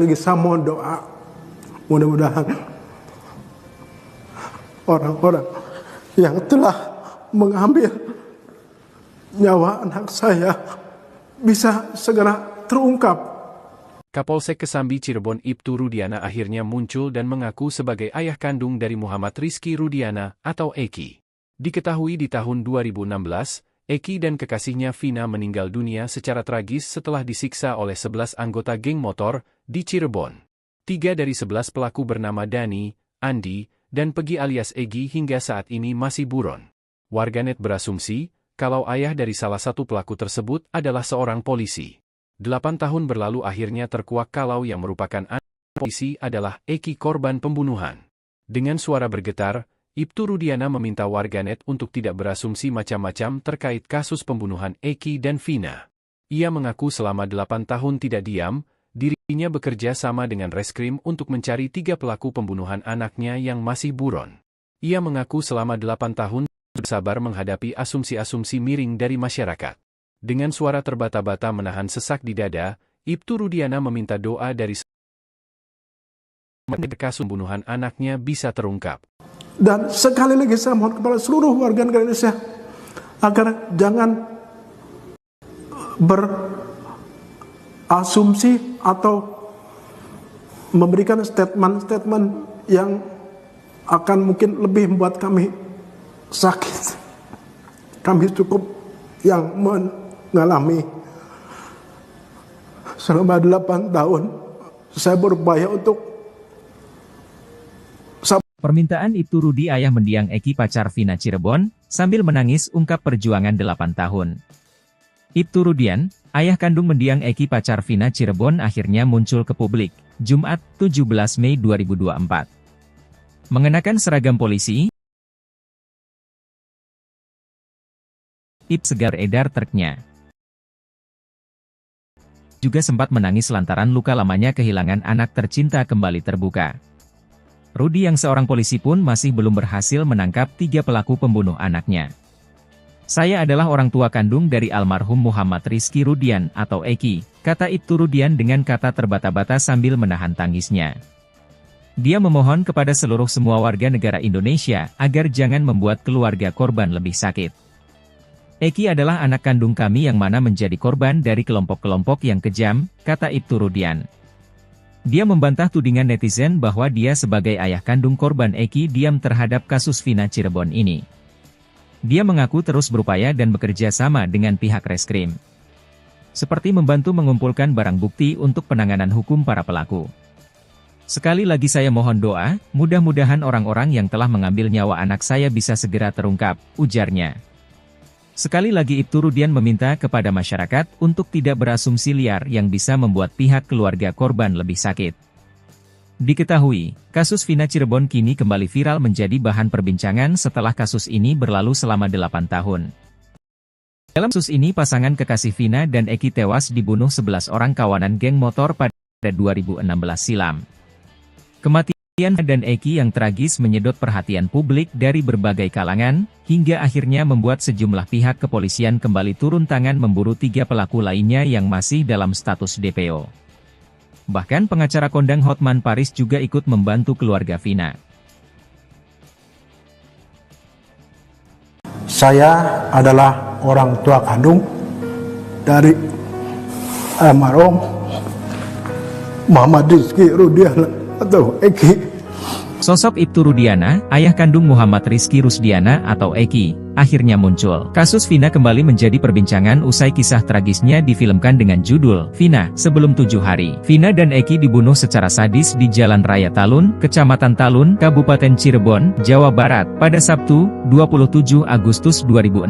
Lagi saya mohon doa, mudah-mudahan orang-orang yang telah mengambil nyawa anak saya bisa segera terungkap. Kapolsek Kesambi Cirebon Ibtu Rudiana akhirnya muncul dan mengaku sebagai ayah kandung dari Muhammad Rizky Rudiana atau Eki. Diketahui di tahun 2016, Eki dan kekasihnya Vina meninggal dunia secara tragis setelah disiksa oleh 11 anggota geng motor di Cirebon. 3 dari 11 pelaku bernama Dani, Andi, dan Pegi alias Egi hingga saat ini masih buron. Warganet berasumsi, kalau ayah dari salah satu pelaku tersebut adalah seorang polisi. 8 tahun berlalu akhirnya terkuak kalau yang merupakan anak polisi adalah Eki korban pembunuhan. Dengan suara bergetar, Ibtu Rudiana meminta warganet untuk tidak berasumsi macam-macam terkait kasus pembunuhan Eki dan Vina. Ia mengaku selama 8 tahun tidak diam, dirinya bekerja sama dengan reskrim untuk mencari 3 pelaku pembunuhan anaknya yang masih buron. Ia mengaku selama 8 tahun bersabar menghadapi asumsi-asumsi miring dari masyarakat. Dengan suara terbata-bata menahan sesak di dada, Ibtu Rudiana meminta doa dari kasus pembunuhan anaknya bisa terungkap. Dan sekali lagi saya mohon kepada seluruh warga negara Indonesia agar jangan berasumsi atau memberikan statement-statement yang akan mungkin lebih membuat kami sakit. Kami cukup yang mengalami selama 8 tahun saya berupaya untuk Permintaan Ibtu Rudi ayah mendiang Eki pacar Vina Cirebon, sambil menangis ungkap perjuangan 8 tahun. Ibtu Rudian, ayah kandung mendiang Eki pacar Vina Cirebon akhirnya muncul ke publik, Jumat, 17 Mei 2024. Mengenakan seragam polisi, Ib segar edar truknya. Juga sempat menangis lantaran luka lamanya kehilangan anak tercinta kembali terbuka. Rudi yang seorang polisi pun masih belum berhasil menangkap 3 pelaku pembunuh anaknya. Saya adalah orang tua kandung dari almarhum Muhammad Rizky Rudian atau Eki, kata Ibtu Rudian dengan kata terbata-bata sambil menahan tangisnya. Dia memohon kepada semua warga negara Indonesia agar jangan membuat keluarga korban lebih sakit. Eki adalah anak kandung kami yang mana menjadi korban dari kelompok-kelompok yang kejam, kata Ibtu Rudian. Dia membantah tudingan netizen bahwa dia sebagai ayah kandung korban Eki diam terhadap kasus Vina Cirebon ini. Dia mengaku terus berupaya dan bekerja sama dengan pihak reskrim. Seperti membantu mengumpulkan barang bukti untuk penanganan hukum para pelaku. Sekali lagi saya mohon doa, mudah-mudahan orang-orang yang telah mengambil nyawa anak saya bisa segera terungkap, ujarnya. Sekali lagi Ibtu Rudian meminta kepada masyarakat untuk tidak berasumsi liar yang bisa membuat pihak keluarga korban lebih sakit. Diketahui, kasus Vina Cirebon kini kembali viral menjadi bahan perbincangan setelah kasus ini berlalu selama 8 tahun. Dalam kasus ini pasangan kekasih Vina dan Eki tewas dibunuh 11 orang kawanan geng motor pada 2016 silam. Kematian dan Eki yang tragis menyedot perhatian publik dari berbagai kalangan, hingga akhirnya membuat sejumlah pihak kepolisian kembali turun tangan memburu 3 pelaku lainnya yang masih dalam status DPO. Bahkan pengacara kondang Hotman Paris juga ikut membantu keluarga Vina. saya adalah orang tua kandung dari almarhum Muhammad Rizky Rudiana atau Eki. Sosok Ibtu Rudiana, ayah kandung Muhammad Rizky Rusdiana atau Eki, akhirnya muncul. Kasus Vina kembali menjadi perbincangan usai kisah tragisnya difilmkan dengan judul Vina, Sebelum 7 Hari. Vina dan Eki dibunuh secara sadis di Jalan Raya Talun, Kecamatan Talun, Kabupaten Cirebon, Jawa Barat, pada Sabtu, 27 Agustus 2016,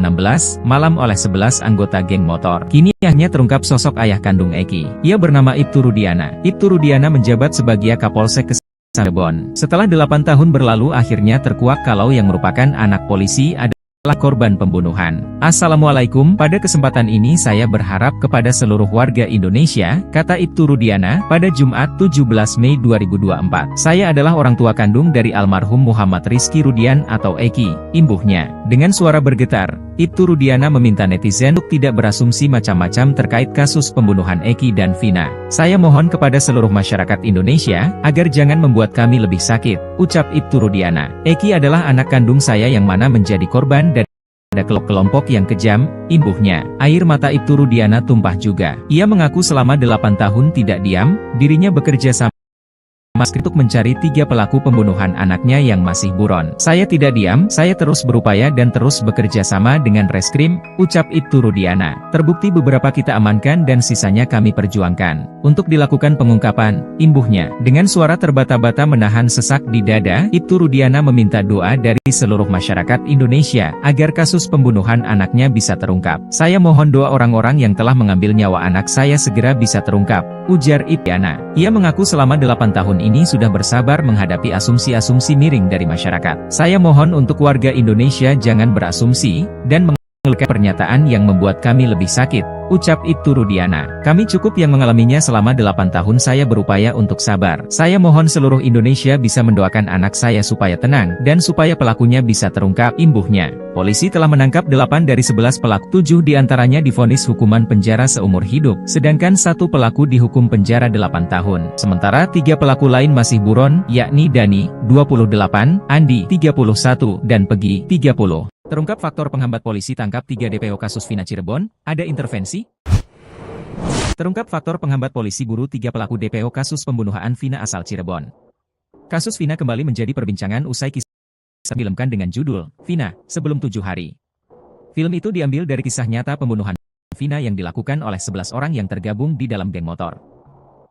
malam oleh 11 anggota geng motor. Kini akhirnya terungkap sosok ayah kandung Eki. Ia bernama Ibtu Rudiana. Ibtu Rudiana menjabat sebagai Kapolsek Cirebon. Setelah 8 tahun berlalu akhirnya terkuak kalau yang merupakan anak polisi ada korban pembunuhan. Assalamualaikum, pada kesempatan ini saya berharap kepada seluruh warga Indonesia, kata Ibtu Rudiana, pada Jumat 17 Mei 2024. Saya adalah orang tua kandung dari almarhum Muhammad Rizky Rudian atau Eki, imbuhnya. Dengan suara bergetar, Ibtu Rudiana meminta netizen untuk tidak berasumsi macam-macam terkait kasus pembunuhan Eki dan Vina. Saya mohon kepada seluruh masyarakat Indonesia, agar jangan membuat kami lebih sakit, ucap Ibtu Rudiana. Eki adalah anak kandung saya yang mana menjadi korban dari kelompok yang kejam, imbuhnya. Air mata Ibtu Rudiana tumpah juga. Ia mengaku selama 8 tahun tidak diam, dirinya bekerja sama untuk mencari 3 pelaku pembunuhan anaknya yang masih buron. Saya tidak diam, saya terus berupaya dan terus bekerja sama dengan reskrim, ucap Ibtu Rudiana. Terbukti beberapa kita amankan dan sisanya kami perjuangkan untuk dilakukan pengungkapan, imbuhnya. Dengan suara terbata-bata menahan sesak di dada, Ibtu Rudiana meminta doa dari seluruh masyarakat Indonesia agar kasus pembunuhan anaknya bisa terungkap. Saya mohon doa orang-orang yang telah mengambil nyawa anak saya segera bisa terungkap, ujar Ibtu Rudiana. Ia mengaku selama 8 tahun ini sudah bersabar menghadapi asumsi-asumsi miring dari masyarakat. Saya mohon untuk warga Indonesia jangan berasumsi dan mengeluarkan pernyataan yang membuat kami lebih sakit, ucap Ibtu Rudiana. Kami cukup yang mengalaminya selama 8 tahun, saya berupaya untuk sabar. Saya mohon seluruh Indonesia bisa mendoakan anak saya supaya tenang, dan supaya pelakunya bisa terungkap, imbuhnya. Polisi telah menangkap 8 dari 11 pelaku, 7 diantaranya divonis hukuman penjara seumur hidup, sedangkan 1 pelaku dihukum penjara 8 tahun. Sementara 3 pelaku lain masih buron, yakni Dani, 28, Andi, 31, dan Pegi, 30. Terungkap faktor penghambat polisi tangkap 3 DPO kasus Vina Cirebon, ada intervensi? Terungkap faktor penghambat polisi buru 3 pelaku DPO kasus pembunuhan Vina asal Cirebon. Kasus Vina kembali menjadi perbincangan usai kisah difilmkan dengan judul, Vina, Sebelum 7 Hari. Film itu diambil dari kisah nyata pembunuhan Vina yang dilakukan oleh 11 orang yang tergabung di dalam geng motor.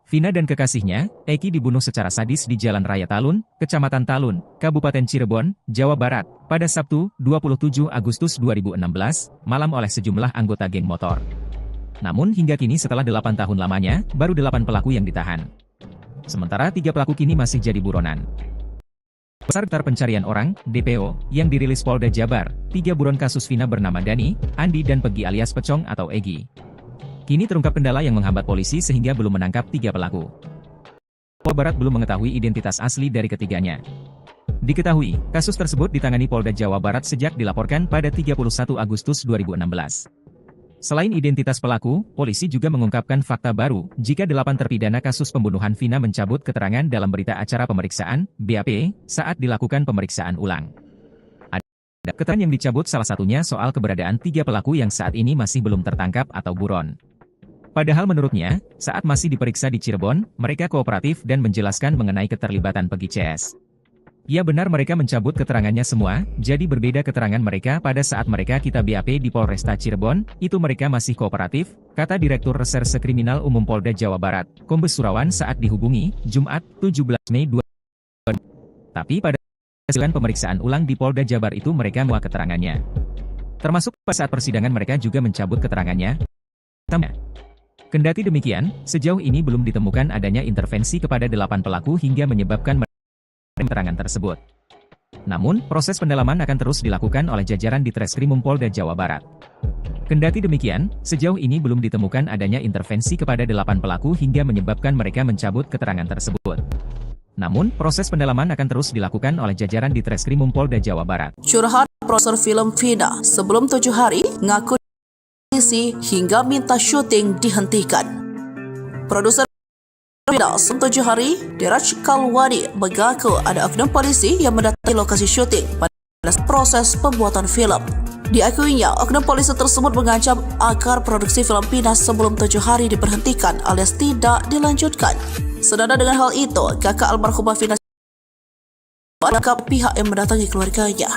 Vina dan kekasihnya, Eki, dibunuh secara sadis di Jalan Raya Talun, Kecamatan Talun, Kabupaten Cirebon, Jawa Barat, pada Sabtu, 27 Agustus 2016, malam oleh sejumlah anggota geng motor. Namun hingga kini setelah 8 tahun lamanya, baru 8 pelaku yang ditahan. Sementara 3 pelaku kini masih jadi buronan. Besar Daftar Pencarian Orang, DPO, yang dirilis Polda Jabar, 3 buron kasus Vina bernama Dani, Andi dan Pegi alias Pecong atau Egi. Kini terungkap kendala yang menghambat polisi sehingga belum menangkap 3 pelaku. Polda Barat belum mengetahui identitas asli dari ketiganya. Diketahui, kasus tersebut ditangani Polda Jawa Barat sejak dilaporkan pada 31 Agustus 2016. Selain identitas pelaku, polisi juga mengungkapkan fakta baru, jika 8 terpidana kasus pembunuhan Vina mencabut keterangan dalam berita acara pemeriksaan, BAP, saat dilakukan pemeriksaan ulang. Ada keterangan yang dicabut salah satunya soal keberadaan 3 pelaku yang saat ini masih belum tertangkap atau buron. Padahal menurutnya, saat masih diperiksa di Cirebon, mereka kooperatif dan menjelaskan mengenai keterlibatan Pegi CS. Ya benar mereka mencabut keterangannya semua, jadi berbeda keterangan mereka pada saat mereka kita BAP di Polresta Cirebon, itu mereka masih kooperatif, kata Direktur Reserse Kriminal Umum Polda Jawa Barat, Kombes Surawan saat dihubungi, Jumat, 17 Mei 2020. Tapi pada hasil pemeriksaan ulang di Polda Jabar itu mereka menolak keterangannya. Termasuk pada saat persidangan mereka juga mencabut keterangannya. Kendati demikian, sejauh ini belum ditemukan adanya intervensi kepada 8 pelaku hingga menyebabkan keterangan tersebut. Namun, proses pendalaman akan terus dilakukan oleh jajaran di Treskrimum Polda Jawa Barat. Kendati demikian, sejauh ini belum ditemukan adanya intervensi kepada 8 pelaku hingga menyebabkan mereka mencabut keterangan tersebut. Namun, proses pendalaman akan terus dilakukan oleh jajaran di Treskrimum Polda Jawa Barat. Curhat produser film Vina sebelum 7 hari ngaku hingga minta syuting dihentikan. Produser Vina sebelum 7 hari, Diraj Kalwani, mengaku ada oknum polisi yang mendatangi lokasi syuting pada proses pembuatan film. Diakuinya, oknum polisi tersebut mengancam agar produksi film Vina sebelum 7 hari diberhentikan alias tidak dilanjutkan. Senada dengan hal itu, kakak almarhumah Vina menangkap pihak yang mendatangi keluarganya.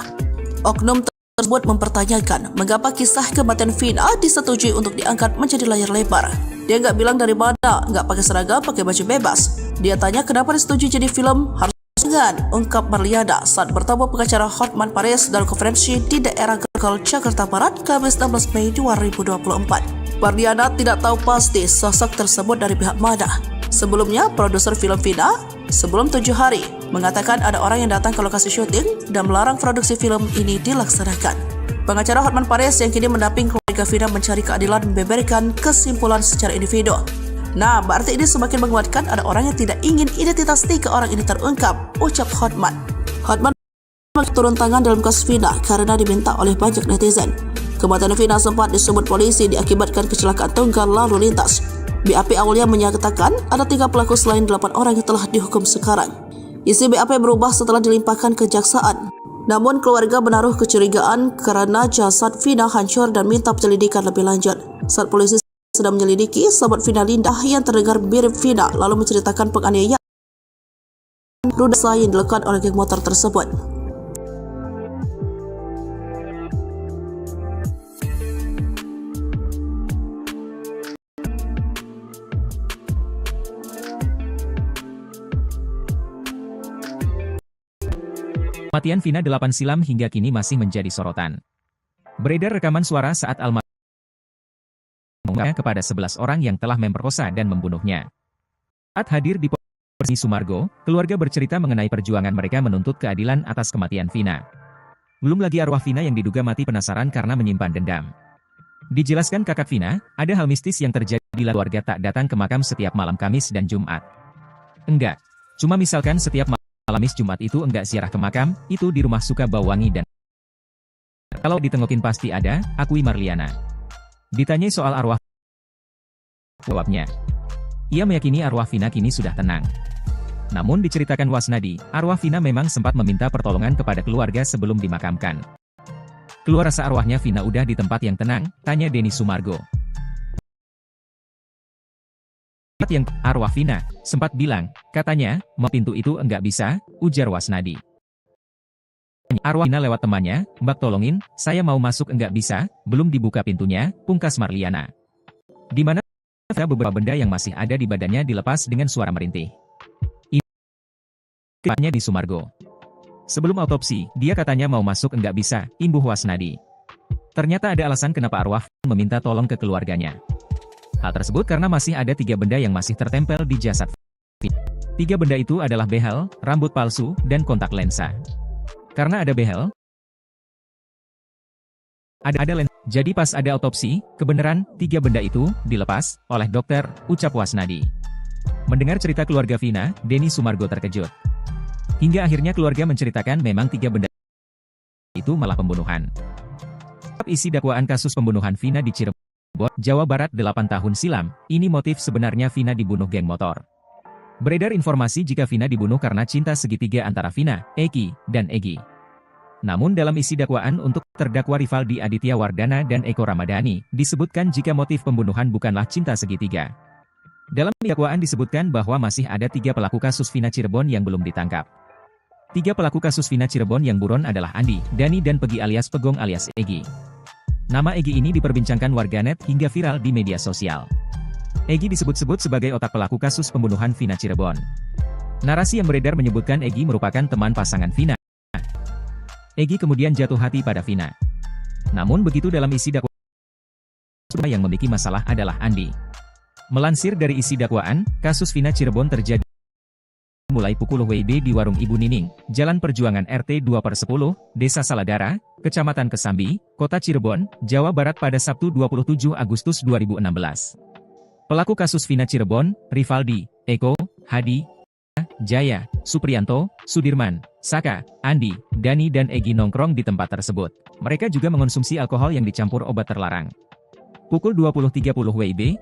Oknum tersebut mempertanyakan mengapa kisah kematian Vina disetujui untuk diangkat menjadi layar lebar. Dia nggak bilang dari mana, nggak pakai seragam, pakai baju bebas. Dia tanya kenapa disetujui jadi film, harus dengan ungkap Marliana saat bertemu pengacara Hotman Paris dalam konferensi di daerah Grogol, Jakarta Barat, Kamis 16 Mei 2024. Marliana tidak tahu pasti sosok tersebut dari pihak mana. Sebelumnya, produser film Vina sebelum 7 hari mengatakan ada orang yang datang ke lokasi syuting dan melarang produksi film ini dilaksanakan. Pengacara Hotman Paris yang kini mendamping keluarga Vina mencari keadilan membeberkan kesimpulan secara individu. Nah, berarti ini semakin menguatkan ada orang yang tidak ingin identitas 3 orang ini terungkap, ucap Hotman. Hotman turun tangan dalam kasus Vina karena diminta oleh banyak netizen. Kematian Vina sempat disebut polisi diakibatkan kecelakaan tunggal lalu lintas. BAP awalnya menyatakan ada 3 pelaku selain 8 orang yang telah dihukum sekarang. Isi BAP berubah setelah dilimpahkan kejaksaan. Namun keluarga menaruh kecurigaan karena jasad Vina hancur dan minta penyelidikan lebih lanjut. Saat polisi sedang menyelidiki, sahabat Vina Linda yang terdengar mirip Vina lalu menceritakan penganiayaan ruda yang dilakukan oleh geng motor tersebut. Kematian Vina 8 silam hingga kini masih menjadi sorotan. Beredar rekaman suara saat almarhum kepada 11 orang yang telah memperkosa dan membunuhnya. Saat hadir di Polres Sumargo, keluarga bercerita mengenai perjuangan mereka menuntut keadilan atas kematian Vina. Belum lagi arwah Vina yang diduga mati penasaran karena menyimpan dendam. Dijelaskan kakak Vina, ada hal mistis yang terjadi bila keluarga tak datang ke makam setiap malam Kamis dan Jumat. Enggak, cuma misalkan setiap malam Kamis Jumat itu enggak ziarah ke makam, itu di rumah suka bau wangi dan kalau ditengokin pasti ada, akui Marliana. Ditanyai soal arwah, jawabnya, ia meyakini arwah Vina kini sudah tenang. Namun diceritakan Wasnadi, arwah Vina memang sempat meminta pertolongan kepada keluarga sebelum dimakamkan. Keluar rasa arwahnya Vina udah di tempat yang tenang, tanya Denny Sumargo. Yang arwah Vina sempat bilang, katanya, mau pintu itu enggak bisa, ujar Wasnadi. Arwah Vina lewat temannya, Mbak tolongin, saya mau masuk enggak bisa, belum dibuka pintunya, pungkas Marliana. Di mana beberapa benda yang masih ada di badannya dilepas dengan suara merintih. Ini di Sumargo. Sebelum autopsi, dia katanya mau masuk enggak bisa, imbuh Wasnadi. Ternyata ada alasan kenapa arwah meminta tolong ke keluarganya. Hal tersebut karena masih ada 3 benda yang masih tertempel di jasad Vina. 3 benda itu adalah behel, rambut palsu, dan kontak lensa. Karena ada behel, ada lensa. Jadi pas ada autopsi, kebenaran 3 benda itu dilepas oleh dokter, ucap Wasnadi. Mendengar cerita keluarga Vina, Denny Sumargo terkejut. Hingga akhirnya keluarga menceritakan memang 3 benda itu malah pembunuhan. Isi dakwaan kasus pembunuhan Vina di Cirebon, Jawa Barat 8 tahun silam, ini motif sebenarnya Vina dibunuh geng motor. Beredar informasi jika Vina dibunuh karena cinta segitiga antara Vina, Eki, dan Egy. Namun dalam isi dakwaan untuk terdakwa Rivaldi Aditya Wardana dan Eko Ramadhani, disebutkan jika motif pembunuhan bukanlah cinta segitiga. Dalam dakwaan disebutkan bahwa masih ada 3 pelaku kasus Vina Cirebon yang belum ditangkap. 3 pelaku kasus Vina Cirebon yang buron adalah Andi, Dani dan Pegi alias Pegong alias Egy. Nama Egy ini diperbincangkan warganet hingga viral di media sosial. Egy disebut-sebut sebagai otak pelaku kasus pembunuhan Vina Cirebon. Narasi yang beredar menyebutkan Egy merupakan teman pasangan Vina. Egy kemudian jatuh hati pada Vina. Namun begitu dalam isi dakwaan yang memiliki masalah adalah Andi. Melansir dari isi dakwaan, kasus Vina Cirebon terjadi mulai pukul WIB di warung Ibu Nining, Jalan Perjuangan RT 2/10, Desa Saladara, Kecamatan Kesambi, Kota Cirebon, Jawa Barat pada Sabtu 27 Agustus 2016. Pelaku kasus Vina Cirebon, Rivaldi, Eko, Hadi, Jaya, Supriyanto, Sudirman, Saka, Andi, Dani dan Egy nongkrong di tempat tersebut. Mereka juga mengonsumsi alkohol yang dicampur obat terlarang. Pukul 20.30 WIB,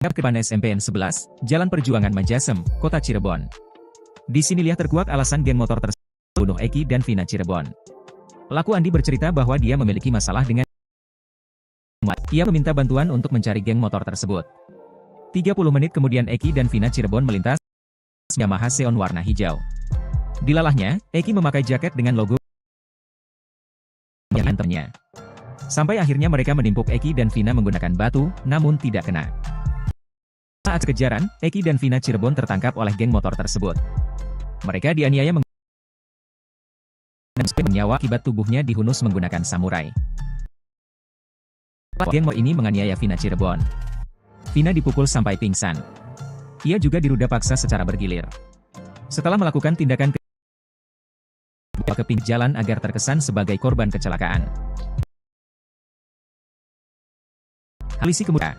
depan SMPN 11, Jalan Perjuangan Majasem, Kota Cirebon. Di sinilah terkuak alasan geng motor tersebut membunuh Eki dan Vina Cirebon. Pelaku Andi bercerita bahwa dia memiliki masalah dengan ia meminta bantuan untuk mencari geng motor tersebut. 30 menit kemudian Eki dan Vina Cirebon melintas Yamaha Xeon warna hijau. Dilalahnya, Eki memakai jaket dengan logo yang antemnya. Sampai akhirnya mereka menimpuk Eki dan Vina menggunakan batu, namun tidak kena. Saat kejaran, Eki dan Vina Cirebon tertangkap oleh geng motor tersebut. Mereka dianiaya nyawa akibat tubuhnya dihunus menggunakan samurai. Geng motor ini menganiaya Vina Cirebon. Vina dipukul sampai pingsan. Ia juga diruda paksa secara bergilir. Setelah melakukan tindakan ke pinggir jalan agar terkesan sebagai korban kecelakaan. Polisi kemudian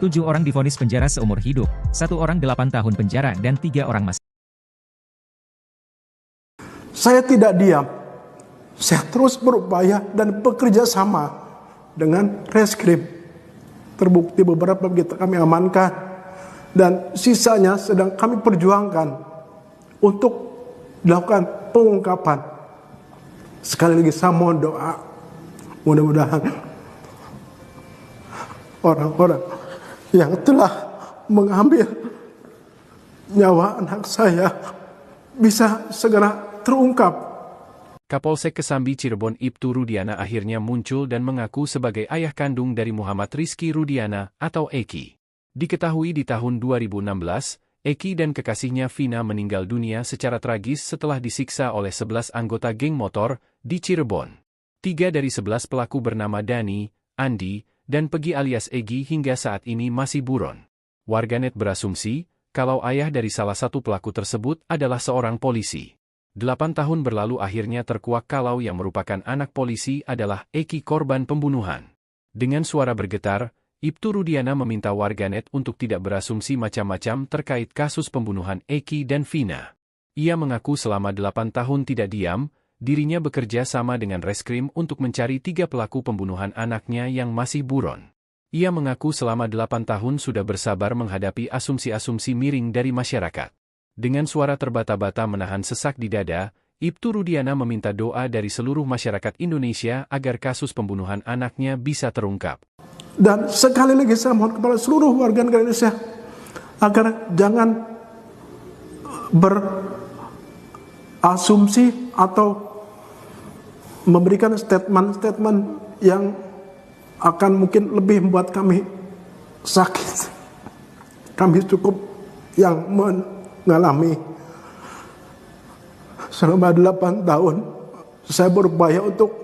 7 orang divonis penjara seumur hidup, 1 orang 8 tahun penjara dan 3 orang masih. Saya tidak diam. Saya terus berupaya dan bekerja sama dengan reskrim. Terbukti beberapa kami amankan dan sisanya sedang kami perjuangkan untuk dilakukan pengungkapan. Sekali lagi saya mohon doa, mudah-mudahan orang-orang yang telah mengambil nyawa anak saya bisa segera terungkap. Kapolsek Kesambi Cirebon Ibtu Rudiana akhirnya muncul dan mengaku sebagai ayah kandung dari Muhammad Rizky Rudiana atau Eki. Diketahui di tahun 2016, Eki dan kekasihnya Vina meninggal dunia secara tragis setelah disiksa oleh 11 anggota geng motor di Cirebon. 3 dari 11 pelaku bernama Dani, Andi, dan Pegi alias Egi hingga saat ini masih buron. Warganet berasumsi, kalau ayah dari salah satu pelaku tersebut adalah seorang polisi. 8 tahun berlalu akhirnya terkuak kalau yang merupakan anak polisi adalah Eki korban pembunuhan. Dengan suara bergetar, Ibtu Rudiana meminta warganet untuk tidak berasumsi macam-macam terkait kasus pembunuhan Eki dan Vina. Ia mengaku selama 8 tahun tidak diam, dirinya bekerja sama dengan reskrim untuk mencari 3 pelaku pembunuhan anaknya yang masih buron. Ia mengaku selama 8 tahun sudah bersabar menghadapi asumsi-asumsi miring dari masyarakat. Dengan suara terbata-bata menahan sesak di dada, Ibtu Rudiana meminta doa dari seluruh masyarakat Indonesia agar kasus pembunuhan anaknya bisa terungkap. Dan sekali lagi saya mohon kepada seluruh warga negara Indonesia agar jangan berasumsi atau memberikan statement-statement yang akan mungkin lebih membuat kami sakit. Kami cukup yang mengalami selama 8 tahun saya berupaya untuk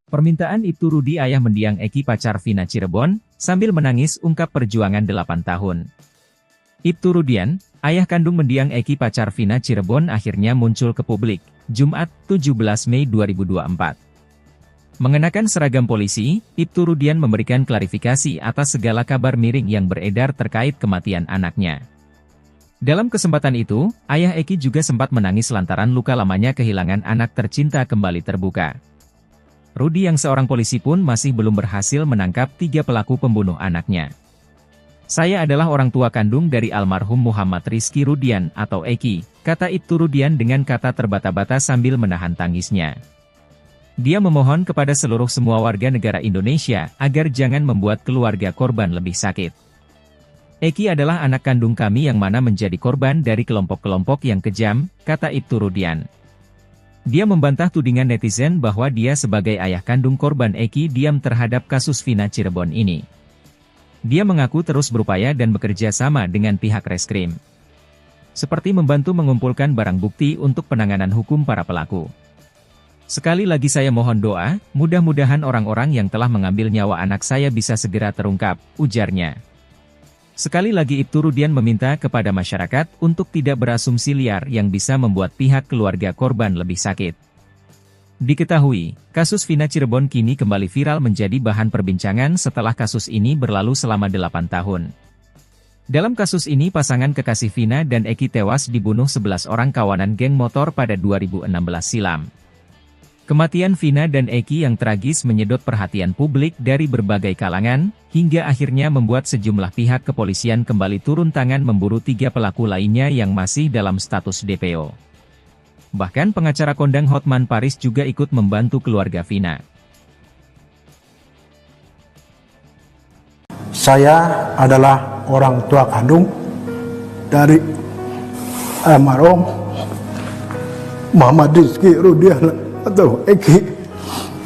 Permintaan Ibtu Rudi ayah mendiang Eki pacar Vina Cirebon, sambil menangis ungkap perjuangan 8 tahun. Ibtu Rudian, ayah kandung mendiang Eki pacar Vina Cirebon akhirnya muncul ke publik, Jumat, 17 Mei 2024. Mengenakan seragam polisi, Ibtu Rudian memberikan klarifikasi atas segala kabar miring yang beredar terkait kematian anaknya. Dalam kesempatan itu, ayah Eki juga sempat menangis lantaran luka lamanya kehilangan anak tercinta kembali terbuka. Rudi yang seorang polisi pun masih belum berhasil menangkap 3 pelaku pembunuh anaknya. Saya adalah orang tua kandung dari almarhum Muhammad Rizky Rudian atau Eki, kata Ibtu Rudian dengan kata terbata-bata sambil menahan tangisnya. Dia memohon kepada semua warga negara Indonesia agar jangan membuat keluarga korban lebih sakit. Eki adalah anak kandung kami yang mana menjadi korban dari kelompok-kelompok yang kejam, kata Ibtu Rudian. Dia membantah tudingan netizen bahwa dia sebagai ayah kandung korban Eki diam terhadap kasus Vina Cirebon ini. Dia mengaku terus berupaya dan bekerja sama dengan pihak reskrim, seperti membantu mengumpulkan barang bukti untuk penanganan hukum para pelaku. Sekali lagi saya mohon doa, mudah-mudahan orang-orang yang telah mengambil nyawa anak saya bisa segera terungkap, ujarnya. Sekali lagi Ibtu Rudian meminta kepada masyarakat untuk tidak berasumsi liar yang bisa membuat pihak keluarga korban lebih sakit. Diketahui, kasus Vina Cirebon kini kembali viral menjadi bahan perbincangan setelah kasus ini berlalu selama 8 tahun. Dalam kasus ini pasangan kekasih Vina dan Eki tewas dibunuh 11 orang kawanan geng motor pada 2016 silam. Kematian Vina dan Eki yang tragis menyedot perhatian publik dari berbagai kalangan, hingga akhirnya membuat sejumlah pihak kepolisian kembali turun tangan memburu 3 pelaku lainnya yang masih dalam status DPO. Bahkan pengacara kondang Hotman Paris juga ikut membantu keluarga Vina. saya adalah orang tua kandung dari almarhum Muhammad Rizky Rudiana atau Eki.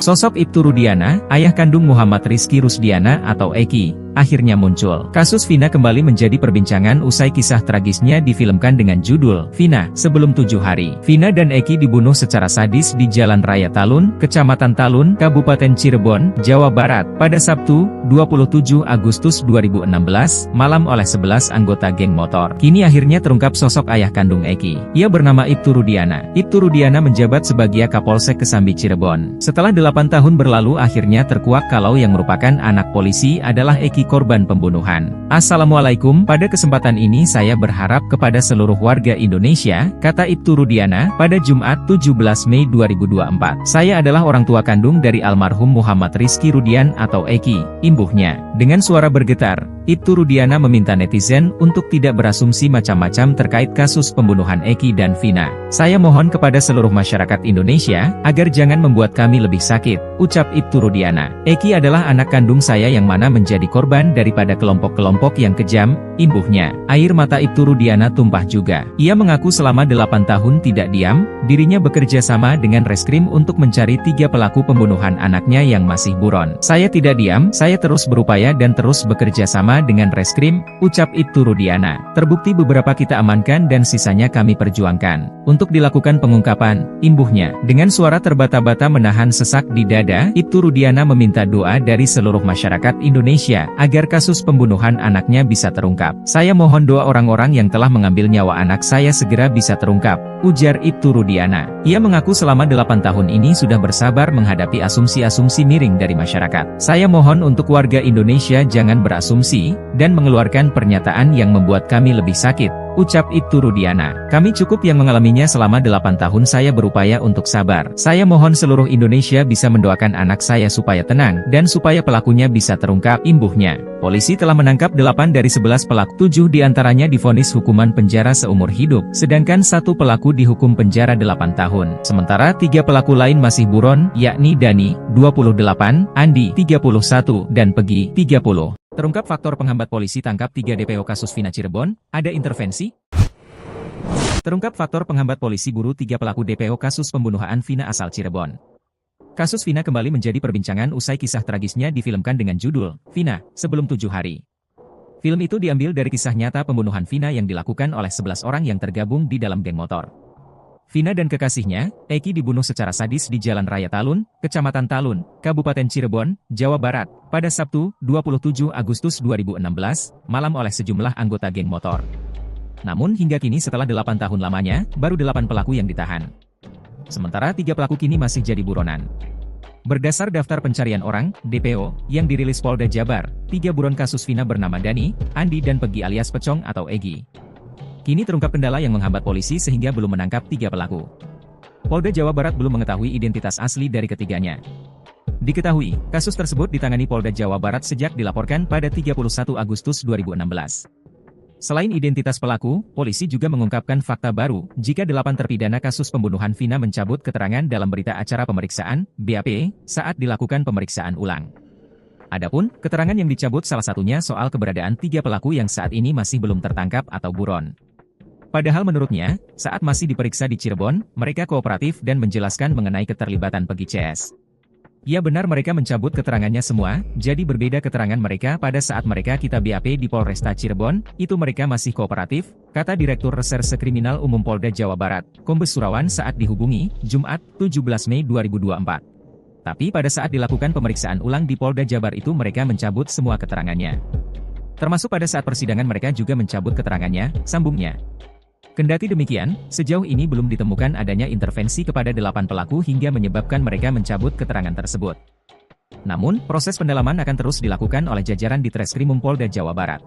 Sosok Ibtu Rudiana, ayah kandung Muhammad Rizky Rusdiana atau Eki, akhirnya muncul. Kasus Vina kembali menjadi perbincangan usai kisah tragisnya difilmkan dengan judul Vina Sebelum 7 Hari. Vina dan Eki dibunuh secara sadis di Jalan Raya Talun, Kecamatan Talun, Kabupaten Cirebon, Jawa Barat, pada Sabtu, 27 Agustus 2016, malam oleh 11 anggota geng motor. Kini akhirnya terungkap sosok ayah kandung Eki. Ia bernama Ibtu Rudiana. Ibtu Rudiana menjabat sebagai Kapolsek Kesambi Cirebon. Setelah 8 tahun berlalu akhirnya terkuak kalau yang merupakan anak polisi adalah Eki korban pembunuhan. Assalamualaikum, pada kesempatan ini saya berharap kepada seluruh warga Indonesia, kata Ibtu Rudiana, pada Jumat 17 Mei 2024. Saya adalah orang tua kandung dari almarhum Muhammad Rizky Rudian atau Eki, imbuhnya. Dengan suara bergetar, Ibtu Rudiana meminta netizen untuk tidak berasumsi macam-macam terkait kasus pembunuhan Eki dan Vina. Saya mohon kepada seluruh masyarakat Indonesia, agar jangan membuat kami lebih sakit, ucap Ibtu Rudiana. Eki adalah anak kandung saya yang mana menjadi korban daripada kelompok-kelompok yang kejam, imbuhnya. Air mata Ibtu Rudiana tumpah juga. Ia mengaku selama 8 tahun tidak diam, dirinya bekerja sama dengan reskrim untuk mencari 3 pelaku pembunuhan anaknya yang masih buron. Saya tidak diam, saya terus berupaya dan terus bekerja sama dengan reskrim, ucap Ibtu Rudiana. Terbukti beberapa kita amankan dan sisanya kami perjuangkan untuk dilakukan pengungkapan, imbuhnya. Dengan suara terbata-bata menahan sesak di dada, Ibtu Rudiana meminta doa dari seluruh masyarakat Indonesia agar kasus pembunuhan anaknya bisa terungkap. Saya mohon doa orang-orang yang telah mengambil nyawa anak saya segera bisa terungkap, ujar Ibtu Rudiana. Ia mengaku selama 8 tahun ini sudah bersabar menghadapi asumsi-asumsi miring dari masyarakat. Saya mohon untuk warga Indonesia jangan berasumsi dan mengeluarkan pernyataan yang membuat kami lebih sakit, ucap Ibtu Rudiana. Kami cukup yang mengalaminya selama 8 tahun saya berupaya untuk sabar. Saya mohon seluruh Indonesia bisa mendoakan anak saya supaya tenang, dan supaya pelakunya bisa terungkap, imbuhnya. Polisi telah menangkap 8 dari 11 pelaku, 7 diantaranya divonis hukuman penjara seumur hidup, sedangkan 1 pelaku dihukum penjara 8 tahun. Sementara 3 pelaku lain masih buron, yakni Dani, 28, Andi, 31, dan Pegi, 30. Terungkap faktor penghambat polisi tangkap 3 DPO kasus Vina Cirebon, ada intervensi? Terungkap faktor penghambat polisi buru 3 pelaku DPO kasus pembunuhan Vina asal Cirebon. Kasus Vina kembali menjadi perbincangan usai kisah tragisnya difilmkan dengan judul Vina Sebelum 7 Hari. Film itu diambil dari kisah nyata pembunuhan Vina yang dilakukan oleh 11 orang yang tergabung di dalam geng motor. Vina dan kekasihnya, Eki, dibunuh secara sadis di Jalan Raya Talun, Kecamatan Talun, Kabupaten Cirebon, Jawa Barat, pada Sabtu, 27 Agustus 2016, malam oleh sejumlah anggota geng motor. Namun hingga kini setelah 8 tahun lamanya, baru 8 pelaku yang ditahan. Sementara 3 pelaku kini masih jadi buronan. Berdasar daftar pencarian orang, DPO, yang dirilis Polda Jabar, 3 buron kasus Vina bernama Dani, Andi dan Pegi alias Pecong atau Egi. Kini terungkap kendala yang menghambat polisi sehingga belum menangkap 3 pelaku. Polda Jawa Barat belum mengetahui identitas asli dari ketiganya. Diketahui, kasus tersebut ditangani Polda Jawa Barat sejak dilaporkan pada 31 Agustus 2016. Selain identitas pelaku, polisi juga mengungkapkan fakta baru, jika 8 terpidana kasus pembunuhan Vina mencabut keterangan dalam berita acara pemeriksaan, BAP, saat dilakukan pemeriksaan ulang. Adapun, keterangan yang dicabut salah satunya soal keberadaan 3 pelaku yang saat ini masih belum tertangkap atau buron. Padahal menurutnya, saat masih diperiksa di Cirebon, mereka kooperatif dan menjelaskan mengenai keterlibatan Pegi CS. Ya benar mereka mencabut keterangannya semua, jadi berbeda keterangan mereka pada saat mereka kita BAP di Polresta Cirebon, itu mereka masih kooperatif, kata Direktur Reserse Kriminal Umum Polda Jawa Barat, Kombes Surawan saat dihubungi, Jumat, 17 Mei 2024. Tapi pada saat dilakukan pemeriksaan ulang di Polda Jabar itu mereka mencabut semua keterangannya. Termasuk pada saat persidangan mereka juga mencabut keterangannya, sambungnya. Kendati demikian, sejauh ini belum ditemukan adanya intervensi kepada 8 pelaku hingga menyebabkan mereka mencabut keterangan tersebut. Namun, proses pendalaman akan terus dilakukan oleh jajaran di Treskrimum Polda Jawa Barat.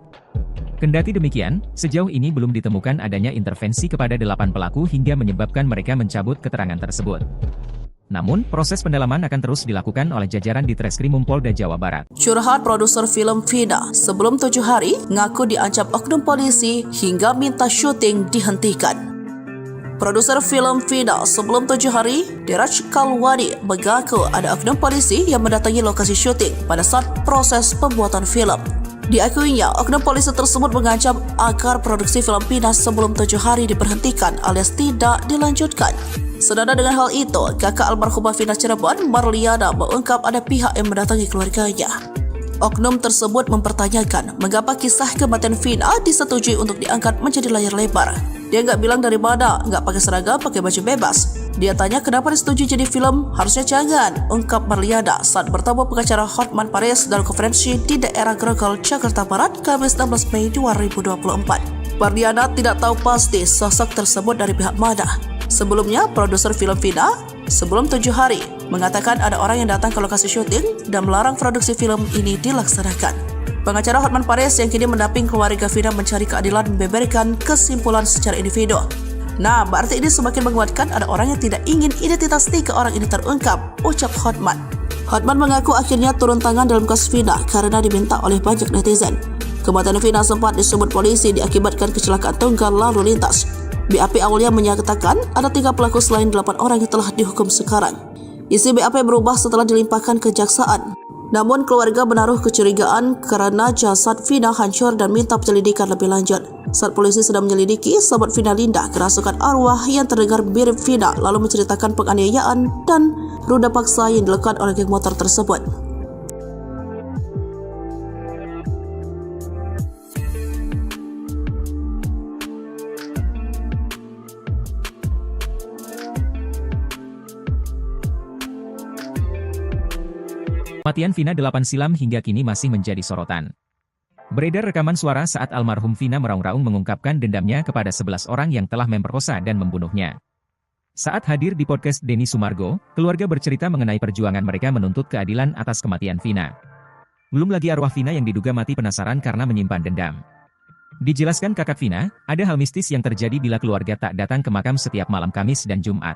Kendati demikian, sejauh ini belum ditemukan adanya intervensi kepada 8 pelaku hingga menyebabkan mereka mencabut keterangan tersebut. Namun, proses pendalaman akan terus dilakukan oleh jajaran di Treskrimum Polda Jawa Barat. Curhat produser film Vina Sebelum 7 Hari ngaku diancam oknum polisi hingga minta syuting dihentikan. Produser film Vina Sebelum 7 Hari, Diraj Kalwani, mengaku ada oknum polisi yang mendatangi lokasi syuting pada saat proses pembuatan film. Diakuinya, oknum polisi tersebut mengancam agar produksi film Vina Sebelum 7 Hari diberhentikan alias tidak dilanjutkan. Senada dengan hal itu, kakak almarhumah Vina Cirebon, Marliana, mengungkap ada pihak yang mendatangi keluarganya. Oknum tersebut mempertanyakan mengapa kisah kematian Vina disetujui untuk diangkat menjadi layar lebar. Dia nggak bilang dari mana, nggak pakai seragam, pakai baju bebas. Dia tanya kenapa disetujui jadi film, harusnya jangan, ungkap Marliana saat bertemu pengacara Hotman Paris dalam konferensi di daerah Grogol, Jakarta Barat, Kamis 16 Mei 2024. Marliana tidak tahu pasti sosok tersebut dari pihak mana. Sebelumnya, produser film Vina, sebelum 7 hari, mengatakan ada orang yang datang ke lokasi syuting dan melarang produksi film ini dilaksanakan. Pengacara Hotman Paris yang kini mendamping keluarga Vina mencari keadilan membeberkan kesimpulan secara individu. Nah, berarti ini semakin menguatkan ada orang yang tidak ingin identitas 3 orang ini terungkap, ucap Hotman. Hotman mengaku akhirnya turun tangan dalam kasus Vina karena diminta oleh banyak netizen. Kematian Vina sempat disebut polisi diakibatkan kecelakaan tunggal lalu lintas. BAP awalnya menyatakan ada 3 pelaku selain 8 orang yang telah dihukum sekarang. Isi BAP berubah setelah dilimpahkan ke kejaksaan. Namun keluarga menaruh kecurigaan karena jasad Vina hancur dan minta penyelidikan lebih lanjut. Saat polisi sedang menyelidiki, sahabat Vina Linda kerasukan arwah yang terdengar mirip Vina lalu menceritakan penganiayaan dan ruda paksa yang dilakukan oleh geng motor tersebut. Kematian Vina 8 silam hingga kini masih menjadi sorotan. Beredar rekaman suara saat almarhum Vina meraung-raung mengungkapkan dendamnya kepada 11 orang yang telah memperkosa dan membunuhnya. Saat hadir di podcast Denny Sumargo, keluarga bercerita mengenai perjuangan mereka menuntut keadilan atas kematian Vina. Belum lagi arwah Vina yang diduga mati penasaran karena menyimpan dendam. Dijelaskan kakak Vina, ada hal mistis yang terjadi bila keluarga tak datang ke makam setiap malam Kamis dan Jumat.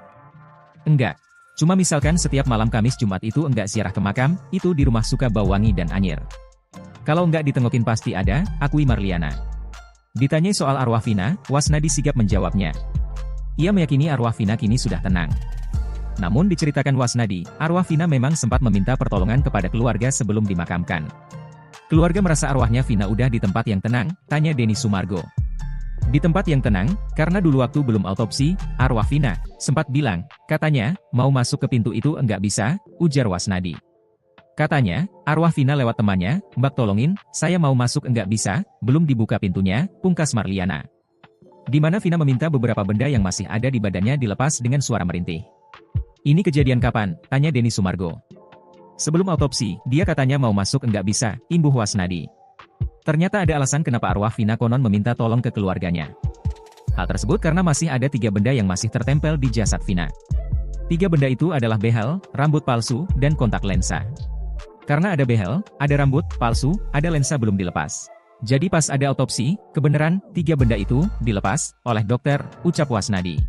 Enggak. Cuma misalkan setiap malam Kamis Jumat itu enggak ziarah ke makam, itu di rumah suka bau wangi dan anyir. Kalau enggak ditengokin pasti ada, akui Marliana. Ditanyai soal arwah Vina, Wasnadi sigap menjawabnya. Ia meyakini arwah Vina kini sudah tenang. Namun diceritakan Wasnadi, arwah Vina memang sempat meminta pertolongan kepada keluarga sebelum dimakamkan. Keluarga merasa arwahnya Vina udah di tempat yang tenang, tanya Denny Sumargo. Di tempat yang tenang, karena dulu waktu belum autopsi, arwah Vina sempat bilang, katanya, mau masuk ke pintu itu enggak bisa, ujar Wasnadi. Katanya, arwah Vina lewat temannya, Mbak tolongin, saya mau masuk enggak bisa, belum dibuka pintunya, pungkas Marliana. Di mana Vina meminta beberapa benda yang masih ada di badannya dilepas dengan suara merintih. Ini kejadian kapan? Tanya Denny Sumargo. Sebelum autopsi, dia katanya mau masuk enggak bisa, imbuh Wasnadi. Ternyata ada alasan kenapa arwah Vina konon meminta tolong ke keluarganya. Hal tersebut karena masih ada 3 benda yang masih tertempel di jasad Vina. 3 benda itu adalah behel, rambut palsu, dan kontak lensa. Karena ada behel, ada rambut palsu, ada lensa belum dilepas. Jadi pas ada autopsi, kebenaran 3 benda itu dilepas oleh dokter, ucap Wasnadi.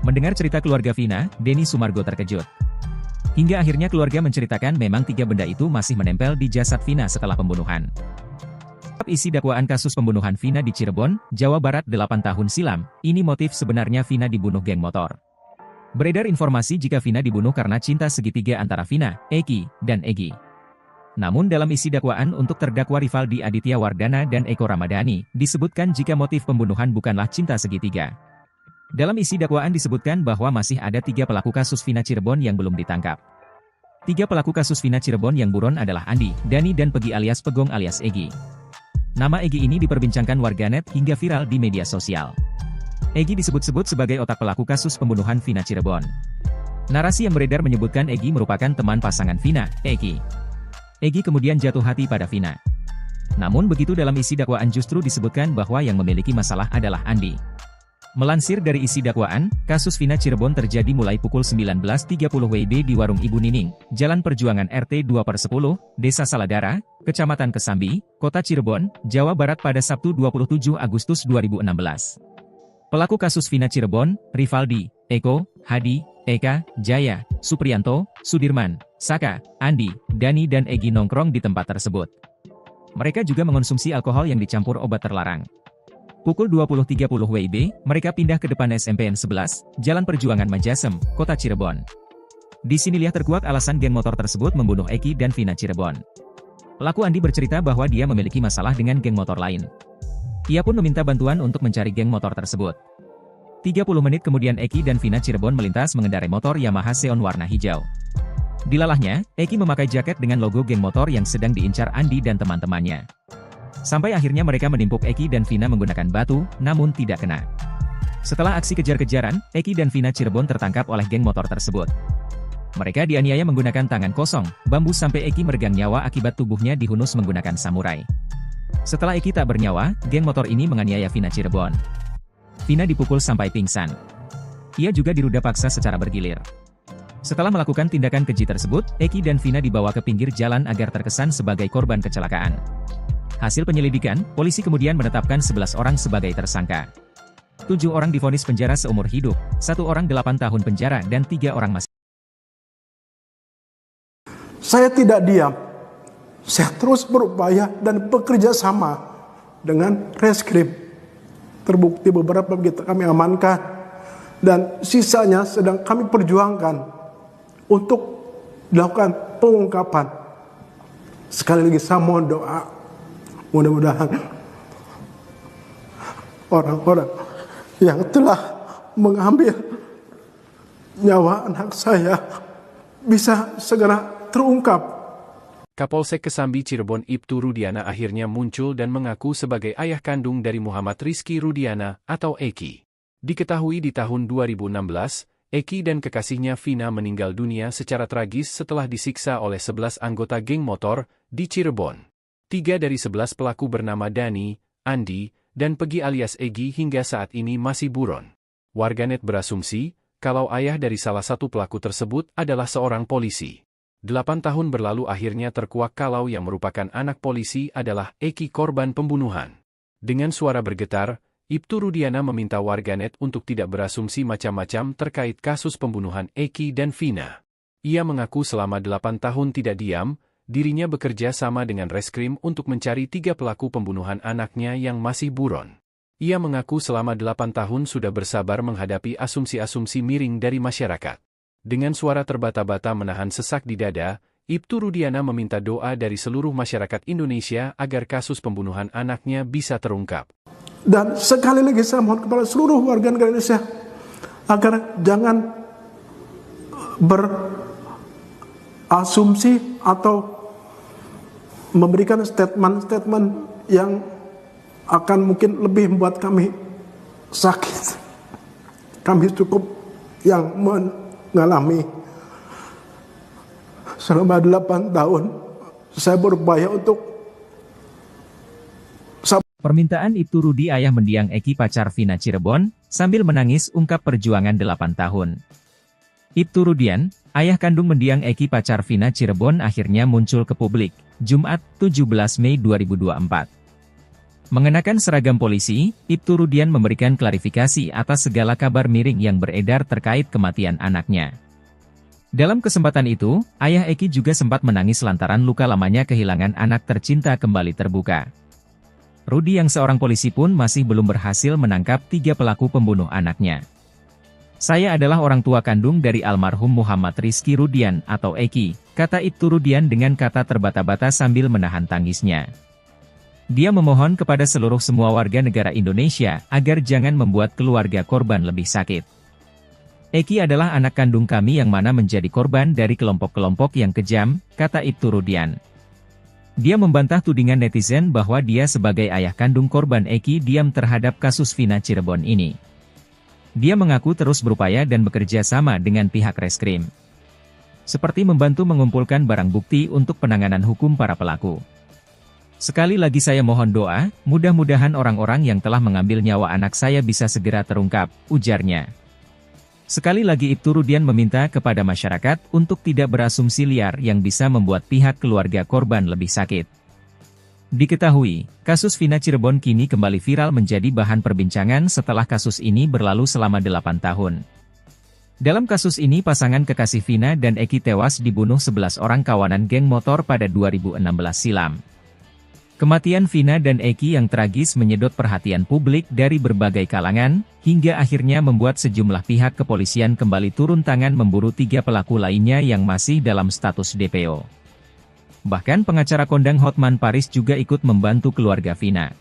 Mendengar cerita keluarga Vina, Denny Sumargo terkejut. Hingga akhirnya keluarga menceritakan memang 3 benda itu masih menempel di jasad Vina setelah pembunuhan. Isi dakwaan kasus pembunuhan Vina di Cirebon, Jawa Barat 8 tahun silam, ini motif sebenarnya Vina dibunuh geng motor. Beredar informasi jika Vina dibunuh karena cinta segitiga antara Vina, Eki, dan Egy. Namun dalam isi dakwaan untuk terdakwa Rivaldi Aditya Wardana dan Eko Ramadhani, disebutkan jika motif pembunuhan bukanlah cinta segitiga. Dalam isi dakwaan disebutkan bahwa masih ada 3 pelaku kasus Vina Cirebon yang belum ditangkap. 3 pelaku kasus Vina Cirebon yang buron adalah Andi, Dani dan Pegi alias Pegong alias Egy. Nama Egy ini diperbincangkan warganet hingga viral di media sosial. Egy disebut-sebut sebagai otak pelaku kasus pembunuhan Vina Cirebon. Narasi yang beredar menyebutkan Egy merupakan teman pasangan Vina, Eki. Egy kemudian jatuh hati pada Vina. Namun begitu dalam isi dakwaan justru disebutkan bahwa yang memiliki masalah adalah Andi. Melansir dari isi dakwaan, kasus Vina Cirebon terjadi mulai pukul 19.30 WIB di Warung Ibu Nining, Jalan Perjuangan RT 2/10, Desa Saladara, Kecamatan Kesambi, Kota Cirebon, Jawa Barat pada Sabtu 27 Agustus 2016. Pelaku kasus Vina Cirebon, Rivaldi, Eko, Hadi, Eka, Jaya, Supriyanto, Sudirman, Saka, Andi, Dani dan Egy nongkrong di tempat tersebut. Mereka juga mengonsumsi alkohol yang dicampur obat terlarang. Pukul 20.30 WIB, mereka pindah ke depan SMPN 11, Jalan Perjuangan Majasem, Kota Cirebon. Di sinilah terkuak alasan geng motor tersebut membunuh Eki dan Vina Cirebon. Pelaku Andi bercerita bahwa dia memiliki masalah dengan geng motor lain. Ia pun meminta bantuan untuk mencari geng motor tersebut. 30 menit kemudian Eki dan Vina Cirebon melintas mengendarai motor Yamaha Xeon warna hijau. Dilalahnya, Eki memakai jaket dengan logo geng motor yang sedang diincar Andi dan teman-temannya. Sampai akhirnya mereka menimpuk Eki dan Vina menggunakan batu, namun tidak kena. Setelah aksi kejar-kejaran, Eki dan Vina Cirebon tertangkap oleh geng motor tersebut. Mereka dianiaya menggunakan tangan kosong, bambu sampai Eki meregang nyawa akibat tubuhnya dihunus menggunakan samurai. Setelah Eki tak bernyawa, geng motor ini menganiaya Vina Cirebon. Vina dipukul sampai pingsan. Ia juga diruda paksa secara bergilir. Setelah melakukan tindakan keji tersebut, Eki dan Vina dibawa ke pinggir jalan agar terkesan sebagai korban kecelakaan. Hasil penyelidikan, polisi kemudian menetapkan 11 orang sebagai tersangka. 7 orang divonis penjara seumur hidup, 1 orang 8 tahun penjara dan 3 orang masih. Saya tidak diam. Saya terus berupaya dan bekerja sama dengan reskrim. Terbukti beberapa kami amankan dan sisanya sedang kami perjuangkan untuk dilakukan pengungkapan. Sekali lagi saya mohon doa, mudah-mudahan orang-orang yang telah mengambil nyawa anak saya bisa segera terungkap. Kapolsek Kesambi Cirebon Ibtu Rudiana akhirnya muncul dan mengaku sebagai ayah kandung dari Muhammad Rizky Rudiana atau Eki. Diketahui di tahun 2016, Eki dan kekasihnya Vina meninggal dunia secara tragis setelah disiksa oleh 11 anggota geng motor di Cirebon. 3 dari 11 pelaku bernama Dani, Andi, dan Pegi alias Egi hingga saat ini masih buron. Warganet berasumsi, kalau ayah dari salah satu pelaku tersebut adalah seorang polisi. 8 tahun berlalu akhirnya terkuak kalau yang merupakan anak polisi adalah Eki korban pembunuhan. Dengan suara bergetar, Ibtu Rudiana meminta warganet untuk tidak berasumsi macam-macam terkait kasus pembunuhan Eki dan Vina. Ia mengaku selama 8 tahun tidak diam, dirinya bekerja sama dengan reskrim untuk mencari 3 pelaku pembunuhan anaknya yang masih buron. Ia mengaku selama 8 tahun sudah bersabar menghadapi asumsi-asumsi miring dari masyarakat. Dengan suara terbata-bata menahan sesak di dada, Ibtu Rudiana meminta doa dari seluruh masyarakat Indonesia agar kasus pembunuhan anaknya bisa terungkap. Dan sekali lagi saya mohon kepada seluruh warga negara Indonesia agar jangan berasumsi atau memberikan statement-statement yang akan mungkin lebih membuat kami sakit. Kami cukup yang mengalami selama 8 tahun saya berupaya untuk. Permintaan Ibtu Rudi ayah mendiang Eki pacar Vina Cirebon, sambil menangis ungkap perjuangan 8 tahun. Ibtu Rudian, ayah kandung mendiang Eki pacar Vina Cirebon akhirnya muncul ke publik, Jumat, 17 Mei 2024. Mengenakan seragam polisi, Ibtu Rudian memberikan klarifikasi atas segala kabar miring yang beredar terkait kematian anaknya. Dalam kesempatan itu, ayah Eki juga sempat menangis lantaran luka lamanya kehilangan anak tercinta kembali terbuka. Rudi yang seorang polisi pun masih belum berhasil menangkap 3 pelaku pembunuh anaknya. Saya adalah orang tua kandung dari almarhum Muhammad Rizky Rudian atau Eki, kata Ibtu Rudian dengan kata terbata-bata sambil menahan tangisnya. Dia memohon kepada semua warga negara Indonesia agar jangan membuat keluarga korban lebih sakit. Eki adalah anak kandung kami yang mana menjadi korban dari kelompok-kelompok yang kejam, kata Ibtu Rudian. Dia membantah tudingan netizen bahwa dia sebagai ayah kandung korban Eki diam terhadap kasus Vina Cirebon ini. Dia mengaku terus berupaya dan bekerja sama dengan pihak reskrim. Seperti membantu mengumpulkan barang bukti untuk penanganan hukum para pelaku. Sekali lagi saya mohon doa, mudah-mudahan orang-orang yang telah mengambil nyawa anak saya bisa segera terungkap, ujarnya. Sekali lagi Ibtu Rudian meminta kepada masyarakat untuk tidak berasumsi liar yang bisa membuat pihak keluarga korban lebih sakit. Diketahui, kasus Vina Cirebon kini kembali viral menjadi bahan perbincangan setelah kasus ini berlalu selama 8 tahun. Dalam kasus ini pasangan kekasih Vina dan Eki tewas dibunuh 11 orang kawanan geng motor pada 2016 silam. Kematian Vina dan Eki yang tragis menyedot perhatian publik dari berbagai kalangan, hingga akhirnya membuat sejumlah pihak kepolisian kembali turun tangan memburu 3 pelaku lainnya yang masih dalam status DPO. Bahkan pengacara kondang Hotman Paris juga ikut membantu keluarga Vina.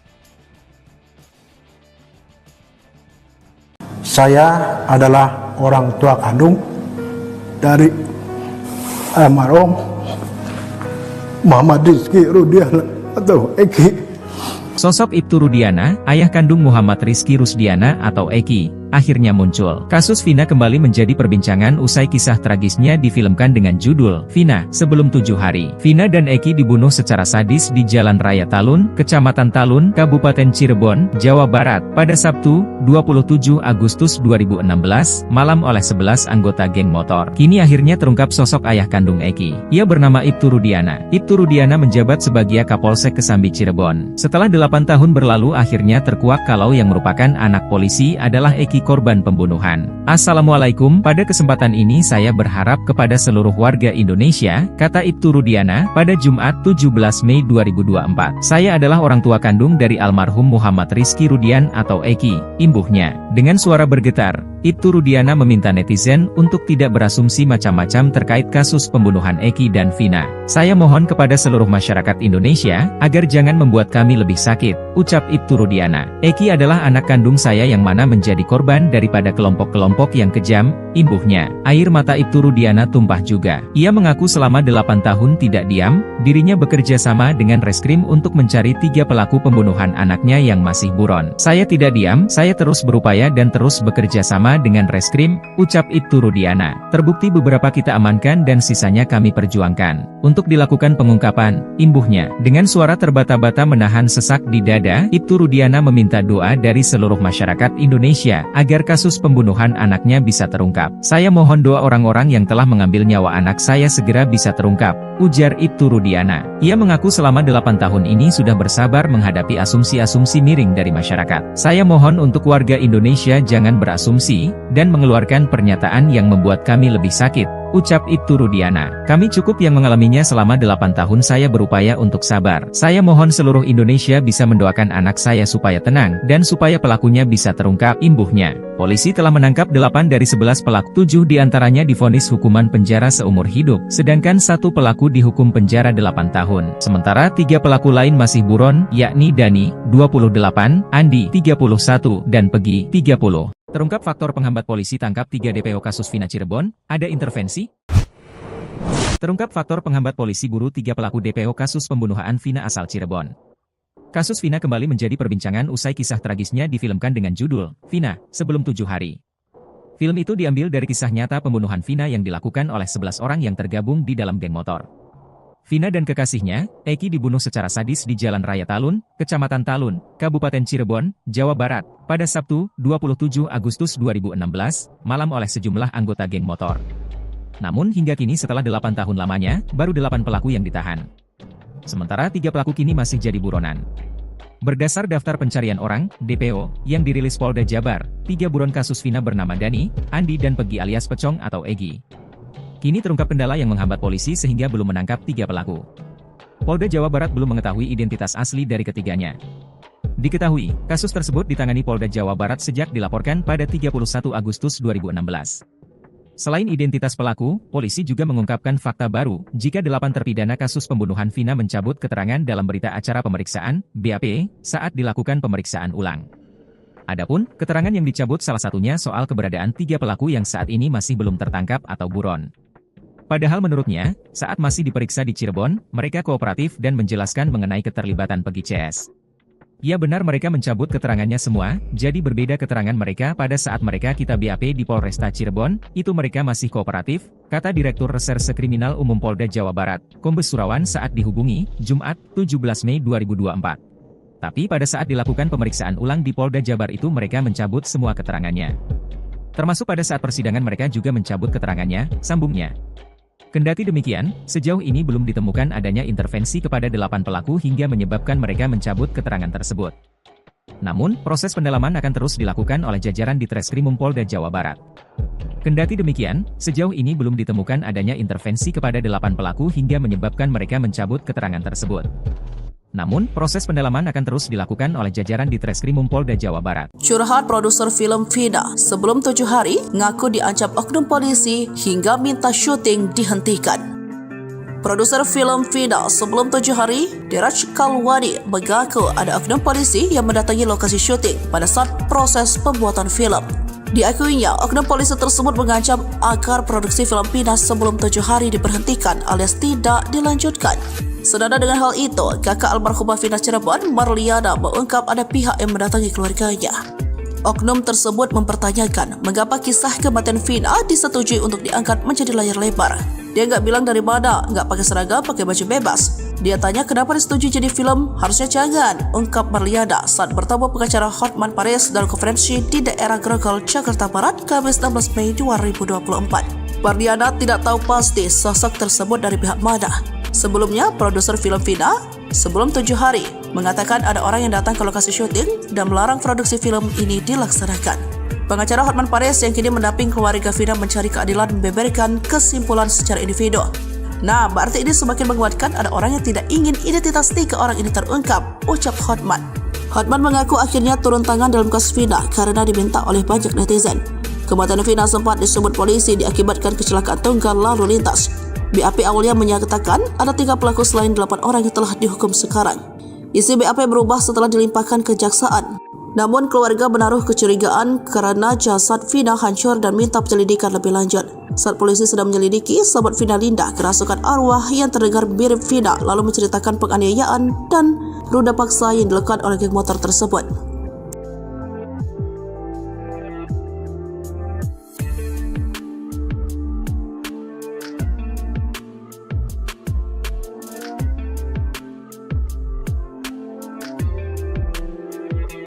Saya adalah orang tua kandung dari almarhum Muhammad Rizky Rudiana atau Eki. Sosok Ibtu Rudiana, ayah kandung Muhammad Rizky Rusdiana atau Eki, akhirnya muncul. Kasus Vina kembali menjadi perbincangan usai kisah tragisnya difilmkan dengan judul Vina Sebelum 7 Hari. Vina dan Eki dibunuh secara sadis di Jalan Raya Talun, Kecamatan Talun, Kabupaten Cirebon, Jawa Barat, pada Sabtu, 27 Agustus 2016, malam oleh 11 anggota geng motor. Kini akhirnya terungkap sosok ayah kandung Eki. Ia bernama Ibtu Rudiana. Ibtu Rudiana menjabat sebagai Kapolsek Kesambi Cirebon. Setelah 8 tahun berlalu akhirnya terkuak kalau yang merupakan anak polisi adalah Eki korban pembunuhan. Assalamualaikum, pada kesempatan ini saya berharap kepada seluruh warga Indonesia, kata Ibtu Rudiana, pada Jumat 17 Mei 2024. Saya adalah orang tua kandung dari almarhum Muhammad Rizky Rudian atau Eki, imbuhnya. Dengan suara bergetar, Ibtu Rudiana meminta netizen untuk tidak berasumsi macam-macam terkait kasus pembunuhan Eki dan Vina. Saya mohon kepada seluruh masyarakat Indonesia, agar jangan membuat kami lebih sakit, ucap Ibtu Rudiana. Eki adalah anak kandung saya yang mana menjadi korban daripada kelompok-kelompok yang kejam, imbuhnya. Air mata Ibtu Rudiana tumpah juga. Ia mengaku selama 8 tahun tidak diam, dirinya bekerja sama dengan reskrim untuk mencari 3 pelaku pembunuhan anaknya yang masih buron. Saya tidak diam, saya terus berupaya dan terus bekerja sama dengan reskrim, ucap Ibtu Rudiana. Terbukti beberapa kita amankan dan sisanya kami perjuangkan untuk dilakukan pengungkapan, imbuhnya. Dengan suara terbata-bata menahan sesak di dada, Ibtu Rudiana meminta doa dari seluruh masyarakat Indonesia agar kasus pembunuhan anaknya bisa terungkap. Saya mohon doa orang-orang yang telah mengambil nyawa anak saya segera bisa terungkap, ujar Ibtu Rudiana. Ia mengaku selama 8 tahun ini sudah bersabar menghadapi asumsi-asumsi miring dari masyarakat. Saya mohon untuk warga Indonesia jangan berasumsi dan mengeluarkan pernyataan yang membuat kami lebih sakit, ucap Ibtu Rudiana. Kami cukup yang mengalaminya selama 8 tahun saya berupaya untuk sabar. Saya mohon seluruh Indonesia bisa mendoakan anak saya supaya tenang, dan supaya pelakunya bisa terungkap, imbuhnya. Polisi telah menangkap 8 dari 11 pelaku, 7 diantaranya divonis hukuman penjara seumur hidup, sedangkan 1 pelaku dihukum penjara 8 tahun. Sementara 3 pelaku lain masih buron, yakni Dani, 28, Andi, 31, dan Pegi, 30. Terungkap faktor penghambat polisi tangkap 3 DPO kasus Vina Cirebon, ada intervensi? Terungkap faktor penghambat polisi buru 3 pelaku DPO kasus pembunuhan Vina asal Cirebon. Kasus Vina kembali menjadi perbincangan usai kisah tragisnya difilmkan dengan judul Vina Sebelum 7 Hari. Film itu diambil dari kisah nyata pembunuhan Vina yang dilakukan oleh 11 orang yang tergabung di dalam geng motor. Vina dan kekasihnya, Eki, dibunuh secara sadis di Jalan Raya Talun, Kecamatan Talun, Kabupaten Cirebon, Jawa Barat, pada Sabtu, 27 Agustus 2016, malam oleh sejumlah anggota geng motor. Namun hingga kini setelah 8 tahun lamanya, baru 8 pelaku yang ditahan. Sementara 3 pelaku kini masih jadi buronan. Berdasar daftar pencarian orang, DPO, yang dirilis Polda Jabar, 3 buron kasus Vina bernama Dani, Andi dan Pegi alias Pecong atau Egi. Kini terungkap kendala yang menghambat polisi sehingga belum menangkap 3 pelaku. Polda Jawa Barat belum mengetahui identitas asli dari ketiganya. Diketahui, kasus tersebut ditangani Polda Jawa Barat sejak dilaporkan pada 31 Agustus 2016. Selain identitas pelaku, polisi juga mengungkapkan fakta baru, jika 8 terpidana kasus pembunuhan Vina mencabut keterangan dalam berita acara pemeriksaan, BAP, saat dilakukan pemeriksaan ulang. Adapun, keterangan yang dicabut salah satunya soal keberadaan 3 pelaku yang saat ini masih belum tertangkap atau buron. Padahal menurutnya, saat masih diperiksa di Cirebon, mereka kooperatif dan menjelaskan mengenai keterlibatan Pegi CS. Ya benar mereka mencabut keterangannya semua, jadi berbeda keterangan mereka pada saat mereka kita BAP di Polresta Cirebon, itu mereka masih kooperatif, kata Direktur Reserse Kriminal Umum Polda Jawa Barat, Kombes Surawan saat dihubungi, Jumat, 17 Mei 2024. Tapi pada saat dilakukan pemeriksaan ulang di Polda Jabar itu mereka mencabut semua keterangannya. Termasuk pada saat persidangan mereka juga mencabut keterangannya, sambungnya. Kendati demikian, sejauh ini belum ditemukan adanya intervensi kepada 8 pelaku hingga menyebabkan mereka mencabut keterangan tersebut. Namun, proses pendalaman akan terus dilakukan oleh jajaran di Treskrimum Polda Jawa Barat. Kendati demikian, sejauh ini belum ditemukan adanya intervensi kepada 8 pelaku hingga menyebabkan mereka mencabut keterangan tersebut. Namun, proses pendalaman akan terus dilakukan oleh jajaran di Treskrimum Polda Jawa Barat. Curhat produser film Vina Sebelum 7 Hari ngaku diancam oknum polisi hingga minta syuting dihentikan. Produser film Vina Sebelum 7 Hari, Diraj Kalwani, mengaku ada oknum polisi yang mendatangi lokasi syuting pada saat proses pembuatan film. Diakuinya, oknum polisi tersebut mengancam agar produksi film Vina sebelum 7 hari diberhentikan alias tidak dilanjutkan. Senada dengan hal itu, kakak almarhumah Vina Cirebon, Marliana, mengungkap ada pihak yang mendatangi keluarganya. Oknum tersebut mempertanyakan mengapa kisah kematian Vina disetujui untuk diangkat menjadi layar lebar. Dia nggak bilang dari mana, nggak pakai seragam, pakai baju bebas. Dia tanya kenapa disetujui jadi film, harusnya jangan, ungkap Marliana saat bertemu pengacara Hotman Paris dalam konferensi di daerah Grogol, Jakarta Barat, Kamis 16 Mei 2024. Marliana tidak tahu pasti sosok tersebut dari pihak mana. Sebelumnya, produser film Vina, sebelum 7 hari, mengatakan ada orang yang datang ke lokasi syuting dan melarang produksi film ini dilaksanakan. Pengacara Hotman Paris yang kini mendamping keluarga Vina mencari keadilan membeberkan kesimpulan secara individu. Nah, berarti ini semakin menguatkan ada orang yang tidak ingin identitas 3 orang ini terungkap, ucap Hotman. Hotman mengaku akhirnya turun tangan dalam kasus Vina karena diminta oleh banyak netizen. Kematian Vina sempat disebut polisi diakibatkan kecelakaan tunggal lalu lintas. BAP awalnya menyatakan ada 3 pelaku selain 8 orang yang telah dihukum sekarang. Isi BAP berubah setelah dilimpahkan kejaksaan. Namun keluarga menaruh kecurigaan karena jasad Vina hancur dan minta penyelidikan lebih lanjut. Saat polisi sedang menyelidiki, sahabat Vina Linda kerasukan arwah yang terdengar mirip Vina lalu menceritakan penganiayaan dan ruda paksa yang dilakukan oleh geng motor tersebut.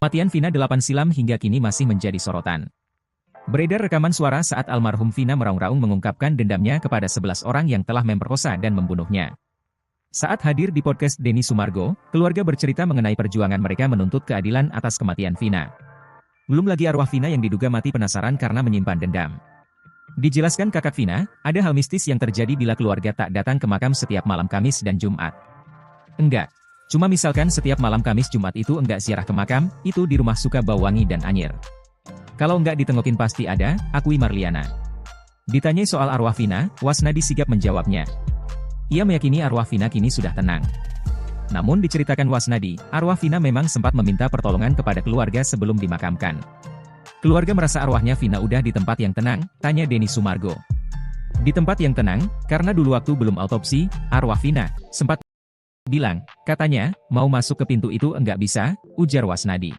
Kematian Vina 8 silam hingga kini masih menjadi sorotan. Beredar rekaman suara saat almarhum Vina meraung-raung mengungkapkan dendamnya kepada 11 orang yang telah memperkosa dan membunuhnya. Saat hadir di podcast Denny Sumargo, keluarga bercerita mengenai perjuangan mereka menuntut keadilan atas kematian Vina. Belum lagi arwah Vina yang diduga mati penasaran karena menyimpan dendam. Dijelaskan kakak Vina, ada hal mistis yang terjadi bila keluarga tak datang ke makam setiap malam Kamis dan Jumat. Enggak. Cuma misalkan setiap malam Kamis Jumat itu enggak ziarah ke makam, itu di rumah suka bau wangi dan anyir. Kalau enggak ditengokin pasti ada, akui Marliana. Ditanyai soal arwah Vina, Wasnadi sigap menjawabnya. Ia meyakini arwah Vina kini sudah tenang. Namun diceritakan Wasnadi, arwah Vina memang sempat meminta pertolongan kepada keluarga sebelum dimakamkan. Keluarga merasa arwahnya Vina udah di tempat yang tenang, tanya Denny Sumargo. Di tempat yang tenang, karena dulu waktu belum autopsi, arwah Vina sempat bilang, katanya, mau masuk ke pintu itu enggak bisa, ujar Wasnadi.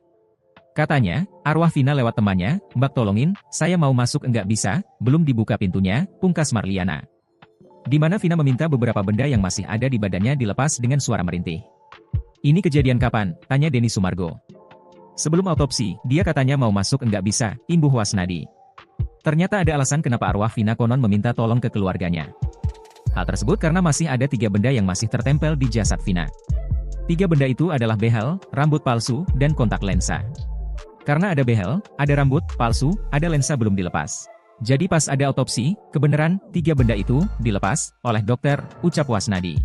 Katanya, arwah Vina lewat temannya, Mbak tolongin, saya mau masuk enggak bisa, belum dibuka pintunya, pungkas Marliana. Di mana Vina meminta beberapa benda yang masih ada di badannya dilepas dengan suara merintih. Ini kejadian kapan? Tanya Denny Sumargo. Sebelum autopsi, dia katanya mau masuk enggak bisa, imbuh Wasnadi. Ternyata ada alasan kenapa arwah Vina konon meminta tolong ke keluarganya. Hal tersebut karena masih ada 3 benda yang masih tertempel di jasad Vina. 3 benda itu adalah behel, rambut palsu, dan kontak lensa. Karena ada behel, ada rambut palsu, ada lensa belum dilepas. Jadi pas ada autopsi, kebenaran 3 benda itu dilepas oleh dokter, ucap Wasnadi.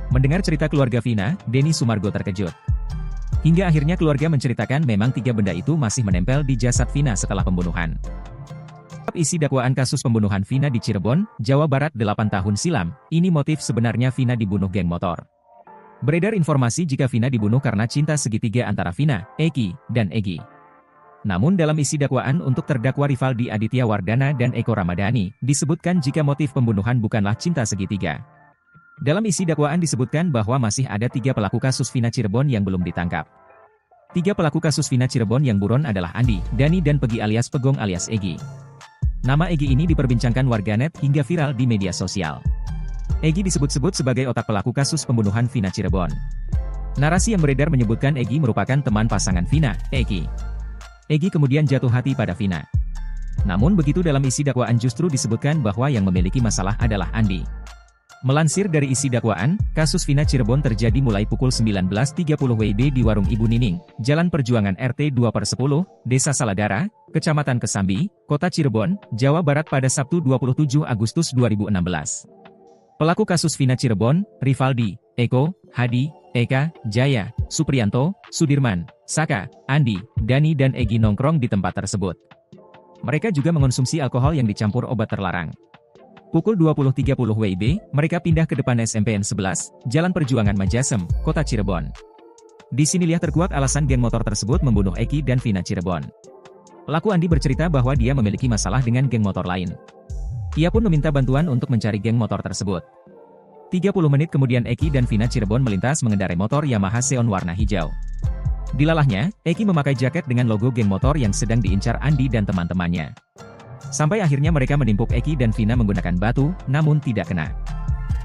Mendengar cerita keluarga Vina, Denny Sumargo terkejut. Hingga akhirnya keluarga menceritakan memang 3 benda itu masih menempel di jasad Vina setelah pembunuhan. Isi dakwaan kasus pembunuhan Vina di Cirebon, Jawa Barat 8 tahun silam, ini motif sebenarnya Vina dibunuh geng motor. Beredar informasi jika Vina dibunuh karena cinta segitiga antara Vina, Eki, dan Egy. Namun dalam isi dakwaan untuk terdakwa Rivaldi Aditya Wardana dan Eko Ramadhani, disebutkan jika motif pembunuhan bukanlah cinta segitiga. Dalam isi dakwaan disebutkan bahwa masih ada 3 pelaku kasus Vina Cirebon yang belum ditangkap. 3 pelaku kasus Vina Cirebon yang buron adalah Andi, Dani dan Pegi alias Pegong alias Egy. Nama Egy ini diperbincangkan warganet hingga viral di media sosial. Egy disebut-sebut sebagai otak pelaku kasus pembunuhan Vina Cirebon. Narasi yang beredar menyebutkan Egy merupakan teman pasangan Vina, Eki. Egy kemudian jatuh hati pada Vina. Namun begitu dalam isi dakwaan justru disebutkan bahwa yang memiliki masalah adalah Andi. Melansir dari isi dakwaan, kasus Vina Cirebon terjadi mulai pukul 19.30 WIB di Warung Ibu Nining, Jalan Perjuangan RT 2/10, Desa Saladara, Kecamatan Kesambi, Kota Cirebon, Jawa Barat pada Sabtu 27 Agustus 2016. Pelaku kasus Vina Cirebon, Rivaldi, Eko, Hadi, Eka, Jaya, Supriyanto, Sudirman, Saka, Andi, Dani dan Egy nongkrong di tempat tersebut. Mereka juga mengonsumsi alkohol yang dicampur obat terlarang. Pukul 20.30 WIB, mereka pindah ke depan SMPN 11, Jalan Perjuangan Majasem, Kota Cirebon. Di sinilah terkuak alasan geng motor tersebut membunuh Eki dan Vina Cirebon. Pelaku Andi bercerita bahwa dia memiliki masalah dengan geng motor lain. Ia pun meminta bantuan untuk mencari geng motor tersebut. 30 menit kemudian Eki dan Vina Cirebon melintas mengendarai motor Yamaha Xeon warna hijau. Dilalahnya, Eki memakai jaket dengan logo geng motor yang sedang diincar Andi dan teman-temannya. Sampai akhirnya mereka menimpuk Eki dan Vina menggunakan batu, namun tidak kena.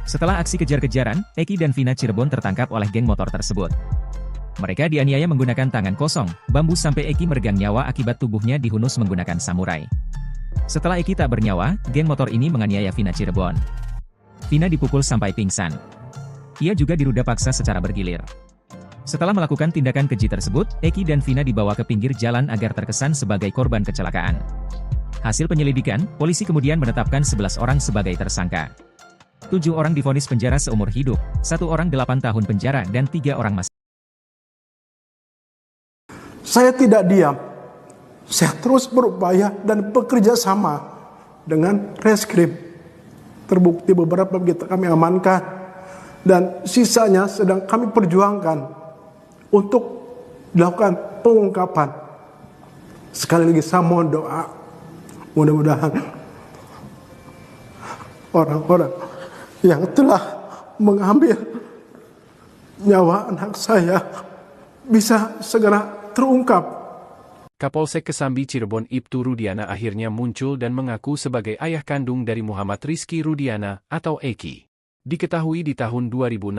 Setelah aksi kejar-kejaran, Eki dan Vina Cirebon tertangkap oleh geng motor tersebut. Mereka dianiaya menggunakan tangan kosong, bambu sampai Eki meregang nyawa akibat tubuhnya dihunus menggunakan samurai. Setelah Eki tak bernyawa, geng motor ini menganiaya Vina Cirebon. Vina dipukul sampai pingsan. Ia juga diruda paksa secara bergilir. Setelah melakukan tindakan keji tersebut, Eki dan Vina dibawa ke pinggir jalan agar terkesan sebagai korban kecelakaan. Hasil penyelidikan, polisi kemudian menetapkan 11 orang sebagai tersangka. 7 orang divonis penjara seumur hidup, 1 orang 8 tahun penjara dan 3 orang masih. Saya tidak diam. Saya terus berupaya dan bekerja sama dengan reskrim. Terbukti beberapa kita kami amankan dan sisanya sedang kami perjuangkan untuk dilakukan pengungkapan. Sekali lagi saya mohon doa, mudah-mudahan orang-orang yang telah mengambil nyawa anak saya bisa segera terungkap. Kapolsek Kesambi Cirebon Ibtu Rudiana akhirnya muncul dan mengaku sebagai ayah kandung dari Muhammad Rizky Rudiana atau Eki. Diketahui di tahun 2016,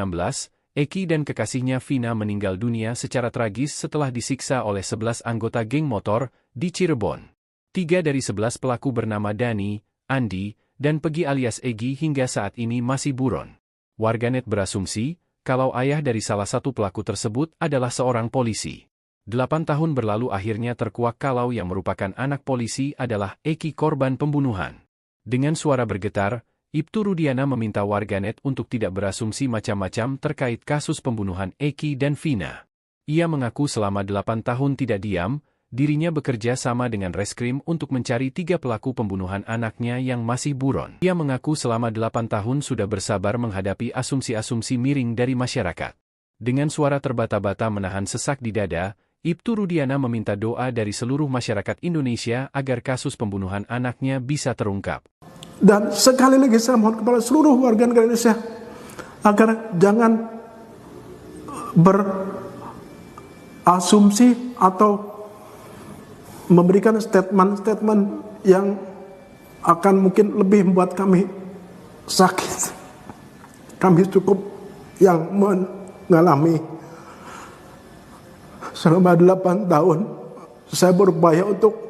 Eki dan kekasihnya Vina meninggal dunia secara tragis setelah disiksa oleh 11 anggota geng motor di Cirebon. 3 dari 11 pelaku bernama Dani, Andi, dan Pegi alias Egi hingga saat ini masih buron. Warganet berasumsi, kalau ayah dari salah satu pelaku tersebut adalah seorang polisi. 8 tahun berlalu akhirnya terkuak kalau yang merupakan anak polisi adalah Eki korban pembunuhan. Dengan suara bergetar, Ibtu Rudiana meminta warganet untuk tidak berasumsi macam-macam terkait kasus pembunuhan Eki dan Vina. Ia mengaku selama 8 tahun tidak diam, dirinya bekerja sama dengan reskrim untuk mencari 3 pelaku pembunuhan anaknya yang masih buron. Ia mengaku selama 8 tahun sudah bersabar menghadapi asumsi-asumsi miring dari masyarakat. Dengan suara terbata-bata menahan sesak di dada, Ibtu Rudiana meminta doa dari seluruh masyarakat Indonesia agar kasus pembunuhan anaknya bisa terungkap. Dan sekali lagi saya mohon kepada seluruh warga negara Indonesia agar jangan berasumsi atau memberikan statement-statement yang akan mungkin lebih membuat kami sakit. Kami cukup yang mengalami selama 8 tahun saya berupaya untuk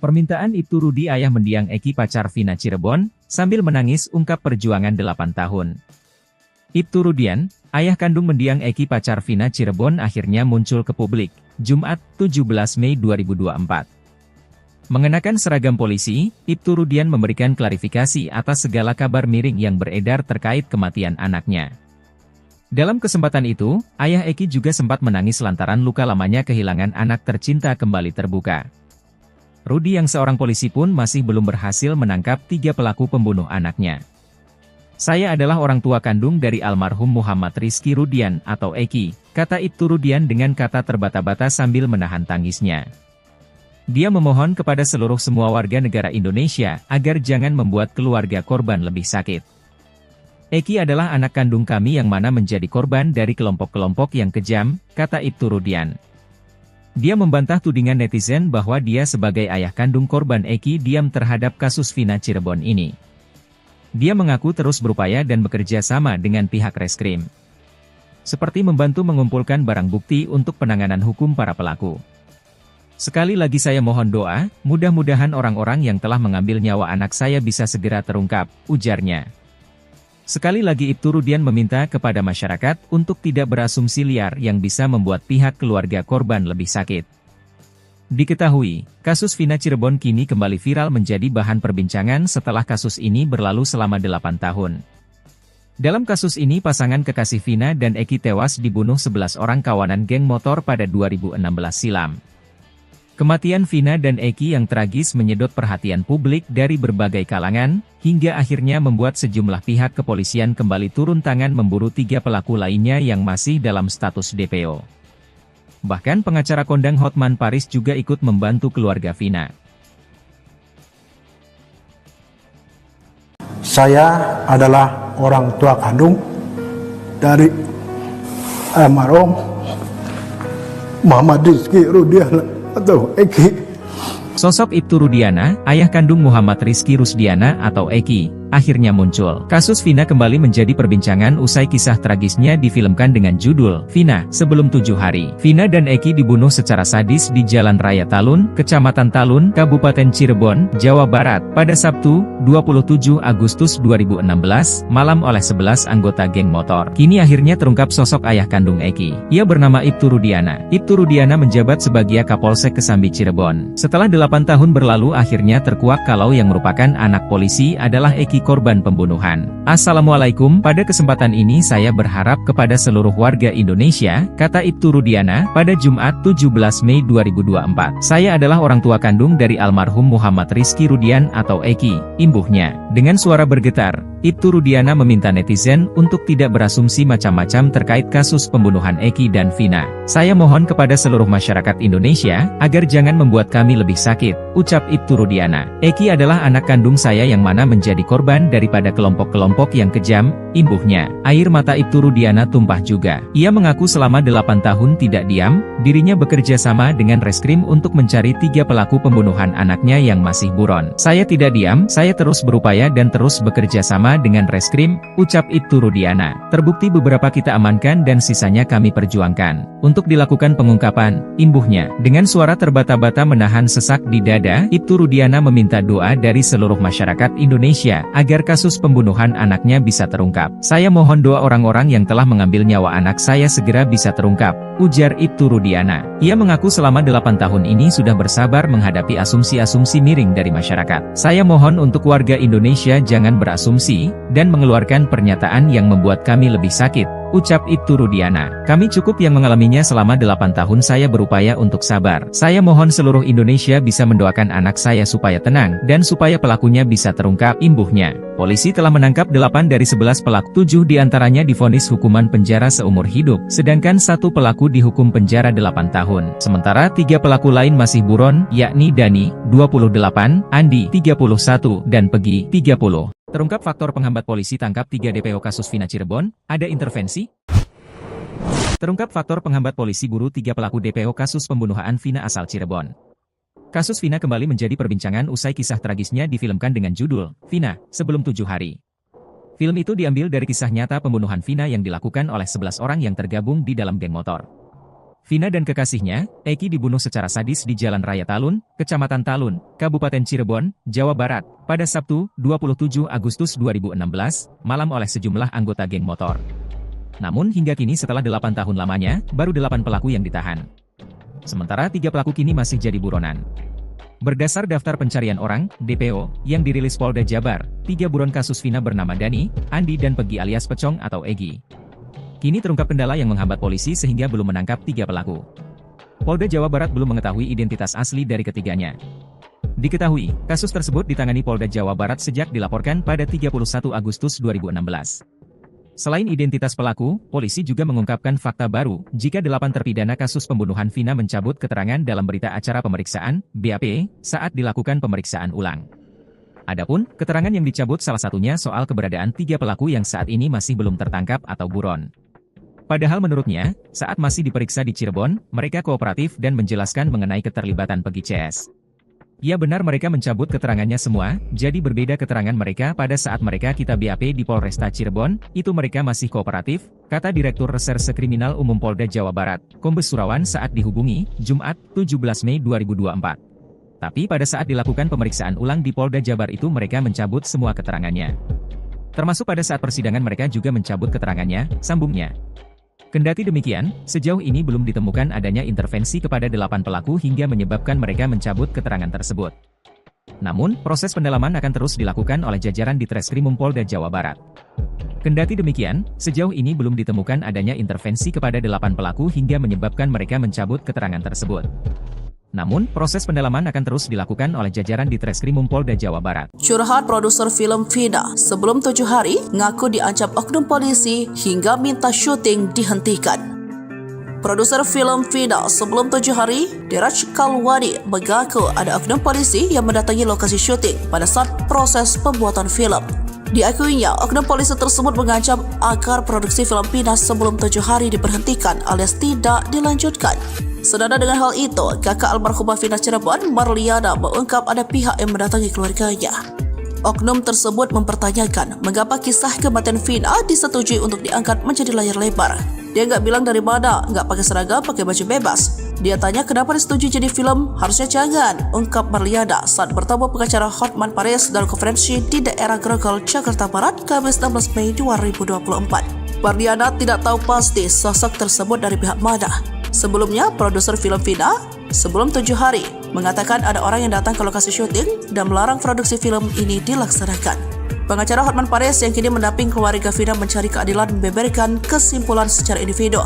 Permintaan Ibtu Rudi ayah mendiang Eki pacar Vina Cirebon, sambil menangis ungkap perjuangan 8 tahun. Ibtu Rudian, ayah kandung mendiang Eki pacar Vina Cirebon akhirnya muncul ke publik, Jumat, 17 Mei 2024. Mengenakan seragam polisi, Ibtu Rudian memberikan klarifikasi atas segala kabar miring yang beredar terkait kematian anaknya. Dalam kesempatan itu, ayah Eki juga sempat menangis lantaran luka lamanya kehilangan anak tercinta kembali terbuka. Rudi yang seorang polisi pun masih belum berhasil menangkap 3 pelaku pembunuh anaknya. Saya adalah orang tua kandung dari almarhum Muhammad Rizky Rudian atau Eki, kata Ibtu Rudian dengan kata terbata-bata sambil menahan tangisnya. Dia memohon kepada semua warga negara Indonesia agar jangan membuat keluarga korban lebih sakit. Eki adalah anak kandung kami yang mana menjadi korban dari kelompok-kelompok yang kejam, kata Ibtu Rudian. Dia membantah tudingan netizen bahwa dia sebagai ayah kandung korban Eki diam terhadap kasus Vina Cirebon ini. Dia mengaku terus berupaya dan bekerja sama dengan pihak reskrim. Seperti membantu mengumpulkan barang bukti untuk penanganan hukum para pelaku. Sekali lagi saya mohon doa, mudah-mudahan orang-orang yang telah mengambil nyawa anak saya bisa segera terungkap, ujarnya. Sekali lagi Ibtu Rudian meminta kepada masyarakat untuk tidak berasumsi liar yang bisa membuat pihak keluarga korban lebih sakit. Diketahui, kasus Vina Cirebon kini kembali viral menjadi bahan perbincangan setelah kasus ini berlalu selama 8 tahun. Dalam kasus ini pasangan kekasih Vina dan Eki tewas dibunuh 11 orang kawanan geng motor pada 2016 silam. Kematian Vina dan Eki yang tragis menyedot perhatian publik dari berbagai kalangan, hingga akhirnya membuat sejumlah pihak kepolisian kembali turun tangan memburu 3 pelaku lainnya yang masih dalam status DPO. Bahkan pengacara kondang Hotman Paris juga ikut membantu keluarga Vina. Saya adalah orang tua kandung dari almarhum Muhammad Rizky Rudiana atau Eki. Sosok Ibtu Rudiana, ayah kandung Muhammad Rizky Rusdiana atau Eki, akhirnya muncul. Kasus Vina kembali menjadi perbincangan usai kisah tragisnya difilmkan dengan judul Vina Sebelum 7 Hari. Vina dan Eki dibunuh secara sadis di Jalan Raya Talun, Kecamatan Talun, Kabupaten Cirebon, Jawa Barat, pada Sabtu, 27 Agustus 2016, malam oleh 11 anggota geng motor. Kini akhirnya terungkap sosok ayah kandung Eki. Ia bernama Ibtu Rudiana. Ibtu Rudiana menjabat sebagai Kapolsek Kesambi Cirebon. Setelah 8 tahun berlalu akhirnya terkuak kalau yang merupakan anak polisi adalah Eki korban pembunuhan. Assalamualaikum, pada kesempatan ini saya berharap kepada seluruh warga Indonesia, kata Ibtu Rudiana, pada Jumat 17 Mei 2024. Saya adalah orang tua kandung dari almarhum Muhammad Rizky Rudian atau Eki, imbuhnya. Dengan suara bergetar, Ibtu Rudiana meminta netizen untuk tidak berasumsi macam-macam terkait kasus pembunuhan Eki dan Vina. Saya mohon kepada seluruh masyarakat Indonesia, agar jangan membuat kami lebih sakit, ucap Ibtu Rudiana. Eki adalah anak kandung saya yang mana menjadi korban daripada kelompok-kelompok yang kejam, imbuhnya. Air mata Ibtu Rudiana tumpah juga. Ia mengaku selama 8 tahun tidak diam, dirinya bekerja sama dengan reskrim untuk mencari 3 pelaku pembunuhan anaknya yang masih buron. Saya tidak diam, saya terus berupaya dan terus bekerja sama dengan reskrim, ucap Ibtu Rudiana. Terbukti beberapa kita amankan dan sisanya kami perjuangkan untuk dilakukan pengungkapan, imbuhnya. Dengan suara terbata-bata menahan sesak di dada, Ibtu Rudiana meminta doa dari seluruh masyarakat Indonesia agar kasus pembunuhan anaknya bisa terungkap. Saya mohon doa orang-orang yang telah mengambil nyawa anak saya segera bisa terungkap, ujar Ibtu Rudiana. Ia mengaku selama 8 tahun ini sudah bersabar menghadapi asumsi-asumsi miring dari masyarakat. Saya mohon untuk warga Indonesia jangan berasumsi dan mengeluarkan pernyataan yang membuat kami lebih sakit, ucap Ibtu Rudiana. Kami cukup yang mengalaminya selama 8 tahun. Saya berupaya untuk sabar. Saya mohon seluruh Indonesia bisa mendoakan anak saya supaya tenang dan supaya pelakunya bisa terungkap, imbuhnya. Polisi telah menangkap 8 dari 11 pelaku, 7 diantaranya divonis hukuman penjara seumur hidup, sedangkan 1 pelaku dihukum penjara 8 tahun. Sementara 3 pelaku lain masih buron, yakni Dani, 28, Andi, 31, dan Pegi, 30. Terungkap faktor penghambat polisi tangkap 3 DPO kasus Vina Cirebon, ada intervensi? Terungkap faktor penghambat polisi buru 3 pelaku DPO kasus pembunuhan Vina asal Cirebon. Kasus Vina kembali menjadi perbincangan usai kisah tragisnya difilmkan dengan judul Vina Sebelum 7 Hari. Film itu diambil dari kisah nyata pembunuhan Vina yang dilakukan oleh 11 orang yang tergabung di dalam geng motor. Vina dan kekasihnya, Eki, dibunuh secara sadis di Jalan Raya Talun, Kecamatan Talun, Kabupaten Cirebon, Jawa Barat, pada Sabtu, 27 Agustus 2016, malam oleh sejumlah anggota geng motor. Namun hingga kini setelah 8 tahun lamanya, baru 8 pelaku yang ditahan. Sementara 3 pelaku kini masih jadi buronan. Berdasar daftar pencarian orang, DPO, yang dirilis Polda Jabar, 3 buron kasus Vina bernama Dani, Andi dan Pegi alias Pecong atau Egi. Kini terungkap kendala yang menghambat polisi sehingga belum menangkap 3 pelaku. Polda Jawa Barat belum mengetahui identitas asli dari ketiganya. Diketahui, kasus tersebut ditangani Polda Jawa Barat sejak dilaporkan pada 31 Agustus 2016. Selain identitas pelaku, polisi juga mengungkapkan fakta baru, jika 8 terpidana kasus pembunuhan Vina mencabut keterangan dalam berita acara pemeriksaan, BAP, saat dilakukan pemeriksaan ulang. Adapun, keterangan yang dicabut salah satunya soal keberadaan 3 pelaku yang saat ini masih belum tertangkap atau buron. Padahal menurutnya, saat masih diperiksa di Cirebon, mereka kooperatif dan menjelaskan mengenai keterlibatan Pegi CS. Ya benar mereka mencabut keterangannya semua, jadi berbeda keterangan mereka pada saat mereka kita BAP di Polresta Cirebon, itu mereka masih kooperatif, kata Direktur Reserse Kriminal Umum Polda Jawa Barat, Kombes Surawan saat dihubungi, Jumat, 17 Mei 2024. Tapi pada saat dilakukan pemeriksaan ulang di Polda Jabar itu mereka mencabut semua keterangannya. Termasuk pada saat persidangan mereka juga mencabut keterangannya, sambungnya. Kendati demikian, sejauh ini belum ditemukan adanya intervensi kepada 8 pelaku hingga menyebabkan mereka mencabut keterangan tersebut. Namun, proses pendalaman akan terus dilakukan oleh jajaran di Treskrimum Polda Jawa Barat. Kendati demikian, sejauh ini belum ditemukan adanya intervensi kepada 8 pelaku hingga menyebabkan mereka mencabut keterangan tersebut. Namun, proses pendalaman akan terus dilakukan oleh jajaran di Treskrimum Polda Jawa Barat. Curhat produser film Vina Sebelum 7 Hari ngaku diancam oknum polisi hingga minta syuting dihentikan. Produser film Vina sebelum 7 hari, Diraj Kalwani mengaku ada oknum polisi yang mendatangi lokasi syuting pada saat proses pembuatan film. Diakuinya, oknum polisi tersebut mengancam agar produksi film Vina sebelum 7 hari diberhentikan alias tidak dilanjutkan. Senada dengan hal itu, kakak almarhumah Vina Cirebon, Marliana, mengungkap ada pihak yang mendatangi keluarganya. Oknum tersebut mempertanyakan mengapa kisah kematian Vina disetujui untuk diangkat menjadi layar lebar. Dia nggak bilang dari mana, nggak pakai seragam, pakai baju bebas. Dia tanya kenapa disetujui jadi film, harusnya jangan, ungkap Marliana saat bertemu pengacara Hotman Paris dalam konferensi di daerah Grogol, Jakarta Barat, Kamis 16 Mei 2024. Marliana tidak tahu pasti sosok tersebut dari pihak mana. Sebelumnya, produser film Vina sebelum 7 hari mengatakan ada orang yang datang ke lokasi syuting dan melarang produksi film ini dilaksanakan. Pengacara Hotman Paris yang kini mendamping keluarga Vina mencari keadilan membeberkan kesimpulan secara individu.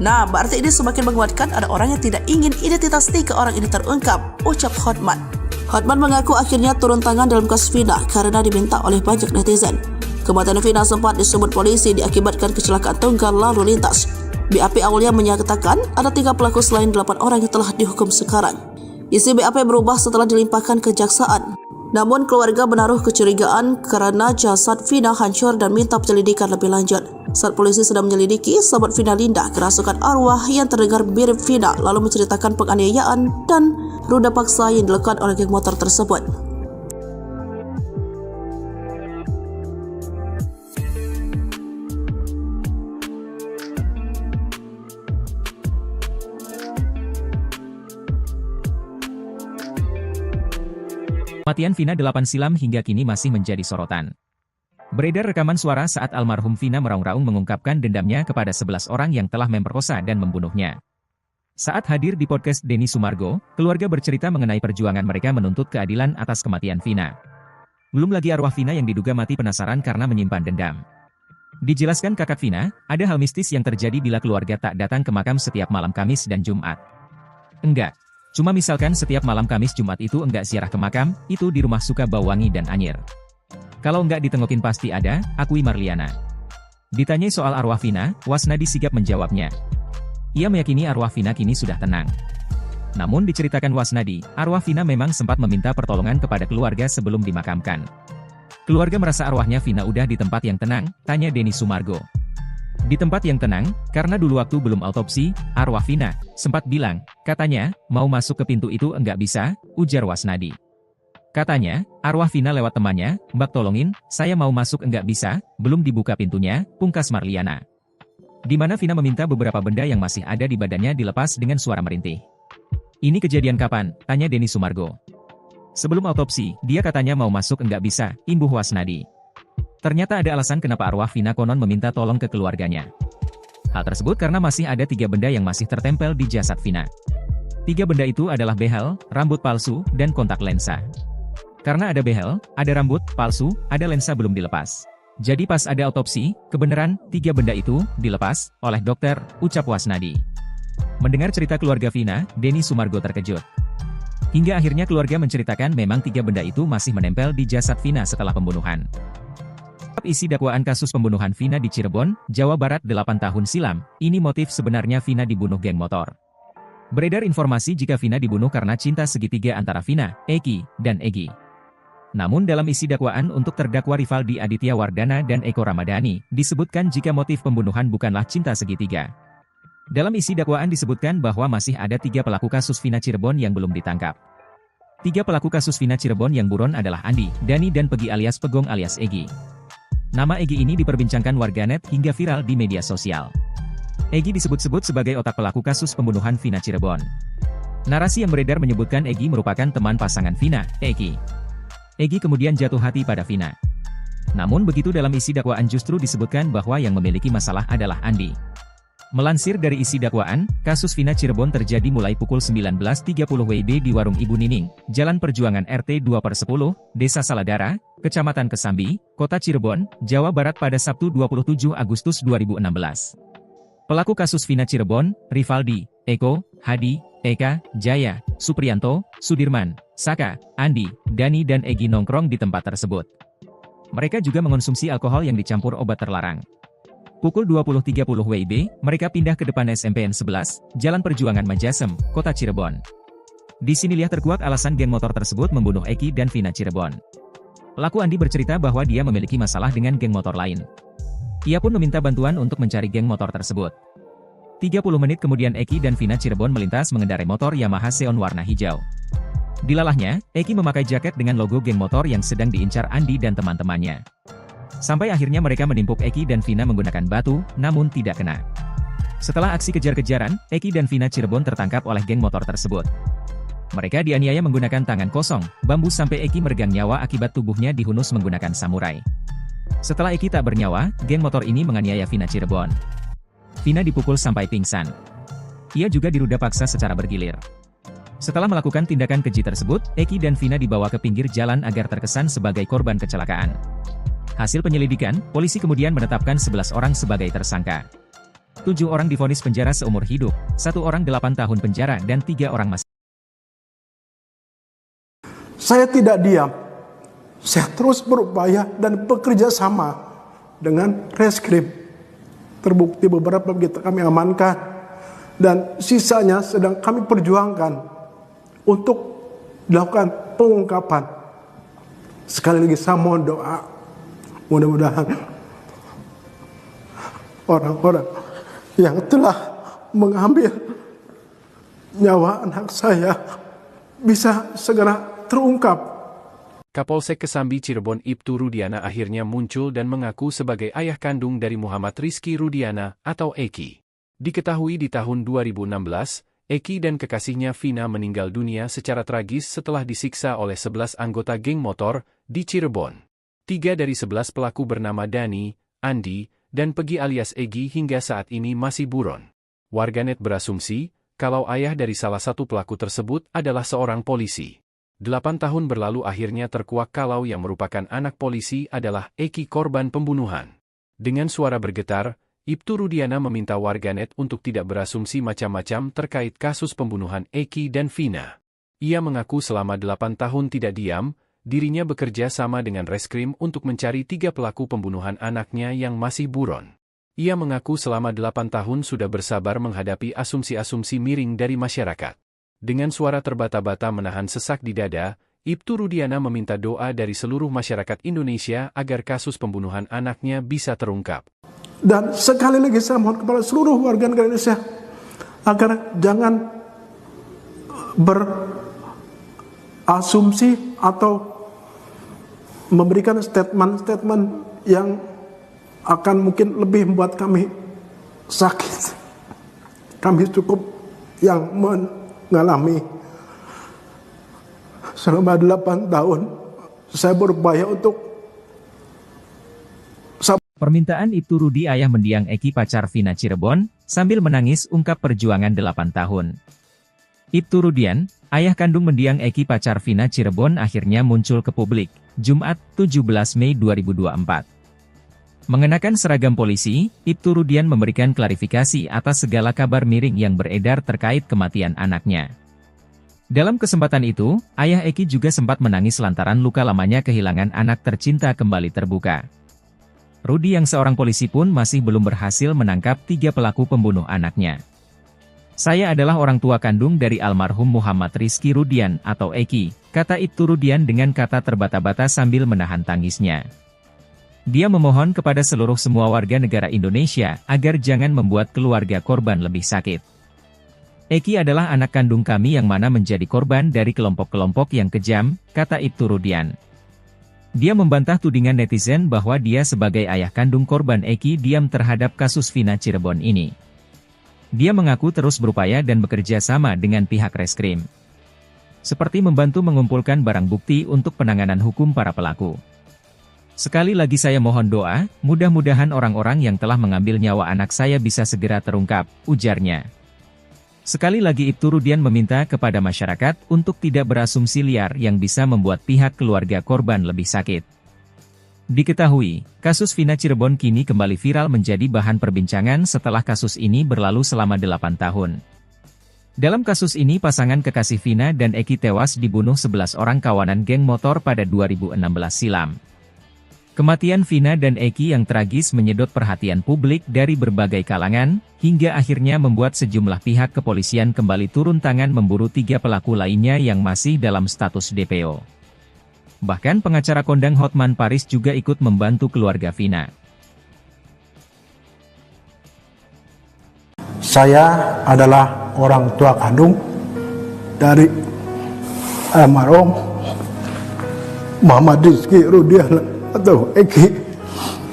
Nah, berarti ini semakin menguatkan ada orang yang tidak ingin identitas 3 orang ini terungkap, ucap Hotman. Hotman mengaku akhirnya turun tangan dalam kasus Vina karena diminta oleh banyak netizen. Kematian Vina sempat disebut polisi diakibatkan kecelakaan tunggal lalu lintas. BAP awalnya menyatakan ada 3 pelaku selain 8 orang yang telah dihukum sekarang. Isi BAP berubah setelah dilimpahkan kejaksaan. Namun keluarga menaruh kecurigaan karena jasad Vina hancur dan minta penyelidikan lebih lanjut. Saat polisi sedang menyelidiki, sahabat Vina Linda kerasukan arwah yang terdengar mirip Vina lalu menceritakan penganiayaan dan ruda paksa yang dilakukan oleh geng motor tersebut. Kematian Vina 8 silam hingga kini masih menjadi sorotan. Beredar rekaman suara saat almarhum Vina meraung-raung mengungkapkan dendamnya kepada 11 orang yang telah memperkosa dan membunuhnya. Saat hadir di podcast Denny Sumargo, keluarga bercerita mengenai perjuangan mereka menuntut keadilan atas kematian Vina. Belum lagi arwah Vina yang diduga mati penasaran karena menyimpan dendam. Dijelaskan kakak Vina, ada hal mistis yang terjadi bila keluarga tak datang ke makam setiap malam Kamis dan Jumat. Enggak. Cuma misalkan setiap malam Kamis Jumat itu enggak ziarah ke makam, itu di rumah suka bau wangi dan anyir. Kalau enggak ditengokin pasti ada, akui Marliana. Ditanyai soal arwah Vina, Wasnadi sigap menjawabnya. Ia meyakini arwah Vina kini sudah tenang. Namun diceritakan Wasnadi, arwah Vina memang sempat meminta pertolongan kepada keluarga sebelum dimakamkan. Keluarga merasa arwahnya Vina udah di tempat yang tenang, tanya Denny Sumargo. Di tempat yang tenang, karena dulu waktu belum autopsi, arwah Vina sempat bilang, katanya, mau masuk ke pintu itu enggak bisa, ujar Wasnadi. Katanya, arwah Vina lewat temannya, Mbak tolongin, saya mau masuk enggak bisa, belum dibuka pintunya, pungkas Marliana. Di mana Vina meminta beberapa benda yang masih ada di badannya dilepas dengan suara merintih. Ini kejadian kapan? Tanya Denny Sumargo. Sebelum autopsi, dia katanya mau masuk enggak bisa, imbuh Wasnadi. Ternyata ada alasan kenapa arwah Vina konon meminta tolong ke keluarganya. Hal tersebut karena masih ada 3 benda yang masih tertempel di jasad Vina. 3 benda itu adalah behel, rambut palsu, dan kontak lensa. Karena ada behel, ada rambut palsu, ada lensa belum dilepas. Jadi pas ada autopsi, kebenaran 3 benda itu dilepas oleh dokter, ucap Wasnadi. Mendengar cerita keluarga Vina, Denny Sumargo terkejut. Hingga akhirnya keluarga menceritakan memang 3 benda itu masih menempel di jasad Vina setelah pembunuhan. Isi dakwaan kasus pembunuhan Vina di Cirebon, Jawa Barat 8 tahun silam, ini motif sebenarnya Vina dibunuh geng motor. Beredar informasi jika Vina dibunuh karena cinta segitiga antara Vina, Eki, dan Egy. Namun dalam isi dakwaan untuk terdakwa Rivaldi Aditya Wardana dan Eko Ramadhani, disebutkan jika motif pembunuhan bukanlah cinta segitiga. Dalam isi dakwaan disebutkan bahwa masih ada 3 pelaku kasus Vina Cirebon yang belum ditangkap. 3 pelaku kasus Vina Cirebon yang buron adalah Andi, Dani dan Pegi alias Pegong alias Egy. Nama Egy ini diperbincangkan warganet hingga viral di media sosial. Egy disebut-sebut sebagai otak pelaku kasus pembunuhan Vina Cirebon. Narasi yang beredar menyebutkan Egy merupakan teman pasangan Vina, Eki. Egy kemudian jatuh hati pada Vina. Namun begitu dalam isi dakwaan justru disebutkan bahwa yang memiliki masalah adalah Andi. Melansir dari isi dakwaan, kasus Vina Cirebon terjadi mulai pukul 19.30 WIB di Warung Ibu Nining, Jalan Perjuangan RT 2/10, Desa Saladara, Kecamatan Kesambi, Kota Cirebon, Jawa Barat pada Sabtu 27 Agustus 2016. Pelaku kasus Vina Cirebon, Rivaldi, Eko, Hadi, Eka, Jaya, Supriyanto, Sudirman, Saka, Andi, Dani dan Egy nongkrong di tempat tersebut. Mereka juga mengonsumsi alkohol yang dicampur obat terlarang. Pukul 20.30 WIB, mereka pindah ke depan SMPN 11, Jalan Perjuangan Majasem, Kota Cirebon. Di sinilah terkuak alasan geng motor tersebut membunuh Eki dan Vina Cirebon. Pelaku Andi bercerita bahwa dia memiliki masalah dengan geng motor lain. Ia pun meminta bantuan untuk mencari geng motor tersebut. 30 menit kemudian Eki dan Vina Cirebon melintas mengendarai motor Yamaha Xeon warna hijau. Dilalahnya, Eki memakai jaket dengan logo geng motor yang sedang diincar Andi dan teman-temannya. Sampai akhirnya mereka menimpuk Eki dan Vina menggunakan batu, namun tidak kena. Setelah aksi kejar-kejaran, Eki dan Vina Cirebon tertangkap oleh geng motor tersebut. Mereka dianiaya menggunakan tangan kosong, bambu sampai Eki meregang nyawa akibat tubuhnya dihunus menggunakan samurai. Setelah Eki tak bernyawa, geng motor ini menganiaya Vina Cirebon. Vina dipukul sampai pingsan. Ia juga diruda paksa secara bergilir. Setelah melakukan tindakan keji tersebut, Eki dan Vina dibawa ke pinggir jalan agar terkesan sebagai korban kecelakaan. Hasil penyelidikan, polisi kemudian menetapkan 11 orang sebagai tersangka. 7 orang divonis penjara seumur hidup, 1 orang 8 tahun penjara dan 3 orang masih. Saya tidak diam. Saya terus berupaya dan bekerja sama dengan reskrim. Terbukti beberapa kita kami amankan dan sisanya sedang kami perjuangkan untuk dilakukan pengungkapan. Sekali lagi saya mohon doa, mudah-mudahan orang-orang yang telah mengambil nyawa anak saya bisa segera terungkap. Kapolsek Kesambi Cirebon Ibtu Rudiana akhirnya muncul dan mengaku sebagai ayah kandung dari Muhammad Rizky Rudiana atau Eki. Diketahui di tahun 2016, Eki dan kekasihnya Vina meninggal dunia secara tragis setelah disiksa oleh 11 anggota geng motor di Cirebon. 3 dari 11 pelaku bernama Dani, Andi, dan Pegi alias Egi hingga saat ini masih buron. Warganet berasumsi, kalau ayah dari salah satu pelaku tersebut adalah seorang polisi. 8 tahun berlalu akhirnya terkuak kalau yang merupakan anak polisi adalah Eki korban pembunuhan. Dengan suara bergetar, Ibtu Rudiana meminta warganet untuk tidak berasumsi macam-macam terkait kasus pembunuhan Eki dan Vina. Ia mengaku selama 8 tahun tidak diam, dirinya bekerja sama dengan reskrim untuk mencari 3 pelaku pembunuhan anaknya yang masih buron. Ia mengaku selama 8 tahun sudah bersabar menghadapi asumsi-asumsi miring dari masyarakat. Dengan suara terbata-bata menahan sesak di dada, Ibtu Rudiana meminta doa dari seluruh masyarakat Indonesia agar kasus pembunuhan anaknya bisa terungkap. Dan sekali lagi saya mohon kepada seluruh warga negara Indonesia agar jangan berasumsi atau memberikan statement-statement yang akan mungkin lebih membuat kami sakit. Kami cukup yang mengalami selama 8 tahun saya berupaya untuk Permintaan Ibtu Rudi ayah mendiang Eki pacar Vina Cirebon, sambil menangis ungkap perjuangan 8 tahun. Ibtu Rudian, ayah kandung mendiang Eki pacar Vina Cirebon akhirnya muncul ke publik, Jumat, 17 Mei 2024. Mengenakan seragam polisi, Ibtu Rudian memberikan klarifikasi atas segala kabar miring yang beredar terkait kematian anaknya. Dalam kesempatan itu, ayah Eki juga sempat menangis lantaran luka lamanya kehilangan anak tercinta kembali terbuka. Rudi yang seorang polisi pun masih belum berhasil menangkap 3 pelaku pembunuh anaknya. Saya adalah orang tua kandung dari almarhum Muhammad Rizky Rudian atau Eki, kata Ibtu Rudian dengan kata terbata-bata sambil menahan tangisnya. Dia memohon kepada semua warga negara Indonesia agar jangan membuat keluarga korban lebih sakit. Eki adalah anak kandung kami yang mana menjadi korban dari kelompok-kelompok yang kejam, kata Ibtu Rudian. Dia membantah tudingan netizen bahwa dia sebagai ayah kandung korban Eki diam terhadap kasus Vina Cirebon ini. Dia mengaku terus berupaya dan bekerja sama dengan pihak reskrim, seperti membantu mengumpulkan barang bukti untuk penanganan hukum para pelaku. Sekali lagi saya mohon doa, mudah-mudahan orang-orang yang telah mengambil nyawa anak saya bisa segera terungkap, ujarnya. Sekali lagi Ibtu Rudian meminta kepada masyarakat untuk tidak berasumsi liar yang bisa membuat pihak keluarga korban lebih sakit. Diketahui, kasus Vina Cirebon kini kembali viral menjadi bahan perbincangan setelah kasus ini berlalu selama 8 tahun. Dalam kasus ini pasangan kekasih Vina dan Eki tewas dibunuh 11 orang kawanan geng motor pada 2016 silam. Kematian Vina dan Eki yang tragis menyedot perhatian publik dari berbagai kalangan, hingga akhirnya membuat sejumlah pihak kepolisian kembali turun tangan memburu 3 pelaku lainnya yang masih dalam status DPO. Bahkan pengacara kondang Hotman Paris juga ikut membantu keluarga Vina. Saya adalah orang tua kandung dari almarhum Muhammad Rizky Rudiana atau Eki.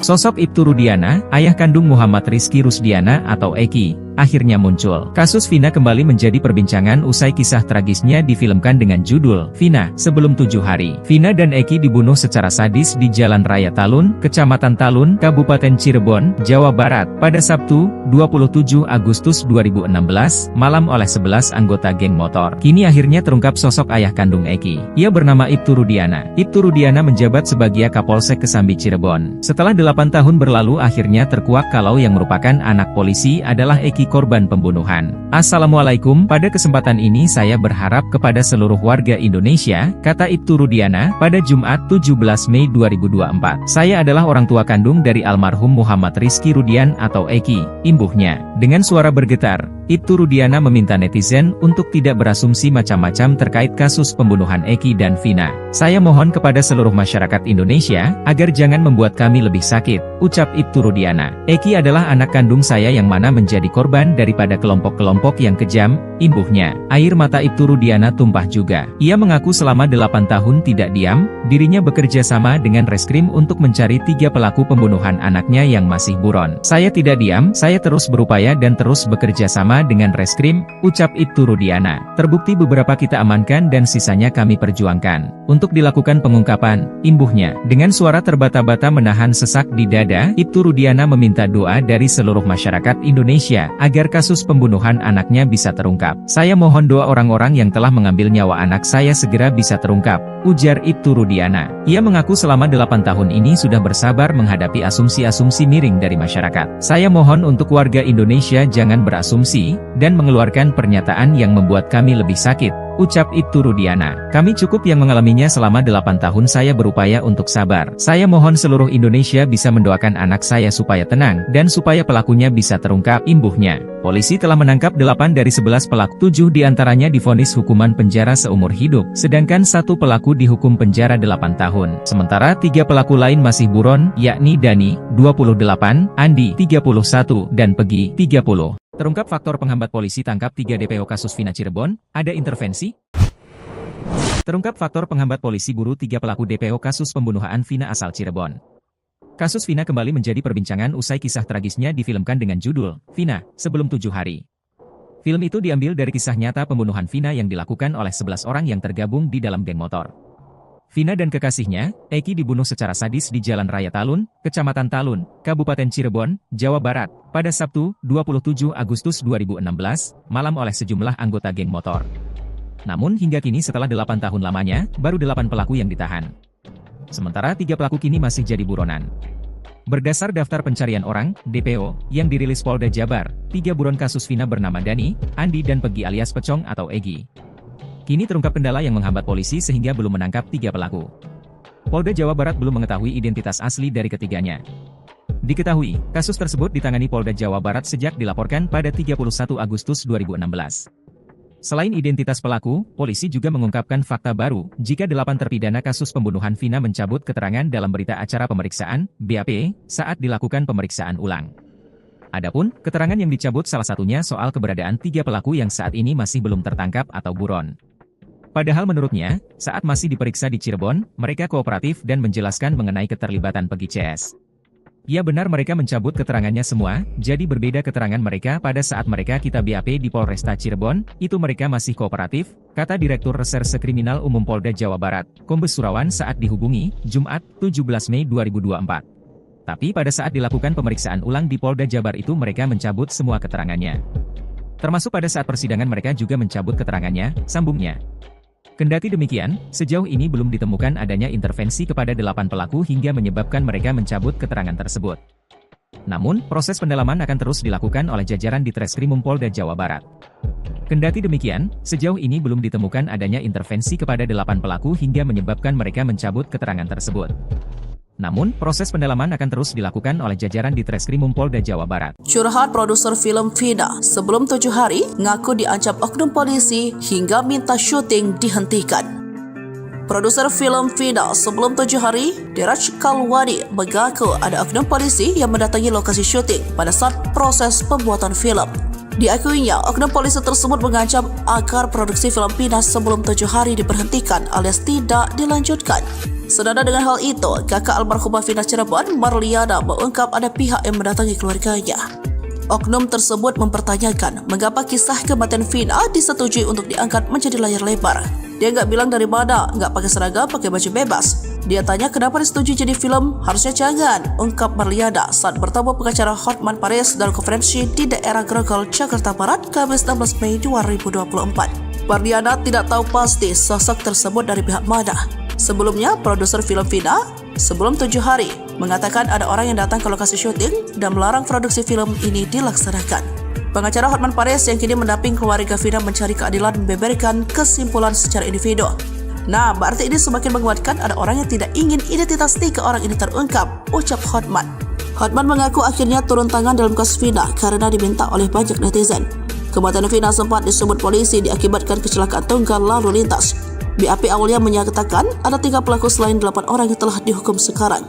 Sosok Ibtu Rudiana, ayah kandung Muhammad Rizky Rusdiana atau Eki, akhirnya muncul. Kasus Vina kembali menjadi perbincangan usai kisah tragisnya difilmkan dengan judul Vina Sebelum 7 Hari. Vina dan Eki dibunuh secara sadis di Jalan Raya Talun, Kecamatan Talun, Kabupaten Cirebon, Jawa Barat, pada Sabtu, 27 Agustus 2016, malam oleh 11 anggota geng motor. Kini akhirnya terungkap sosok ayah kandung Eki. Ia bernama Ibtu Rudiana. Ibtu Rudiana menjabat sebagai Kapolsek Kesambi Cirebon. Setelah 8 tahun berlalu akhirnya terkuak kalau yang merupakan anak polisi adalah Eki korban pembunuhan. Assalamualaikum, pada kesempatan ini saya berharap kepada seluruh warga Indonesia, kata Ibtu Rudiana, pada Jumat 17 Mei 2024. Saya adalah orang tua kandung dari almarhum Muhammad Rizky Rudian atau Eki, imbuhnya. Dengan suara bergetar, Ibtu Rudiana meminta netizen untuk tidak berasumsi macam-macam terkait kasus pembunuhan Eki dan Vina. Saya mohon kepada seluruh masyarakat Indonesia, agar jangan membuat kami lebih sakit, ucap Ibtu Rudiana. Eki adalah anak kandung saya yang mana menjadi korban daripada kelompok-kelompok yang kejam, imbuhnya. Air mata Ibtu Rudiana tumpah juga. Ia mengaku selama 8 tahun tidak diam, dirinya bekerja sama dengan reskrim untuk mencari 3 pelaku pembunuhan anaknya yang masih buron. Saya tidak diam, saya terus berupaya dan terus bekerja sama dengan reskrim, ucap Ibtu Rudiana. Terbukti beberapa kita amankan dan sisanya kami perjuangkan untuk dilakukan pengungkapan, imbuhnya. Dengan suara terbata-bata menahan sesak di dada, Ibtu Rudiana meminta doa dari seluruh masyarakat Indonesia agar kasus pembunuhan anaknya bisa terungkap. Saya mohon doa orang-orang yang telah mengambil nyawa anak saya segera bisa terungkap, ujar Ibtu Rudiana. Ia mengaku selama 8 tahun ini sudah bersabar menghadapi asumsi-asumsi miring dari masyarakat. Saya mohon untuk warga Indonesia jangan berasumsi dan mengeluarkan pernyataan yang membuat kami lebih sakit, ucap Ibtu Rudiana. Kami cukup yang mengalaminya selama 8 tahun, saya berupaya untuk sabar. Saya mohon seluruh Indonesia bisa mendoakan anak saya supaya tenang, dan supaya pelakunya bisa terungkap, imbuhnya. Polisi telah menangkap 8 dari 11 pelaku, 7 diantaranya divonis hukuman penjara seumur hidup, sedangkan 1 pelaku dihukum penjara 8 tahun. Sementara 3 pelaku lain masih buron, yakni Dani, 28, Andi, 31, dan Pegi, 30. Terungkap faktor penghambat polisi tangkap 3 DPO kasus Vina Cirebon, ada intervensi? Terungkap faktor penghambat polisi buru 3 pelaku DPO kasus pembunuhan Vina asal Cirebon. Kasus Vina kembali menjadi perbincangan usai kisah tragisnya difilmkan dengan judul Vina Sebelum 7 Hari. Film itu diambil dari kisah nyata pembunuhan Vina yang dilakukan oleh 11 orang yang tergabung di dalam geng motor. Vina dan kekasihnya, Eki, dibunuh secara sadis di Jalan Raya Talun, Kecamatan Talun, Kabupaten Cirebon, Jawa Barat, pada Sabtu, 27 Agustus 2016, malam oleh sejumlah anggota geng motor. Namun hingga kini setelah 8 tahun lamanya, baru 8 pelaku yang ditahan. Sementara 3 pelaku kini masih jadi buronan. Berdasar daftar pencarian orang, DPO, yang dirilis Polda Jabar, 3 buron kasus Vina bernama Dani, Andi dan Pegi alias Pecong atau Egi. Kini terungkap kendala yang menghambat polisi sehingga belum menangkap 3 pelaku. Polda Jawa Barat belum mengetahui identitas asli dari ketiganya. Diketahui, kasus tersebut ditangani Polda Jawa Barat sejak dilaporkan pada 31 Agustus 2016. Selain identitas pelaku, polisi juga mengungkapkan fakta baru, jika 8 terpidana kasus pembunuhan Vina mencabut keterangan dalam berita acara pemeriksaan, BAP, saat dilakukan pemeriksaan ulang. Adapun, keterangan yang dicabut salah satunya soal keberadaan 3 pelaku yang saat ini masih belum tertangkap atau buron. Padahal menurutnya, saat masih diperiksa di Cirebon, mereka kooperatif dan menjelaskan mengenai keterlibatan Pegi CS. Ya benar mereka mencabut keterangannya semua, jadi berbeda keterangan mereka pada saat mereka kita BAP di Polresta Cirebon, itu mereka masih kooperatif, kata Direktur Reserse Kriminal Umum Polda Jawa Barat, Kombes Surawan saat dihubungi, Jumat, 17 Mei 2024. Tapi pada saat dilakukan pemeriksaan ulang di Polda Jabar itu mereka mencabut semua keterangannya. Termasuk pada saat persidangan mereka juga mencabut keterangannya, sambungnya. Kendati demikian, sejauh ini belum ditemukan adanya intervensi kepada 8 pelaku hingga menyebabkan mereka mencabut keterangan tersebut. Namun, proses pendalaman akan terus dilakukan oleh jajaran di Treskrimum Polda Jawa Barat. Kendati demikian, sejauh ini belum ditemukan adanya intervensi kepada 8 pelaku hingga menyebabkan mereka mencabut keterangan tersebut. Namun, proses pendalaman akan terus dilakukan oleh jajaran di Treskrimum Polda Jawa Barat. Curhat produser film Vina sebelum 7 hari ngaku diancam oknum polisi hingga minta syuting dihentikan. Produser film Vina sebelum 7 hari, Diraj Kalwani, mengaku ada oknum polisi yang mendatangi lokasi syuting pada saat proses pembuatan film. Diakuinya, oknum polisi tersebut mengancam agar produksi film Vina sebelum 7 hari diberhentikan alias tidak dilanjutkan. Senada dengan hal itu, kakak almarhumah Vina Cirebon, Marliana, mengungkap ada pihak yang mendatangi keluarganya. Oknum tersebut mempertanyakan mengapa kisah kematian Vina disetujui untuk diangkat menjadi layar lebar. Dia nggak bilang dari mana, nggak pakai seragam, pakai baju bebas. Dia tanya kenapa disetujui jadi film, harusnya jangan, ungkap Marliana saat bertemu pengacara Hotman Paris dalam konferensi di daerah Grogol, Jakarta Barat, Kamis 16 Mei 2024. Marliana tidak tahu pasti sosok tersebut dari pihak mana. Sebelumnya, produser film Vina sebelum 7 hari mengatakan ada orang yang datang ke lokasi syuting dan melarang produksi film ini dilaksanakan. Pengacara Hotman Paris yang kini mendamping keluarga Vina mencari keadilan membeberkan kesimpulan secara individu. Nah, berarti ini semakin menguatkan ada orang yang tidak ingin identitas 3 orang ini terungkap, ucap Hotman. Hotman mengaku akhirnya turun tangan dalam kasus Vina karena diminta oleh banyak netizen. Kematian Vina sempat disebut polisi diakibatkan kecelakaan tunggal lalu lintas. BAP awalnya menyatakan ada 3 pelaku selain 8 orang yang telah dihukum sekarang.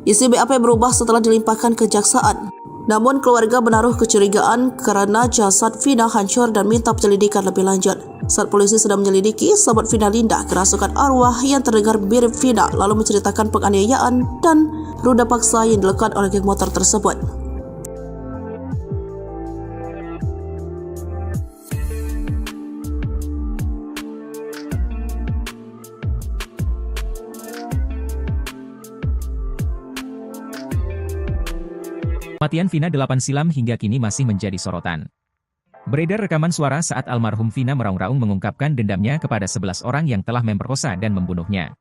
Isi BAP berubah setelah dilimpahkan kejaksaan. Namun keluarga menaruh kecurigaan karena jasad Vina hancur dan minta penyelidikan lebih lanjut. Saat polisi sedang menyelidiki, sahabat Vina Linda kerasukan arwah yang terdengar mirip Vina lalu menceritakan penganiayaan dan ruda paksa yang dilakukan oleh geng motor tersebut. Kematian Vina 8 silam hingga kini masih menjadi sorotan. Beredar rekaman suara saat almarhum Vina meraung-raung mengungkapkan dendamnya kepada 11 orang yang telah memperkosa dan membunuhnya.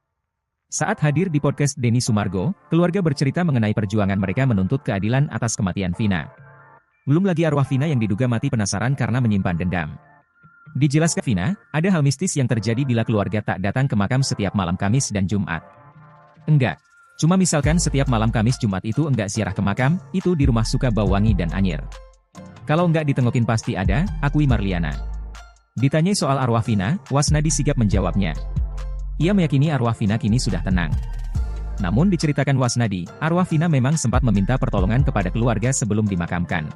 Saat hadir di podcast Denny Sumargo, keluarga bercerita mengenai perjuangan mereka menuntut keadilan atas kematian Vina. Belum lagi arwah Vina yang diduga mati penasaran karena menyimpan dendam. Dijelaskan Vina, ada hal mistis yang terjadi bila keluarga tak datang ke makam setiap malam Kamis dan Jumat. Enggak. Cuma misalkan setiap malam Kamis Jumat itu enggak ziarah ke makam, itu di rumah suka bau wangi dan anyir. Kalau enggak ditengokin pasti ada, akui Marliana. Ditanyai soal arwah Vina, Wasnadi sigap menjawabnya. Ia meyakini arwah Vina kini sudah tenang. Namun diceritakan Wasnadi, arwah Vina memang sempat meminta pertolongan kepada keluarga sebelum dimakamkan.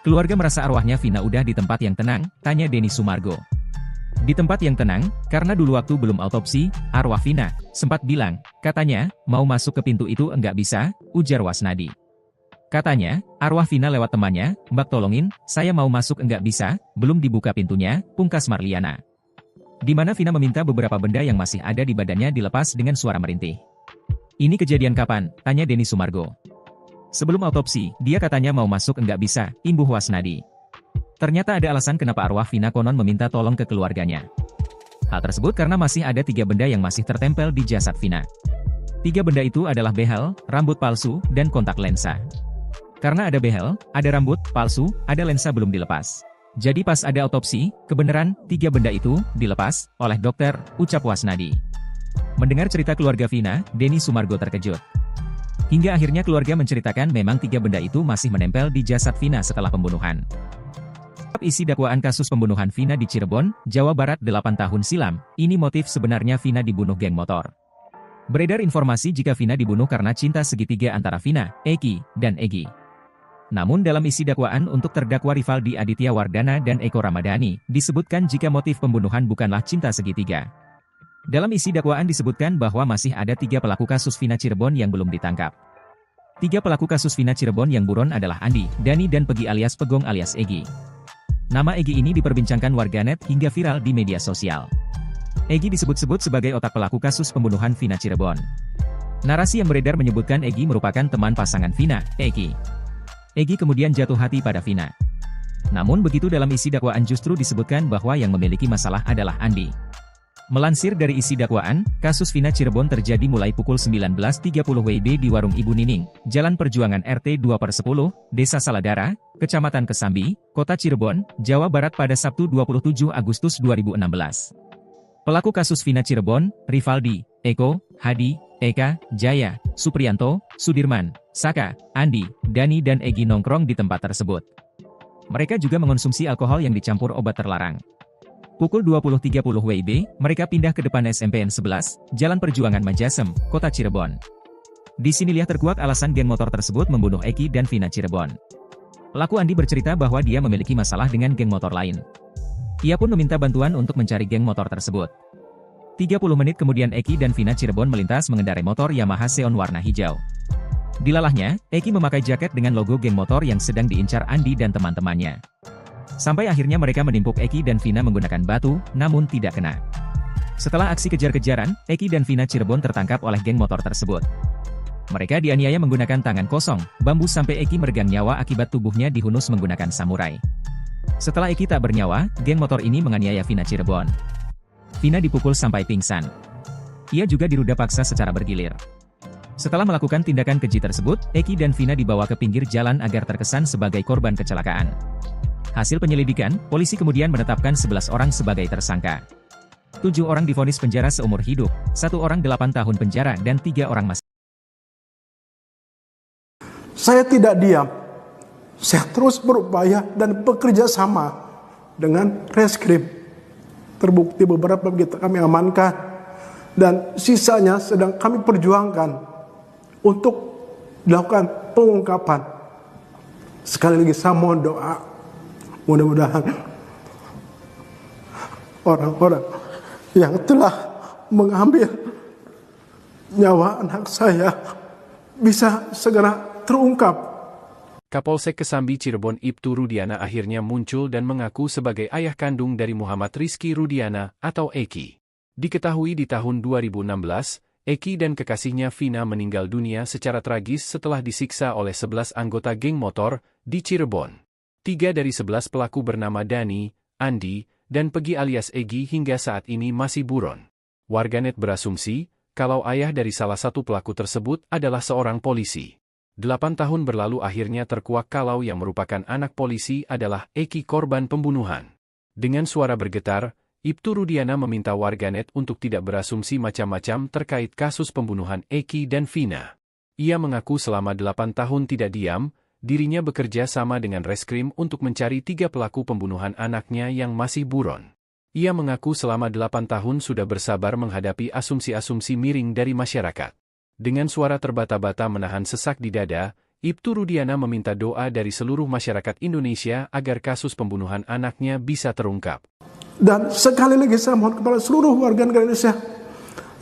Keluarga merasa arwahnya Vina udah di tempat yang tenang, tanya Denny Sumargo. Di tempat yang tenang, karena dulu waktu belum autopsi, arwah Vina sempat bilang, katanya, mau masuk ke pintu itu enggak bisa, ujar Wasnadi. Katanya, arwah Vina lewat temannya, Mbak tolongin, saya mau masuk enggak bisa, belum dibuka pintunya, pungkas Marliana. Di mana Vina meminta beberapa benda yang masih ada di badannya dilepas dengan suara merintih. Ini kejadian kapan? Tanya Denny Sumargo. Sebelum autopsi, dia katanya mau masuk enggak bisa, imbuh Wasnadi. Ternyata ada alasan kenapa arwah Vina konon meminta tolong ke keluarganya. Hal tersebut karena masih ada 3 benda yang masih tertempel di jasad Vina. 3 benda itu adalah behel, rambut palsu, dan kontak lensa. Karena ada behel, ada rambut palsu, ada lensa belum dilepas. Jadi pas ada autopsi, kebenaran 3 benda itu dilepas oleh dokter, ucap Wasnadi. Mendengar cerita keluarga Vina, Denny Sumargo terkejut. Hingga akhirnya keluarga menceritakan memang 3 benda itu masih menempel di jasad Vina setelah pembunuhan. Isi dakwaan kasus pembunuhan Vina di Cirebon, Jawa Barat 8 tahun silam, ini motif sebenarnya Vina dibunuh geng motor. Beredar informasi jika Vina dibunuh karena cinta segitiga antara Vina, Eki, dan Egi. Namun dalam isi dakwaan untuk terdakwa Rivaldi Aditya Wardana dan Eko Ramadhani, disebutkan jika motif pembunuhan bukanlah cinta segitiga. Dalam isi dakwaan disebutkan bahwa masih ada 3 pelaku kasus Vina Cirebon yang belum ditangkap. 3 pelaku kasus Vina Cirebon yang buron adalah Andi, Dani dan Pegi alias Pegong alias Egi. Nama Egi ini diperbincangkan warganet hingga viral di media sosial. Egi disebut-sebut sebagai otak pelaku kasus pembunuhan Vina Cirebon. Narasi yang beredar menyebutkan Egi merupakan teman pasangan Vina, Eki. Egi kemudian jatuh hati pada Vina. Namun begitu dalam isi dakwaan justru disebutkan bahwa yang memiliki masalah adalah Andi. Melansir dari isi dakwaan, kasus Vina Cirebon terjadi mulai pukul 19.30 WIB di Warung Ibu Nining, Jalan Perjuangan RT 2/10, Desa Saladara, Kecamatan Kesambi, Kota Cirebon, Jawa Barat pada Sabtu 27 Agustus 2016. Pelaku kasus Vina Cirebon, Rivaldi, Eko, Hadi, Eka, Jaya, Supriyanto, Sudirman, Saka, Andi, Dani dan Egi nongkrong di tempat tersebut. Mereka juga mengonsumsi alkohol yang dicampur obat terlarang. Pukul 20.30 WIB, mereka pindah ke depan SMPN 11, Jalan Perjuangan Majasem, Kota Cirebon. Di sinilah terkuak alasan geng motor tersebut membunuh Eki dan Vina Cirebon. Pelaku Andi bercerita bahwa dia memiliki masalah dengan geng motor lain. Ia pun meminta bantuan untuk mencari geng motor tersebut. 30 menit kemudian Eki dan Vina Cirebon melintas mengendarai motor Yamaha Xeon warna hijau. Dilalahnya, Eki memakai jaket dengan logo geng motor yang sedang diincar Andi dan teman-temannya. Sampai akhirnya mereka menimpuk Eki dan Vina menggunakan batu, namun tidak kena. Setelah aksi kejar-kejaran, Eki dan Vina Cirebon tertangkap oleh geng motor tersebut. Mereka dianiaya menggunakan tangan kosong, bambu sampai Eki meregang nyawa akibat tubuhnya dihunus menggunakan samurai. Setelah Eki tak bernyawa, geng motor ini menganiaya Vina Cirebon. Vina dipukul sampai pingsan. Ia juga diruda paksa secara bergilir. Setelah melakukan tindakan keji tersebut, Eki dan Vina dibawa ke pinggir jalan agar terkesan sebagai korban kecelakaan. Hasil penyelidikan, polisi kemudian menetapkan 11 orang sebagai tersangka. 7 orang divonis penjara seumur hidup, 1 orang 8 tahun penjara dan 3 orang masih. Saya tidak diam. Saya terus berupaya dan bekerja sama dengan reskrim. Terbukti beberapa kami amankan dan sisanya sedang kami perjuangkan untuk dilakukan pengungkapan. Sekali lagi saya mohon doa, mudah-mudahan orang-orang yang telah mengambil nyawa anak saya bisa segera terungkap. Kapolsek Kesambi Cirebon Ibtu Rudiana akhirnya muncul dan mengaku sebagai ayah kandung dari Muhammad Rizky Rudiana atau Eki. Diketahui di tahun 2016, Eki dan kekasihnya Vina meninggal dunia secara tragis setelah disiksa oleh 11 anggota geng motor di Cirebon. 3 dari 11 pelaku bernama Dani, Andi, dan Pegi alias Egi hingga saat ini masih buron. Warganet berasumsi, kalau ayah dari salah satu pelaku tersebut adalah seorang polisi. 8 tahun berlalu akhirnya terkuak kalau yang merupakan anak polisi adalah Eki korban pembunuhan. Dengan suara bergetar, Ibtu Rudiana meminta warganet untuk tidak berasumsi macam-macam terkait kasus pembunuhan Eki dan Vina. Ia mengaku selama 8 tahun tidak diam, dirinya bekerja sama dengan reskrim untuk mencari 3 pelaku pembunuhan anaknya yang masih buron. Ia mengaku selama 8 tahun sudah bersabar menghadapi asumsi-asumsi miring dari masyarakat. Dengan suara terbata-bata menahan sesak di dada, Ibtu Rudiana meminta doa dari seluruh masyarakat Indonesia agar kasus pembunuhan anaknya bisa terungkap. Dan sekali lagi saya mohon kepada seluruh warga negara Indonesia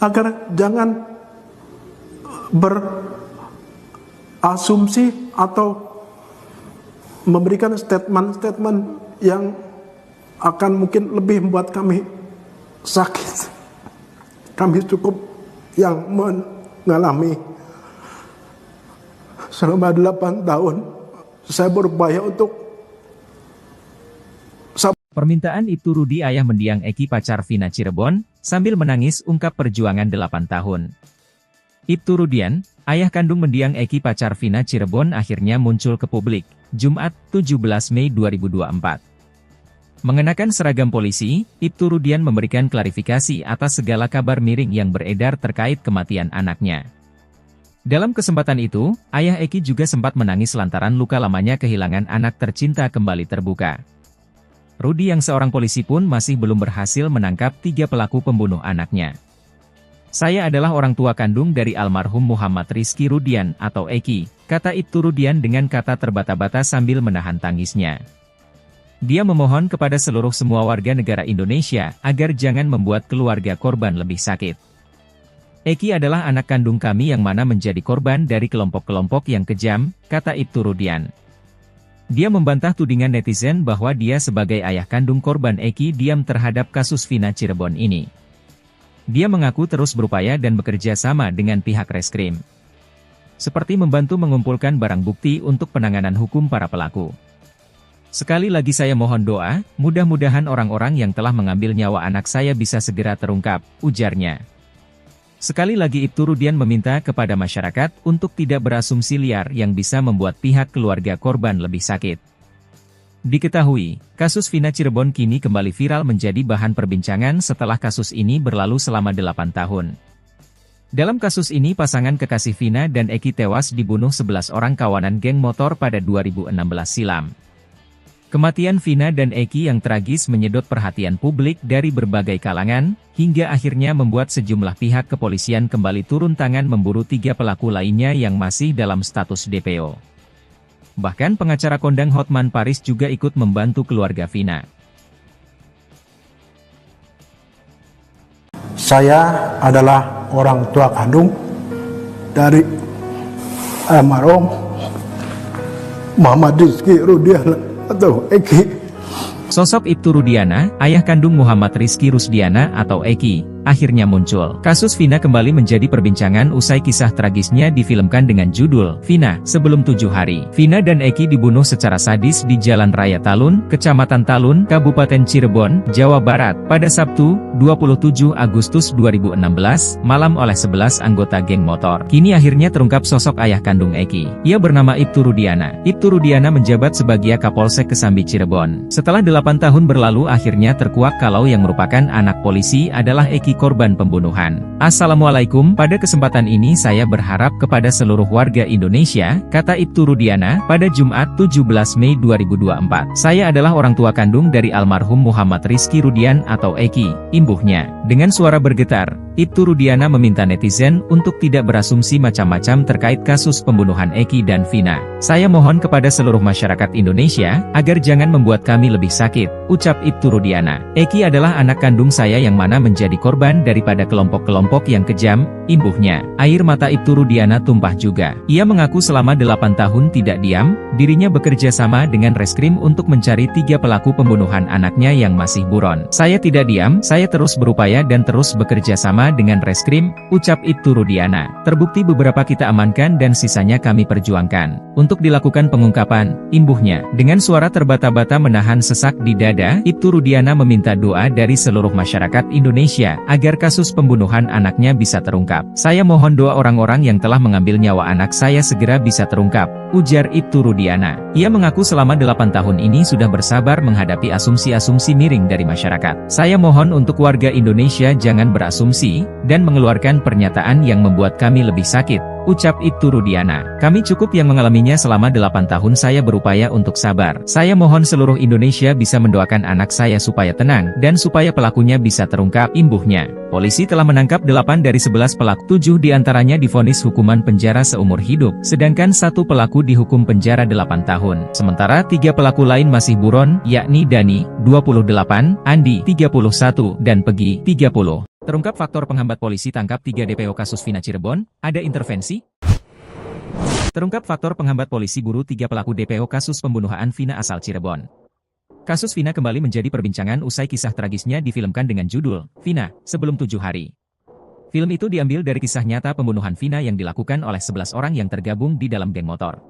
agar jangan berasumsi atau memberikan statement-statement yang akan mungkin lebih membuat kami sakit. Kami cukup yang mengalami selama 8 tahun saya berupaya untuk Permintaan Ibtu Rudi ayah mendiang Eki pacar Vina Cirebon, sambil menangis ungkap perjuangan 8 tahun. Ibtu Rudian, ayah kandung mendiang Eki pacar Vina Cirebon akhirnya muncul ke publik, Jumat, 17 Mei 2024. Mengenakan seragam polisi, Ibtu Rudian memberikan klarifikasi atas segala kabar miring yang beredar terkait kematian anaknya. Dalam kesempatan itu, ayah Eki juga sempat menangis lantaran luka lamanya kehilangan anak tercinta kembali terbuka. Rudi yang seorang polisi pun masih belum berhasil menangkap 3 pelaku pembunuh anaknya. Saya adalah orang tua kandung dari almarhum Muhammad Rizky Rudian atau Eki, kata Ibtu Rudian dengan kata terbata-bata sambil menahan tangisnya. Dia memohon kepada semua warga negara Indonesia agar jangan membuat keluarga korban lebih sakit. Eki adalah anak kandung kami yang mana menjadi korban dari kelompok-kelompok yang kejam, kata Ibtu Rudian. Dia membantah tudingan netizen bahwa dia sebagai ayah kandung korban Eki diam terhadap kasus Vina Cirebon ini. Dia mengaku terus berupaya dan bekerja sama dengan pihak reskrim. Seperti membantu mengumpulkan barang bukti untuk penanganan hukum para pelaku. Sekali lagi saya mohon doa, mudah-mudahan orang-orang yang telah mengambil nyawa anak saya bisa segera terungkap, ujarnya. Sekali lagi Ibtu Rudian meminta kepada masyarakat untuk tidak berasumsi liar yang bisa membuat pihak keluarga korban lebih sakit. Diketahui, kasus Vina Cirebon kini kembali viral menjadi bahan perbincangan setelah kasus ini berlalu selama 8 tahun. Dalam kasus ini pasangan kekasih Vina dan Eki tewas dibunuh 11 orang kawanan geng motor pada 2016 silam. Kematian Vina dan Eki yang tragis menyedot perhatian publik dari berbagai kalangan, hingga akhirnya membuat sejumlah pihak kepolisian kembali turun tangan memburu 3 pelaku lainnya yang masih dalam status DPO. Bahkan pengacara kondang Hotman Paris juga ikut membantu keluarga Vina. Saya adalah orang tua kandung dari almarhum Muhammad Rizky Rudiana atau Eki. Sosok Ibtu Rudiana, ayah kandung Muhammad Rizky Rusdiana atau Eki, akhirnya muncul. Kasus Vina kembali menjadi perbincangan usai kisah tragisnya difilmkan dengan judul Vina Sebelum 7 Hari. Vina dan Eki dibunuh secara sadis di Jalan Raya Talun, Kecamatan Talun, Kabupaten Cirebon, Jawa Barat, pada Sabtu, 27 Agustus 2016, malam oleh 11 anggota geng motor. Kini akhirnya terungkap sosok ayah kandung Eki. Ia bernama Ibtu Rudiana. Ibtu Rudiana menjabat sebagai Kapolsek Kesambi Cirebon. Setelah 8 tahun berlalu akhirnya terkuak kalau yang merupakan anak polisi adalah Eki korban pembunuhan. Assalamualaikum, pada kesempatan ini saya berharap kepada seluruh warga Indonesia, kata Ibtu Rudiana, pada Jumat 17 Mei 2024. Saya adalah orang tua kandung dari almarhum Muhammad Rizky Rudian atau Eki, imbuhnya. Dengan suara bergetar, Ibtu Rudiana meminta netizen untuk tidak berasumsi macam-macam terkait kasus pembunuhan Eki dan Vina. Saya mohon kepada seluruh masyarakat Indonesia, agar jangan membuat kami lebih sakit, ucap Ibtu Rudiana. Eki adalah anak kandung saya yang mana menjadi korban daripada kelompok-kelompok yang kejam, imbuhnya. Air mata Ibtu Rudiana tumpah juga. Ia mengaku selama 8 tahun tidak diam, dirinya bekerja sama dengan reskrim untuk mencari 3 pelaku pembunuhan anaknya yang masih buron. Saya tidak diam, saya terus berupaya dan terus bekerja sama dengan reskrim, ucap Ibtu Rudiana. Terbukti beberapa kita amankan dan sisanya kami perjuangkan untuk dilakukan pengungkapan, imbuhnya. Dengan suara terbata-bata menahan sesak di dada, Ibtu Rudiana meminta doa dari seluruh masyarakat Indonesia agar kasus pembunuhan anaknya bisa terungkap. Saya mohon doa orang-orang yang telah mengambil nyawa anak saya segera bisa terungkap, ujar Ibtu Rudiana. Ia mengaku selama 8 tahun ini sudah bersabar menghadapi asumsi-asumsi miring dari masyarakat. Saya mohon untuk warga Indonesia jangan berasumsi dan mengeluarkan pernyataan yang membuat kami lebih sakit, ucap Ibtu Rudiana. Kami cukup yang mengalaminya selama 8 tahun. Saya berupaya untuk sabar. Saya mohon seluruh Indonesia bisa mendoakan anak saya supaya tenang, dan supaya pelakunya bisa terungkap, imbuhnya. Polisi telah menangkap 8 dari 11 pelaku, 7 diantaranya divonis hukuman penjara seumur hidup, sedangkan 1 pelaku dihukum penjara 8 tahun. Sementara 3 pelaku lain masih buron, yakni Dani, 28, Andi, 31, dan Pegi, 30. Terungkap faktor penghambat polisi tangkap 3 DPO kasus Vina Cirebon, ada intervensi? Terungkap faktor penghambat polisi buru 3 pelaku DPO kasus pembunuhan Vina asal Cirebon. Kasus Vina kembali menjadi perbincangan usai kisah tragisnya difilmkan dengan judul Vina Sebelum 7 Hari. Film itu diambil dari kisah nyata pembunuhan Vina yang dilakukan oleh 11 orang yang tergabung di dalam geng motor.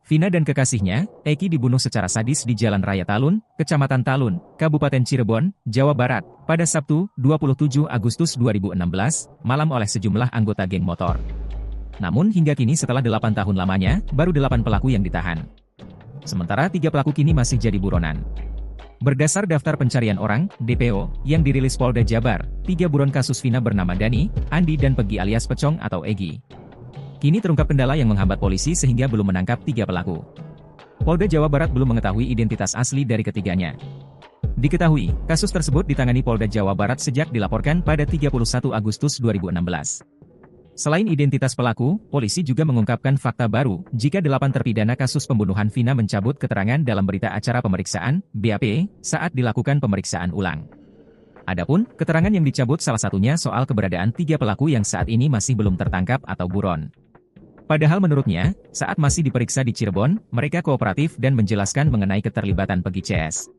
Vina dan kekasihnya, Eki, dibunuh secara sadis di Jalan Raya Talun, Kecamatan Talun, Kabupaten Cirebon, Jawa Barat, pada Sabtu, 27 Agustus 2016, malam oleh sejumlah anggota geng motor. Namun hingga kini setelah 8 tahun lamanya, baru 8 pelaku yang ditahan. Sementara 3 pelaku kini masih jadi buronan. Berdasar daftar pencarian orang, DPO, yang dirilis Polda Jabar, 3 buron kasus Vina bernama Dani, Andi dan Pegi alias Pecong atau Egi. Kini terungkap kendala yang menghambat polisi sehingga belum menangkap 3 pelaku. Polda Jawa Barat belum mengetahui identitas asli dari ketiganya. Diketahui, kasus tersebut ditangani Polda Jawa Barat sejak dilaporkan pada 31 Agustus 2016. Selain identitas pelaku, polisi juga mengungkapkan fakta baru, jika 8 terpidana kasus pembunuhan Vina mencabut keterangan dalam berita acara pemeriksaan, BAP, saat dilakukan pemeriksaan ulang. Adapun, keterangan yang dicabut salah satunya soal keberadaan 3 pelaku yang saat ini masih belum tertangkap atau buron. Padahal menurutnya, saat masih diperiksa di Cirebon, mereka kooperatif dan menjelaskan mengenai keterlibatan Pegi CS.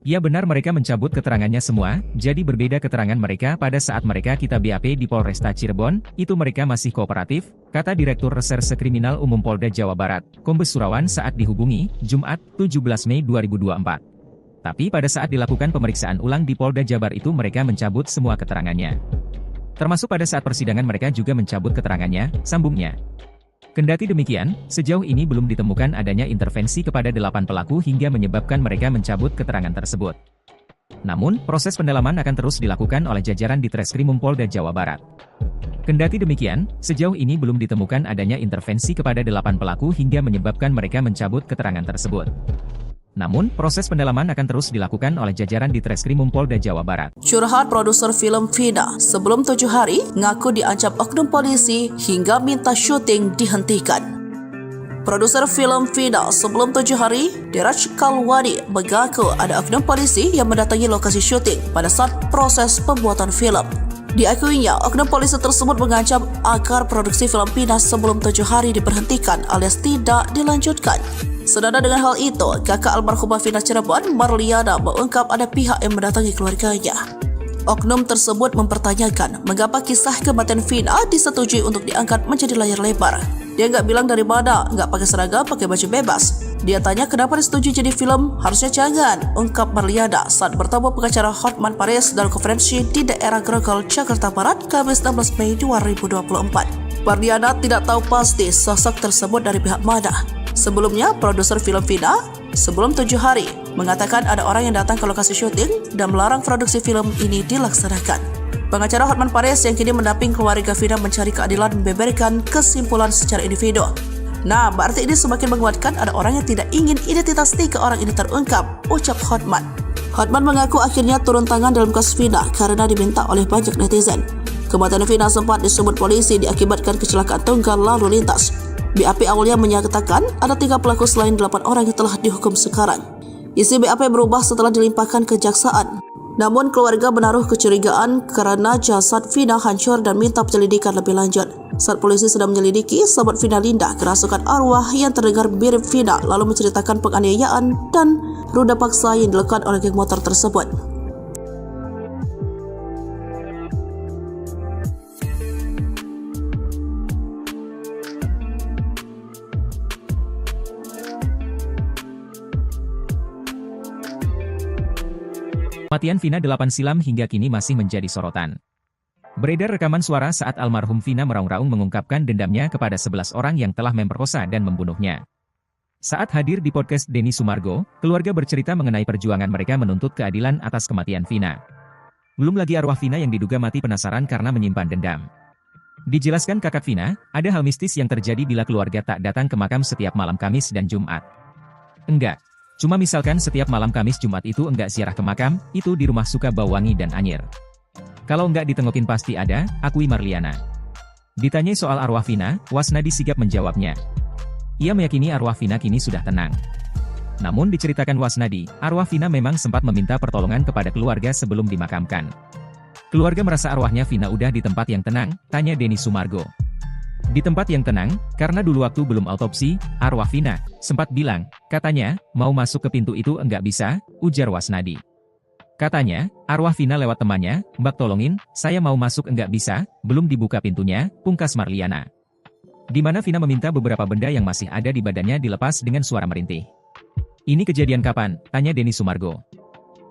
Ya benar mereka mencabut keterangannya semua, jadi berbeda keterangan mereka pada saat mereka kita BAP di Polresta Cirebon, itu mereka masih kooperatif, kata Direktur Reserse Kriminal Umum Polda Jawa Barat, Kombes Surawan saat dihubungi, Jumat, 17 Mei 2024. Tapi pada saat dilakukan pemeriksaan ulang di Polda Jabar itu mereka mencabut semua keterangannya. Termasuk pada saat persidangan mereka juga mencabut keterangannya, sambungnya. Kendati demikian, sejauh ini belum ditemukan adanya intervensi kepada 8 pelaku hingga menyebabkan mereka mencabut keterangan tersebut. Namun, proses pendalaman akan terus dilakukan oleh jajaran di Treskrimum Polda Jawa Barat. Kendati demikian, sejauh ini belum ditemukan adanya intervensi kepada 8 pelaku hingga menyebabkan mereka mencabut keterangan tersebut. Namun, proses pendalaman akan terus dilakukan oleh jajaran di Treskrimum Polda Jawa Barat. Curhat produser film Vina sebelum 7 hari ngaku diancam oknum polisi hingga minta syuting dihentikan. Produser film Vina sebelum 7 hari, Diraj Kalwani, mengaku ada oknum polisi yang mendatangi lokasi syuting pada saat proses pembuatan film. Diakuinya, oknum polisi tersebut mengancam agar produksi film Vina sebelum 7 hari diberhentikan alias tidak dilanjutkan. Senada dengan hal itu, kakak almarhumah Vina Cirebon, Marliana, mengungkap ada pihak yang mendatangi keluarganya. Oknum tersebut mempertanyakan mengapa kisah kematian Vina disetujui untuk diangkat menjadi layar lebar. Dia nggak bilang dari mana, nggak pakai seragam, pakai baju bebas. Dia tanya kenapa disetujui jadi film, harusnya jangan, ungkap Marliana saat bertemu pengacara Hotman Paris dalam konferensi di daerah Grogol, Jakarta Barat, Kamis 16 Mei 2024. Marliana tidak tahu pasti sosok tersebut dari pihak mana. Sebelumnya, produser film Vina sebelum 7 hari mengatakan ada orang yang datang ke lokasi syuting dan melarang produksi film ini dilaksanakan. Pengacara Hotman Paris yang kini mendamping keluarga Vina mencari keadilan membeberkan kesimpulan secara individu. Nah, berarti ini semakin menguatkan ada orang yang tidak ingin identitas 3 orang ini terungkap, ucap Hotman. Hotman mengaku akhirnya turun tangan dalam kasus Vina karena diminta oleh banyak netizen. Kematian Vina sempat disebut polisi diakibatkan kecelakaan tunggal lalu lintas. BAP awalnya menyatakan ada 3 pelaku selain 8 orang yang telah dihukum sekarang. Isi BAP berubah setelah dilimpahkan ke kejaksaan. Namun keluarga menaruh kecurigaan karena jasad Vina hancur dan minta penyelidikan lebih lanjut. Saat polisi sedang menyelidiki, sahabat Vina Linda kerasukan arwah yang terdengar mirip Vina lalu menceritakan penganiayaan dan ruda paksa yang dilakukan oleh geng motor tersebut. Kematian Vina 8 silam hingga kini masih menjadi sorotan. Beredar rekaman suara saat almarhum Vina meraung-raung mengungkapkan dendamnya kepada 11 orang yang telah memperkosa dan membunuhnya. Saat hadir di podcast Denny Sumargo, keluarga bercerita mengenai perjuangan mereka menuntut keadilan atas kematian Vina. Belum lagi arwah Vina yang diduga mati penasaran karena menyimpan dendam. Dijelaskan kakak Vina, ada hal mistis yang terjadi bila keluarga tak datang ke makam setiap malam Kamis dan Jumat. Enggak. Cuma misalkan setiap malam Kamis Jumat itu enggak ziarah ke makam, itu di rumah suka bau wangi dan anyir. Kalau enggak ditengokin pasti ada, akui Marliana. Ditanyai soal arwah Vina, Wasnadi sigap menjawabnya. Ia meyakini arwah Vina kini sudah tenang. Namun diceritakan Wasnadi, arwah Vina memang sempat meminta pertolongan kepada keluarga sebelum dimakamkan. Keluarga merasa arwahnya Vina udah di tempat yang tenang, tanya Denny Sumargo. Di tempat yang tenang, karena dulu waktu belum autopsi, arwah Vina sempat bilang, katanya, mau masuk ke pintu itu enggak bisa, ujar Wasnadi. Katanya, arwah Vina lewat temannya, Mbak tolongin, saya mau masuk enggak bisa, belum dibuka pintunya, pungkas Marliana. Di mana Vina meminta beberapa benda yang masih ada di badannya dilepas dengan suara merintih. Ini kejadian kapan? Tanya Denny Sumargo.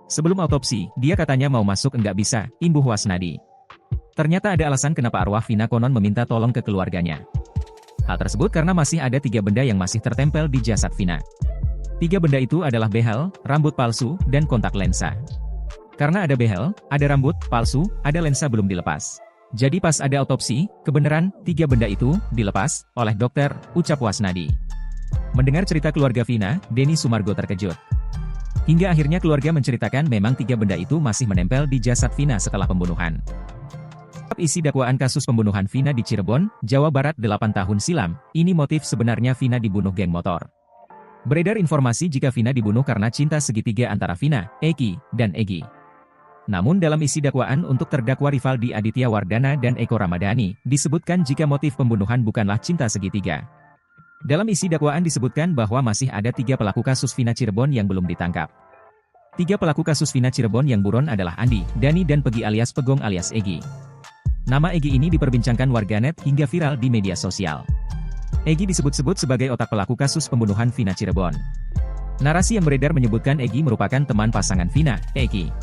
Sebelum autopsi, dia katanya mau masuk enggak bisa, imbuh Wasnadi. Ternyata ada alasan kenapa arwah Vina konon meminta tolong ke keluarganya. Hal tersebut karena masih ada 3 benda yang masih tertempel di jasad Vina. 3 benda itu adalah behel, rambut palsu, dan kontak lensa. Karena ada behel, ada rambut palsu, ada lensa belum dilepas. Jadi pas ada autopsi, kebenaran 3 benda itu dilepas oleh dokter, ucap Wasnadi. Mendengar cerita keluarga Vina, Denny Sumargo terkejut. Hingga akhirnya keluarga menceritakan memang 3 benda itu masih menempel di jasad Vina setelah pembunuhan. Isi dakwaan kasus pembunuhan Vina di Cirebon, Jawa Barat 8 tahun silam, ini motif sebenarnya Vina dibunuh geng motor. Beredar informasi jika Vina dibunuh karena cinta segitiga antara Vina, Eki, dan Egy. Namun dalam isi dakwaan untuk terdakwa Rivaldi Aditya Wardana dan Eko Ramadhani, disebutkan jika motif pembunuhan bukanlah cinta segitiga. Dalam isi dakwaan disebutkan bahwa masih ada 3 pelaku kasus Vina Cirebon yang belum ditangkap. 3 pelaku kasus Vina Cirebon yang buron adalah Andi, Dani dan Pegi alias Pegong alias Egy. Nama Egy ini diperbincangkan warganet hingga viral di media sosial. Egy disebut-sebut sebagai otak pelaku kasus pembunuhan Vina Cirebon. Narasi yang beredar menyebutkan Egy merupakan teman pasangan Vina, Eki.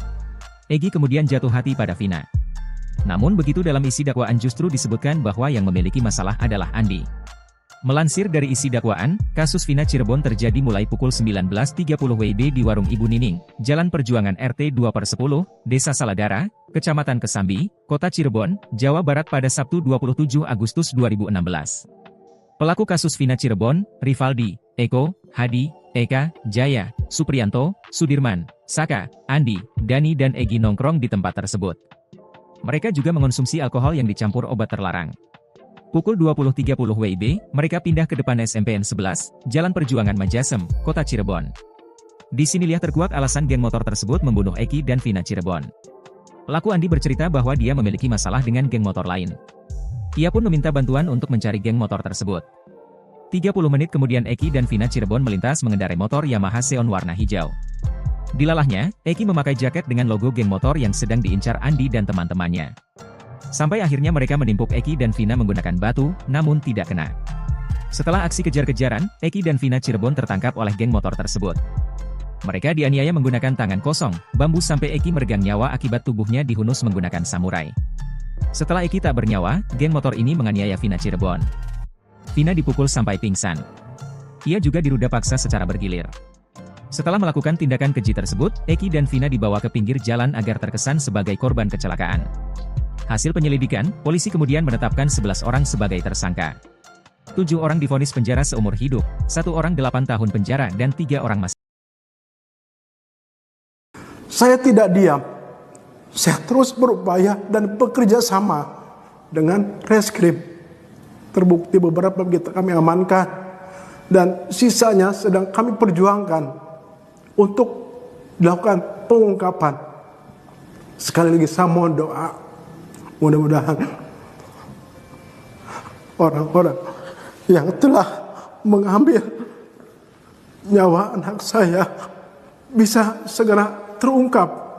Egy kemudian jatuh hati pada Vina. Namun begitu dalam isi dakwaan justru disebutkan bahwa yang memiliki masalah adalah Andi. Melansir dari isi dakwaan, kasus Vina Cirebon terjadi mulai pukul 19.30 WIB di Warung Ibu Nining, Jalan Perjuangan RT 2/10, Desa Saladara, Kecamatan Kesambi, Kota Cirebon, Jawa Barat pada Sabtu 27 Agustus 2016. Pelaku kasus Vina Cirebon, Rivaldi, Eko, Hadi, Eka, Jaya, Supriyanto, Sudirman, Saka, Andi, Dani dan Egi nongkrong di tempat tersebut. Mereka juga mengonsumsi alkohol yang dicampur obat terlarang. Pukul 20.30 WIB, mereka pindah ke depan SMPN 11, Jalan Perjuangan Majasem, Kota Cirebon. Di sinilah terkuak alasan geng motor tersebut membunuh Eki dan Vina Cirebon. Pelaku Andi bercerita bahwa dia memiliki masalah dengan geng motor lain. Ia pun meminta bantuan untuk mencari geng motor tersebut. 30 menit kemudian Eki dan Vina Cirebon melintas mengendarai motor Yamaha Xeon warna hijau. Dilalahnya, Eki memakai jaket dengan logo geng motor yang sedang diincar Andi dan teman-temannya. Sampai akhirnya mereka menimpuk Eki dan Vina menggunakan batu, namun tidak kena. Setelah aksi kejar-kejaran, Eki dan Vina Cirebon tertangkap oleh geng motor tersebut. Mereka dianiaya menggunakan tangan kosong, bambu sampai Eki meregang nyawa akibat tubuhnya dihunus menggunakan samurai. Setelah Eki tak bernyawa, geng motor ini menganiaya Vina Cirebon. Vina dipukul sampai pingsan. Ia juga diruda paksa secara bergilir. Setelah melakukan tindakan keji tersebut, Eki dan Vina dibawa ke pinggir jalan agar terkesan sebagai korban kecelakaan. Hasil penyelidikan, polisi kemudian menetapkan 11 orang sebagai tersangka. 7 orang divonis penjara seumur hidup, 1 orang 8 tahun penjara dan 3 orang masih. Saya tidak diam. Saya terus berupaya dan bekerja sama dengan reskrim. Terbukti beberapa kami amankan dan sisanya sedang kami perjuangkan untuk dilakukan pengungkapan. Sekali lagi saya mohon doa. Mudah-mudahan orang-orang yang telah mengambil nyawa anak saya bisa segera terungkap.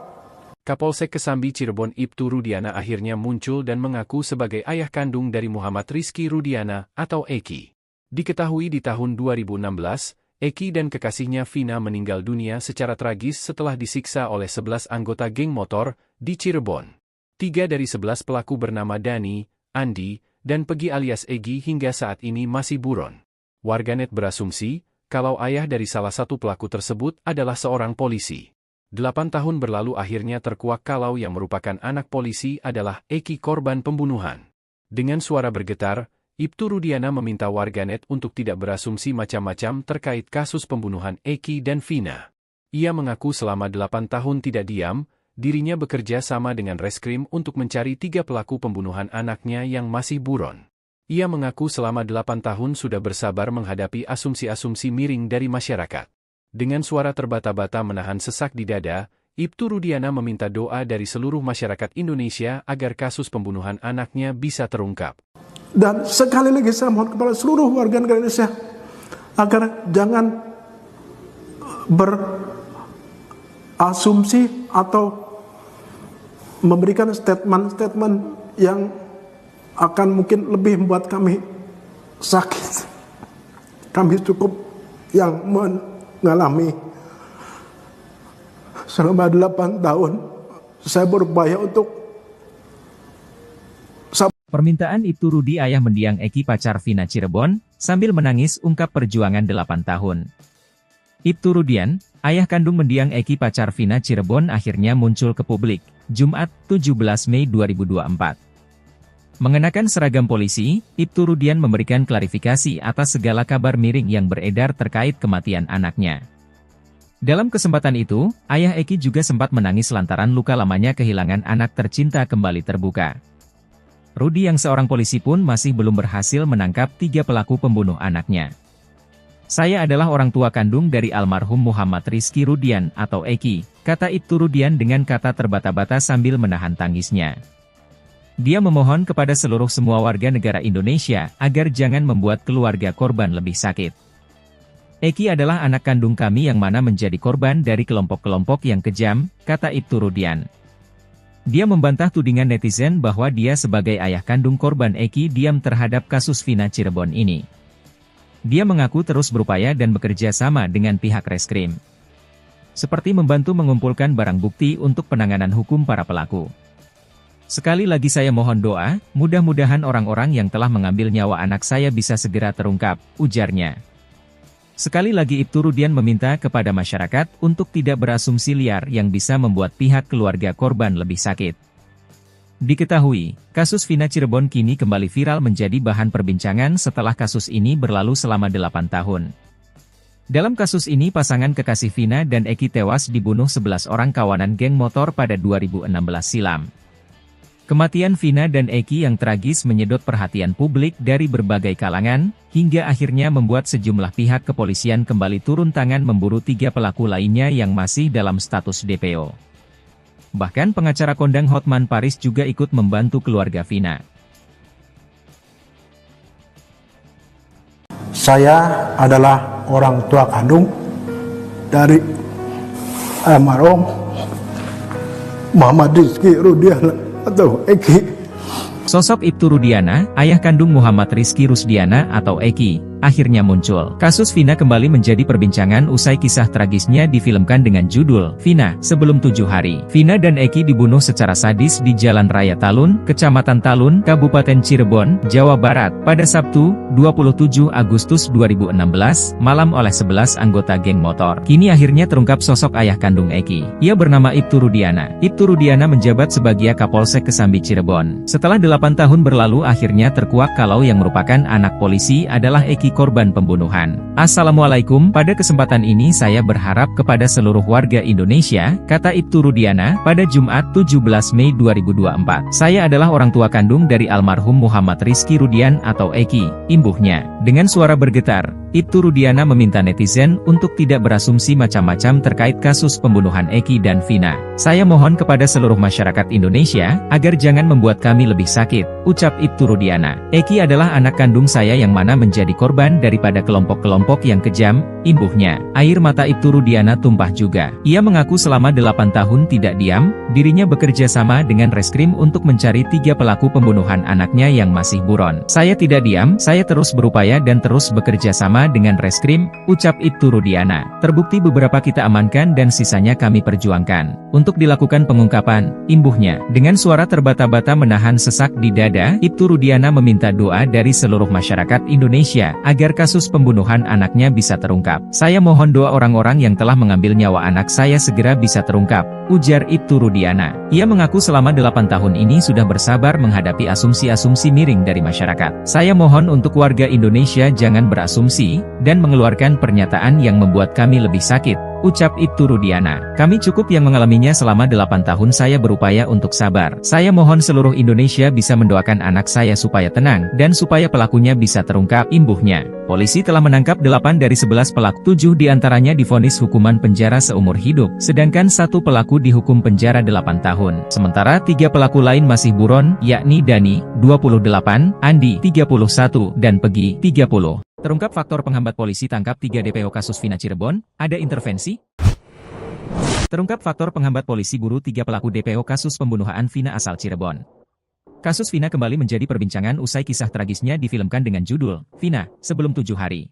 Kapolsek Kesambi Cirebon Ibtu Rudiana akhirnya muncul dan mengaku sebagai ayah kandung dari Muhammad Rizky Rudiana atau Eki. Diketahui di tahun 2016, Eki dan kekasihnya Vina meninggal dunia secara tragis setelah disiksa oleh 11 anggota geng motor di Cirebon. 3 dari 11 pelaku bernama Dani, Andi, dan Pegi alias Egi hingga saat ini masih buron. Warganet berasumsi, kalau ayah dari salah satu pelaku tersebut adalah seorang polisi. 8 tahun berlalu akhirnya terkuak kalau yang merupakan anak polisi adalah Eki korban pembunuhan. Dengan suara bergetar, Ibtu Rudiana meminta warganet untuk tidak berasumsi macam-macam terkait kasus pembunuhan Eki dan Vina. Ia mengaku selama 8 tahun tidak diam, dirinya bekerja sama dengan reskrim untuk mencari 3 pelaku pembunuhan anaknya yang masih buron. Ia mengaku selama 8 tahun sudah bersabar menghadapi asumsi-asumsi miring dari masyarakat. Dengan suara terbata-bata menahan sesak di dada, Ibtu Rudiana meminta doa dari seluruh masyarakat Indonesia agar kasus pembunuhan anaknya bisa terungkap. Dan sekali lagi saya mohon kepada seluruh warga negara Indonesia agar jangan berasumsi atau memberikan statement-statement yang akan mungkin lebih membuat kami sakit. Kami cukup yang mengalami selama 8 tahun saya berupaya untuk. Permintaan Ibtu Rudi ayah mendiang Eki pacar Vina Cirebon, sambil menangis ungkap perjuangan 8 tahun. Ibtu Rudian, ayah kandung mendiang Eki pacar Vina Cirebon akhirnya muncul ke publik, Jumat, 17 Mei 2024. Mengenakan seragam polisi, Ibtu Rudian memberikan klarifikasi atas segala kabar miring yang beredar terkait kematian anaknya. Dalam kesempatan itu, ayah Eki juga sempat menangis lantaran luka lamanya kehilangan anak tercinta kembali terbuka. Rudi yang seorang polisi pun masih belum berhasil menangkap 3 pelaku pembunuh anaknya. Saya adalah orang tua kandung dari almarhum Muhammad Rizky Rudian atau Eki, kata Ibtu Rudian dengan kata terbata-bata sambil menahan tangisnya. Dia memohon kepada semua warga negara Indonesia agar jangan membuat keluarga korban lebih sakit. Eki adalah anak kandung kami yang mana menjadi korban dari kelompok-kelompok yang kejam, kata Ibtu Rudian. Dia membantah tudingan netizen bahwa dia sebagai ayah kandung korban Eki diam terhadap kasus Vina Cirebon ini. Dia mengaku terus berupaya dan bekerja sama dengan pihak reskrim. Seperti membantu mengumpulkan barang bukti untuk penanganan hukum para pelaku. Sekali lagi saya mohon doa, mudah-mudahan orang-orang yang telah mengambil nyawa anak saya bisa segera terungkap, ujarnya. Sekali lagi Ibtu Rudian meminta kepada masyarakat untuk tidak berasumsi liar yang bisa membuat pihak keluarga korban lebih sakit. Diketahui, kasus Vina Cirebon kini kembali viral menjadi bahan perbincangan setelah kasus ini berlalu selama 8 tahun. Dalam kasus ini pasangan kekasih Vina dan Eki tewas dibunuh 11 orang kawanan geng motor pada 2016 silam. Kematian Vina dan Eki yang tragis menyedot perhatian publik dari berbagai kalangan, hingga akhirnya membuat sejumlah pihak kepolisian kembali turun tangan memburu 3 pelaku lainnya yang masih dalam status DPO. Bahkan pengacara kondang Hotman Paris juga ikut membantu keluarga Vina. Saya adalah orang tua kandung dari almarhum Muhammad Rizky Rudiana atau Eki. Sosok Ibtu Rudiana, ayah kandung Muhammad Rizky Rusdiana atau Eki, akhirnya muncul. Kasus Vina kembali menjadi perbincangan usai kisah tragisnya difilmkan dengan judul Vina Sebelum 7 Hari. Vina dan Eki dibunuh secara sadis di Jalan Raya Talun, Kecamatan Talun, Kabupaten Cirebon, Jawa Barat, pada Sabtu, 27 Agustus 2016, malam oleh 11 anggota geng motor. Kini akhirnya terungkap sosok ayah kandung Eki. Ia bernama Ibtu Rudiana. Ibtu Rudiana menjabat sebagai Kapolsek Kesambi Cirebon. Setelah 8 tahun berlalu akhirnya terkuak kalau yang merupakan anak polisi adalah Eki korban pembunuhan. Assalamualaikum, pada kesempatan ini saya berharap kepada seluruh warga Indonesia, kata Ibtu Rudiana, pada Jumat 17 Mei 2024. Saya adalah orang tua kandung dari almarhum Muhammad Rizky Rudian atau Eki, imbuhnya. Dengan suara bergetar, Ibtu Rudiana meminta netizen untuk tidak berasumsi macam-macam terkait kasus pembunuhan Eki dan Vina. Saya mohon kepada seluruh masyarakat Indonesia, agar jangan membuat kami lebih sakit, ucap Ibtu Rudiana. Eki adalah anak kandung saya yang mana menjadi korban daripada kelompok-kelompok yang kejam, imbuhnya. Air mata Ibtu Rudiana tumpah juga. Ia mengaku selama 8 tahun tidak diam, dirinya bekerja sama dengan reskrim untuk mencari 3 pelaku pembunuhan anaknya yang masih buron. Saya tidak diam, saya terus berupaya dan terus bekerja sama dengan reskrim, ucap Ibtu Rudiana. Terbukti beberapa kita amankan dan sisanya kami perjuangkan untuk dilakukan pengungkapan, imbuhnya. Dengan suara terbata-bata menahan sesak di dada, Ibtu Rudiana meminta doa dari seluruh masyarakat Indonesia agar kasus pembunuhan anaknya bisa terungkap. Saya mohon doa orang-orang yang telah mengambil nyawa anak saya segera bisa terungkap, ujar Ibtu Rudiana. Ia mengaku selama 8 tahun ini sudah bersabar menghadapi asumsi-asumsi miring dari masyarakat. Saya mohon untuk warga Indonesia jangan berasumsi dan mengeluarkan pernyataan yang membuat kami lebih sakit, ucap Ibtu Rudiana. Kami cukup yang mengalaminya selama 8 tahun saya berupaya untuk sabar. Saya mohon seluruh Indonesia bisa mendoakan anak saya supaya tenang, dan supaya pelakunya bisa terungkap, imbuhnya. Polisi telah menangkap 8 dari 11 pelaku, 7 diantaranya divonis hukuman penjara seumur hidup, sedangkan 1 pelaku dihukum penjara 8 tahun. Sementara 3 pelaku lain masih buron, yakni Dani, 28, Andi, 31, dan Pegi, 30. Terungkap faktor penghambat polisi tangkap 3 DPO kasus Vina Cirebon, ada intervensi? Terungkap faktor penghambat polisi buru 3 pelaku DPO kasus pembunuhan Vina asal Cirebon. Kasus Vina kembali menjadi perbincangan usai kisah tragisnya difilmkan dengan judul Vina Sebelum 7 Hari.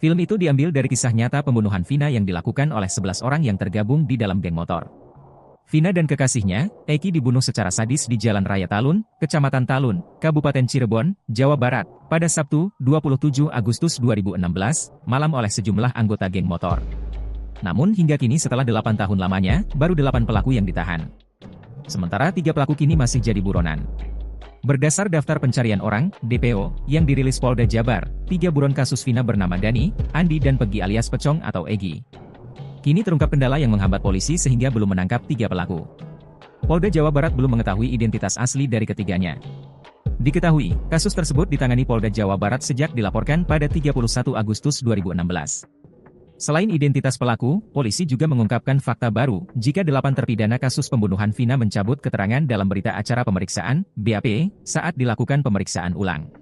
Film itu diambil dari kisah nyata pembunuhan Vina yang dilakukan oleh 11 orang yang tergabung di dalam geng motor. Vina dan kekasihnya, Eki dibunuh secara sadis di Jalan Raya Talun, Kecamatan Talun, Kabupaten Cirebon, Jawa Barat, pada Sabtu, 27 Agustus 2016, malam oleh sejumlah anggota geng motor. Namun hingga kini setelah 8 tahun lamanya, baru 8 pelaku yang ditahan. Sementara 3 pelaku kini masih jadi buronan. Berdasar daftar pencarian orang, DPO, yang dirilis Polda Jabar, 3 buron kasus Vina bernama Dani, Andi dan Pegi alias Pecong atau Egi. Kini terungkap kendala yang menghambat polisi sehingga belum menangkap 3 pelaku. Polda Jawa Barat belum mengetahui identitas asli dari ketiganya. Diketahui, kasus tersebut ditangani Polda Jawa Barat sejak dilaporkan pada 31 Agustus 2016. Selain identitas pelaku, polisi juga mengungkapkan fakta baru, jika 8 terpidana kasus pembunuhan Vina mencabut keterangan dalam berita acara pemeriksaan, BAP, saat dilakukan pemeriksaan ulang.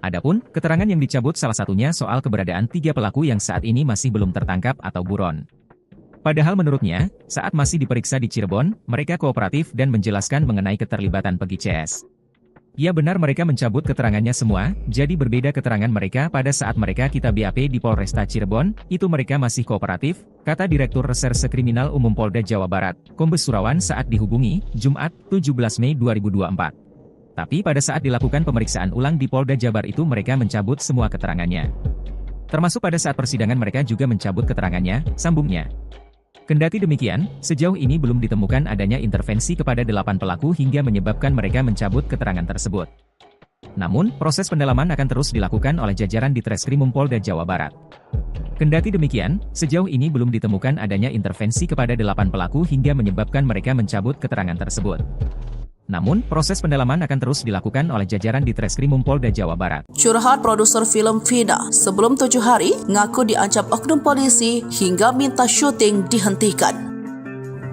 Adapun, keterangan yang dicabut salah satunya soal keberadaan 3 pelaku yang saat ini masih belum tertangkap atau buron. Padahal menurutnya, saat masih diperiksa di Cirebon, mereka kooperatif dan menjelaskan mengenai keterlibatan Pegi CS. Ya benar mereka mencabut keterangannya semua, jadi berbeda keterangan mereka pada saat mereka kita BAP di Polresta Cirebon, itu mereka masih kooperatif, kata Direktur Reserse Kriminal Umum Polda Jawa Barat, Kombes Surawan saat dihubungi, Jumat, 17 Mei 2024. Tapi pada saat dilakukan pemeriksaan ulang di Polda Jabar itu mereka mencabut semua keterangannya. Termasuk pada saat persidangan mereka juga mencabut keterangannya, sambungnya. Kendati demikian, sejauh ini belum ditemukan adanya intervensi kepada 8 pelaku hingga menyebabkan mereka mencabut keterangan tersebut. Namun, proses pendalaman akan terus dilakukan oleh jajaran di Treskrimum Polda Jawa Barat. Kendati demikian, sejauh ini belum ditemukan adanya intervensi kepada 8 pelaku hingga menyebabkan mereka mencabut keterangan tersebut. Namun, proses pendalaman akan terus dilakukan oleh jajaran di Treskrimum Polda Jawa Barat. Curhat produser film Vina sebelum 7 hari ngaku diancam oknum polisi hingga minta syuting dihentikan.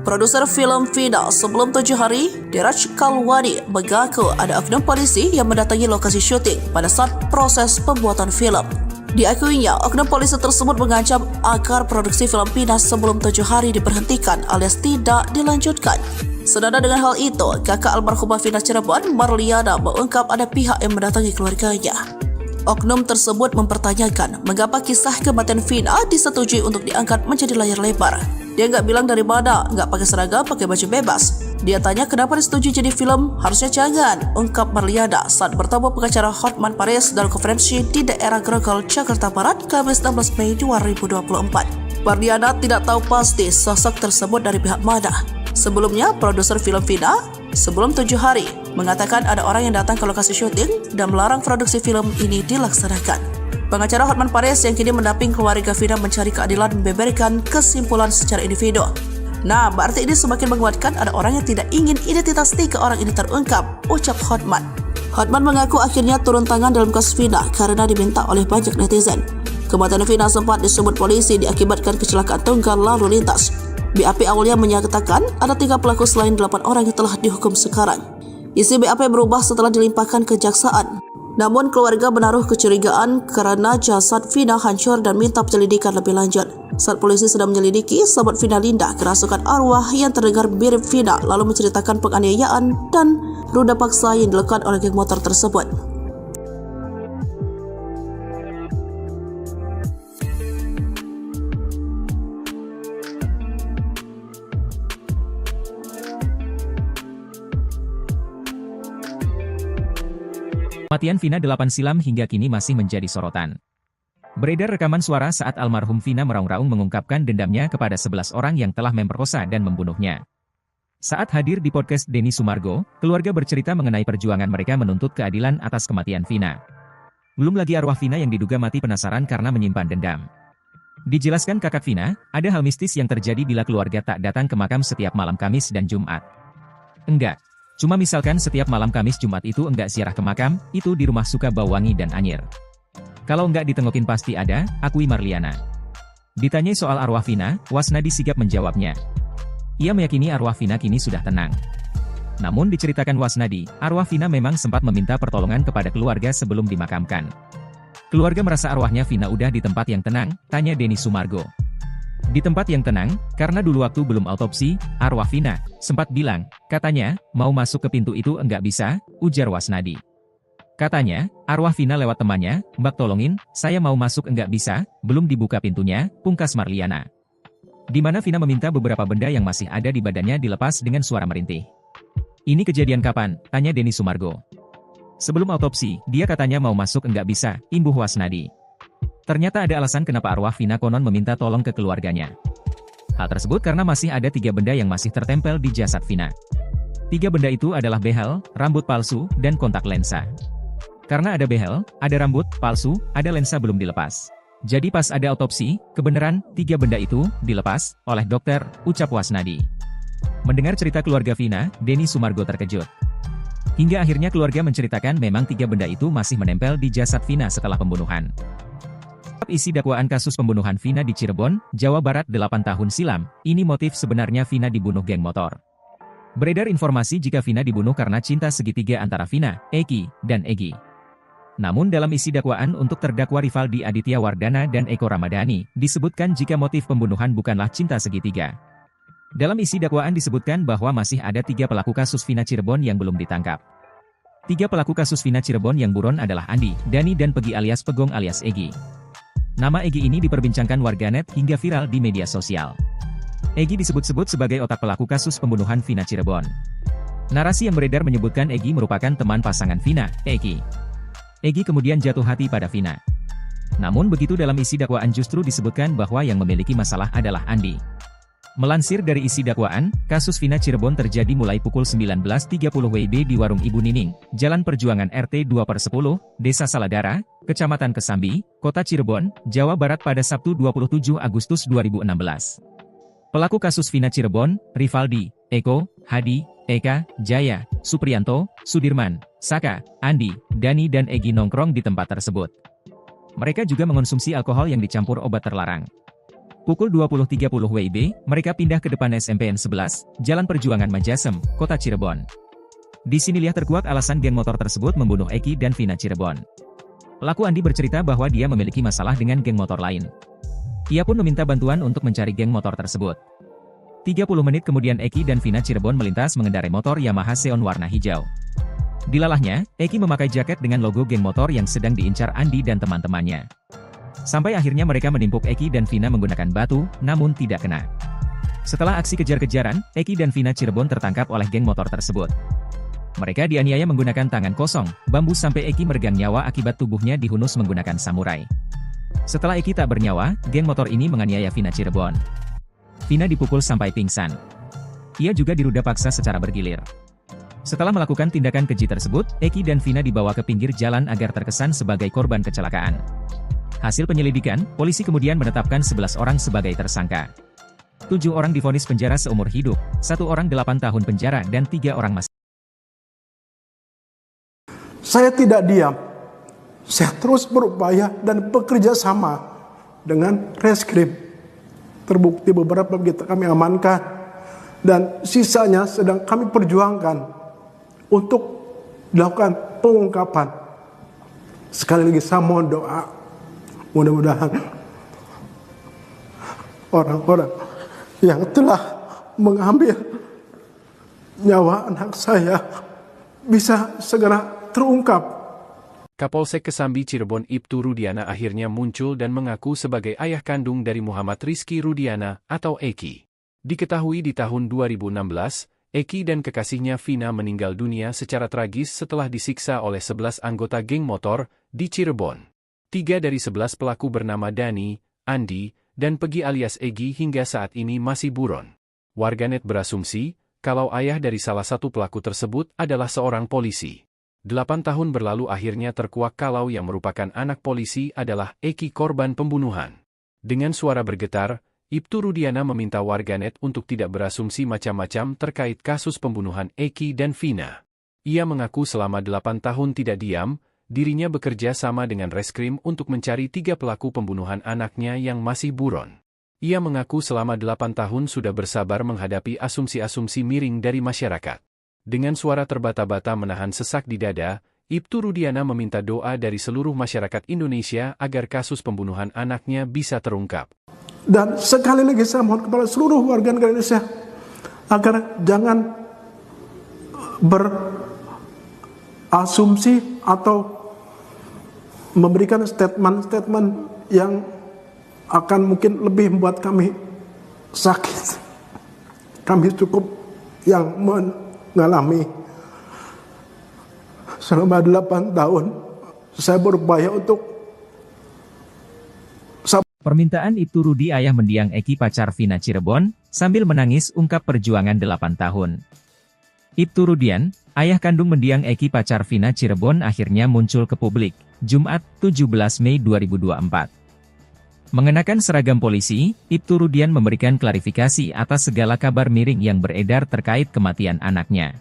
Produser film Vina sebelum 7 hari, Diraj Kalwani, mengaku ada oknum polisi yang mendatangi lokasi syuting pada saat proses pembuatan film. Diakuinya, oknum polisi tersebut mengancam agar produksi film Vina sebelum 7 hari diberhentikan alias tidak dilanjutkan. Senada dengan hal itu, kakak almarhumah Vina Cirebon, Marliana, mengungkap ada pihak yang mendatangi keluarganya. Oknum tersebut mempertanyakan mengapa kisah kematian Vina disetujui untuk diangkat menjadi layar lebar. Dia nggak bilang dari mana, nggak pakai seragam, pakai baju bebas. Dia tanya kenapa disetujui jadi film, harusnya jangan, ungkap Marliana saat bertemu pengacara Hotman Paris dalam konferensi di daerah Grogol, Jakarta Barat, Kamis 16 Mei 2024. Marliana tidak tahu pasti sosok tersebut dari pihak mana. Sebelumnya, produser film Vina sebelum 7 hari mengatakan ada orang yang datang ke lokasi syuting dan melarang produksi film ini dilaksanakan. Pengacara Hotman Paris yang kini mendamping keluarga Vina mencari keadilan membeberkan kesimpulan secara individu. Nah, berarti ini semakin menguatkan ada orang yang tidak ingin identitas 3 orang ini terungkap, ucap Hotman. Hotman mengaku akhirnya turun tangan dalam kasus Vina karena diminta oleh banyak netizen. Kematian Vina sempat disebut polisi diakibatkan kecelakaan tunggal lalu lintas. BAP awalnya menyatakan ada 3 pelaku selain 8 orang yang telah dihukum sekarang. Isi BAP berubah setelah dilimpahkan kejaksaan. Namun keluarga menaruh kecurigaan karena jasad Vina hancur dan minta penyelidikan lebih lanjut. Saat polisi sedang menyelidiki, sahabat Vina Linda kerasukan arwah yang terdengar mirip Vina lalu menceritakan penganiayaan dan ruda paksa yang dilakukan oleh geng motor tersebut. Kematian Vina 8 silam hingga kini masih menjadi sorotan. Beredar rekaman suara saat almarhum Vina meraung-raung mengungkapkan dendamnya kepada 11 orang yang telah memperkosa dan membunuhnya. Saat hadir di podcast Denny Sumargo, keluarga bercerita mengenai perjuangan mereka menuntut keadilan atas kematian Vina. Belum lagi arwah Vina yang diduga mati penasaran karena menyimpan dendam. Dijelaskan kakak Vina, ada hal mistis yang terjadi bila keluarga tak datang ke makam setiap malam Kamis dan Jumat. Enggak. Cuma misalkan setiap malam Kamis Jumat itu enggak ziarah ke makam, itu di rumah suka bau wangi dan anyir. Kalau enggak ditengokin pasti ada, akui Marliana. Ditanyai soal arwah Vina, Wasnadi sigap menjawabnya. Ia meyakini arwah Vina kini sudah tenang. Namun diceritakan Wasnadi, arwah Vina memang sempat meminta pertolongan kepada keluarga sebelum dimakamkan. Keluarga merasa arwahnya Vina udah di tempat yang tenang, tanya Denny Sumargo. Di tempat yang tenang, karena dulu waktu belum autopsi, arwah Vina sempat bilang, katanya, mau masuk ke pintu itu enggak bisa, ujar Wasnadi. Katanya, arwah Vina lewat temannya, Mbak tolongin, saya mau masuk enggak bisa, belum dibuka pintunya, pungkas Marliana. Di mana Vina meminta beberapa benda yang masih ada di badannya dilepas dengan suara merintih. Ini kejadian kapan? Tanya Denny Sumargo. Sebelum autopsi, dia katanya mau masuk enggak bisa, imbuh Wasnadi. Ternyata ada alasan kenapa arwah Vina konon meminta tolong ke keluarganya. Hal tersebut karena masih ada 3 benda yang masih tertempel di jasad Vina. 3 benda itu adalah behel, rambut palsu, dan kontak lensa. Karena ada behel, ada rambut palsu, ada lensa belum dilepas. Jadi pas ada autopsi, kebenaran 3 benda itu dilepas oleh dokter, ucap Wasnadi. Mendengar cerita keluarga Vina, Denny Sumargo terkejut. Hingga akhirnya keluarga menceritakan memang 3 benda itu masih menempel di jasad Vina setelah pembunuhan. Isi dakwaan kasus pembunuhan Vina di Cirebon, Jawa Barat 8 tahun silam, ini motif sebenarnya Vina dibunuh geng motor. Beredar informasi jika Vina dibunuh karena cinta segitiga antara Vina, Eki, dan Egi. Namun dalam isi dakwaan untuk terdakwa Rivaldi Aditya Wardana dan Eko Ramadhani, disebutkan jika motif pembunuhan bukanlah cinta segitiga. Dalam isi dakwaan disebutkan bahwa masih ada 3 pelaku kasus Vina Cirebon yang belum ditangkap. Tiga pelaku kasus Vina Cirebon yang buron adalah Andi, Dani dan Pegi alias Pegong alias Egi. Nama Egi ini diperbincangkan warganet hingga viral di media sosial. Egi disebut-sebut sebagai otak pelaku kasus pembunuhan Vina Cirebon. Narasi yang beredar menyebutkan Egi merupakan teman pasangan Vina, Egi. Egi kemudian jatuh hati pada Vina. Namun begitu dalam isi dakwaan justru disebutkan bahwa yang memiliki masalah adalah Andi. Melansir dari isi dakwaan, kasus Vina Cirebon terjadi mulai pukul 19.30 WIB di Warung Ibu Nining, Jalan Perjuangan RT 2/10, Desa Saladara, Kecamatan Kesambi, Kota Cirebon, Jawa Barat pada Sabtu 27 Agustus 2016. Pelaku kasus Vina Cirebon, Rivaldi, Eko, Hadi, Eka, Jaya, Supriyanto, Sudirman, Saka, Andi, Dani dan Egi nongkrong di tempat tersebut. Mereka juga mengonsumsi alkohol yang dicampur obat terlarang. Pukul 20.30 WIB, mereka pindah ke depan SMPN 11, Jalan Perjuangan Majasem, Kota Cirebon. Di sinilah terkuak alasan geng motor tersebut membunuh Eki dan Vina Cirebon. Pelaku Andi bercerita bahwa dia memiliki masalah dengan geng motor lain. Ia pun meminta bantuan untuk mencari geng motor tersebut. 30 menit kemudian Eki dan Vina Cirebon melintas mengendarai motor Yamaha Xeon warna hijau. Dilalahnya, Eki memakai jaket dengan logo geng motor yang sedang diincar Andi dan teman-temannya. Sampai akhirnya mereka menimpuk Eki dan Vina menggunakan batu, namun tidak kena. Setelah aksi kejar-kejaran, Eki dan Vina Cirebon tertangkap oleh geng motor tersebut. Mereka dianiaya menggunakan tangan kosong, bambu sampai Eki meregang nyawa akibat tubuhnya dihunus menggunakan samurai. Setelah Eki tak bernyawa, geng motor ini menganiaya Vina Cirebon. Vina dipukul sampai pingsan. Ia juga diruda paksa secara bergilir. Setelah melakukan tindakan keji tersebut, Eki dan Vina dibawa ke pinggir jalan agar terkesan sebagai korban kecelakaan. Hasil penyelidikan, polisi kemudian menetapkan 11 orang sebagai tersangka. 7 orang divonis penjara seumur hidup, 1 orang 8 tahun penjara dan 3 orang masih. Saya tidak diam. Saya terus berupaya dan bekerja sama dengan reskrim. Terbukti beberapa kami amankan dan sisanya sedang kami perjuangkan untuk dilakukan pengungkapan. Sekali lagi saya mohon doa. Mudah-mudahan orang-orang yang telah mengambil nyawa anak saya bisa segera terungkap. Kapolsek Kesambi Cirebon Ibtu Rudiana akhirnya muncul dan mengaku sebagai ayah kandung dari Muhammad Rizky Rudiana atau Eki. Diketahui di tahun 2016, Eki dan kekasihnya Vina meninggal dunia secara tragis setelah disiksa oleh 11 anggota geng motor di Cirebon. 3 dari 11 pelaku bernama Dani, Andi, dan Pegi alias Egi hingga saat ini masih buron. Warganet berasumsi, kalau ayah dari salah satu pelaku tersebut adalah seorang polisi. 8 tahun berlalu akhirnya terkuak kalau yang merupakan anak polisi adalah Eki korban pembunuhan. Dengan suara bergetar, Ibtu Rudiana meminta warganet untuk tidak berasumsi macam-macam terkait kasus pembunuhan Eki dan Vina. Ia mengaku selama 8 tahun tidak diam, dirinya bekerja sama dengan reskrim untuk mencari 3 pelaku pembunuhan anaknya yang masih buron. Ia mengaku selama 8 tahun sudah bersabar menghadapi asumsi-asumsi miring dari masyarakat. Dengan suara terbata-bata menahan sesak di dada, Ibtu Rudiana meminta doa dari seluruh masyarakat Indonesia agar kasus pembunuhan anaknya bisa terungkap. Dan sekali lagi saya mohon kepada seluruh warga negara Indonesia agar jangan berasumsi atau memberikan statement-statement yang akan mungkin lebih membuat kami sakit. Kami cukup yang mengalami selama 8 tahun saya berupaya untuk. Permintaan Ibtu Rudi ayah mendiang Eki pacar Vina Cirebon, sambil menangis ungkap perjuangan 8 tahun. Ibtu Rudian, ayah kandung mendiang Eki pacar Vina Cirebon akhirnya muncul ke publik, Jumat, 17 Mei 2024. Mengenakan seragam polisi, Ibtu Rudian memberikan klarifikasi atas segala kabar miring yang beredar terkait kematian anaknya.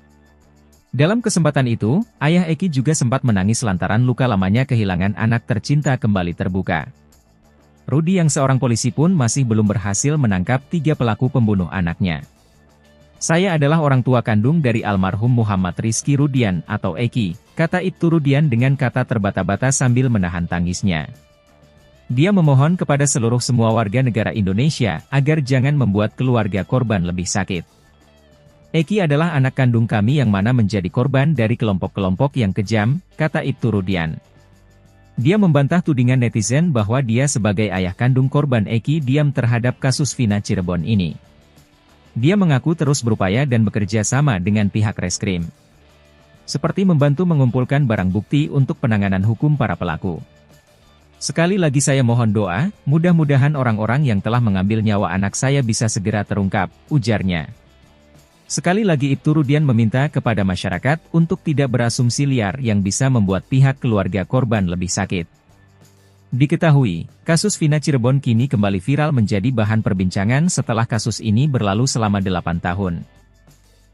Dalam kesempatan itu, ayah Eki juga sempat menangis lantaran luka lamanya kehilangan anak tercinta kembali terbuka. Rudi yang seorang polisi pun masih belum berhasil menangkap 3 pelaku pembunuh anaknya. Saya adalah orang tua kandung dari almarhum Muhammad Rizky Rudian atau Eki, kata Ibtu Rudian dengan kata terbata-bata sambil menahan tangisnya. Dia memohon kepada semua warga negara Indonesia agar jangan membuat keluarga korban lebih sakit. Eki adalah anak kandung kami yang mana menjadi korban dari kelompok-kelompok yang kejam, kata Ibtu Rudian. Dia membantah tudingan netizen bahwa dia sebagai ayah kandung korban Eki diam terhadap kasus Vina Cirebon ini. Dia mengaku terus berupaya dan bekerja sama dengan pihak reskrim, seperti membantu mengumpulkan barang bukti untuk penanganan hukum para pelaku. Sekali lagi saya mohon doa, mudah-mudahan orang-orang yang telah mengambil nyawa anak saya bisa segera terungkap, ujarnya. Sekali lagi Ibtu Rudian meminta kepada masyarakat untuk tidak berasumsi liar yang bisa membuat pihak keluarga korban lebih sakit. Diketahui, kasus Vina Cirebon kini kembali viral menjadi bahan perbincangan setelah kasus ini berlalu selama 8 tahun.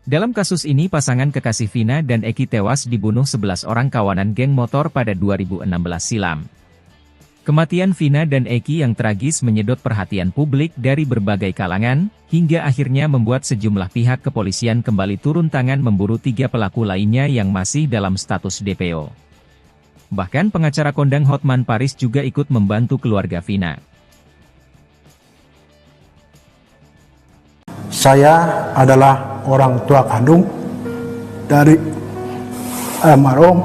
Dalam kasus ini pasangan kekasih Vina dan Eki tewas dibunuh 11 orang kawanan geng motor pada 2016 silam. Kematian Vina dan Eki yang tragis menyedot perhatian publik dari berbagai kalangan, hingga akhirnya membuat sejumlah pihak kepolisian kembali turun tangan memburu 3 pelaku lainnya yang masih dalam status DPO. Bahkan pengacara kondang Hotman Paris juga ikut membantu keluarga Vina. Saya adalah orang tua kandung dari almarhum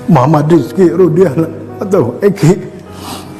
Muhammad Rizky Rudiana atau Eki.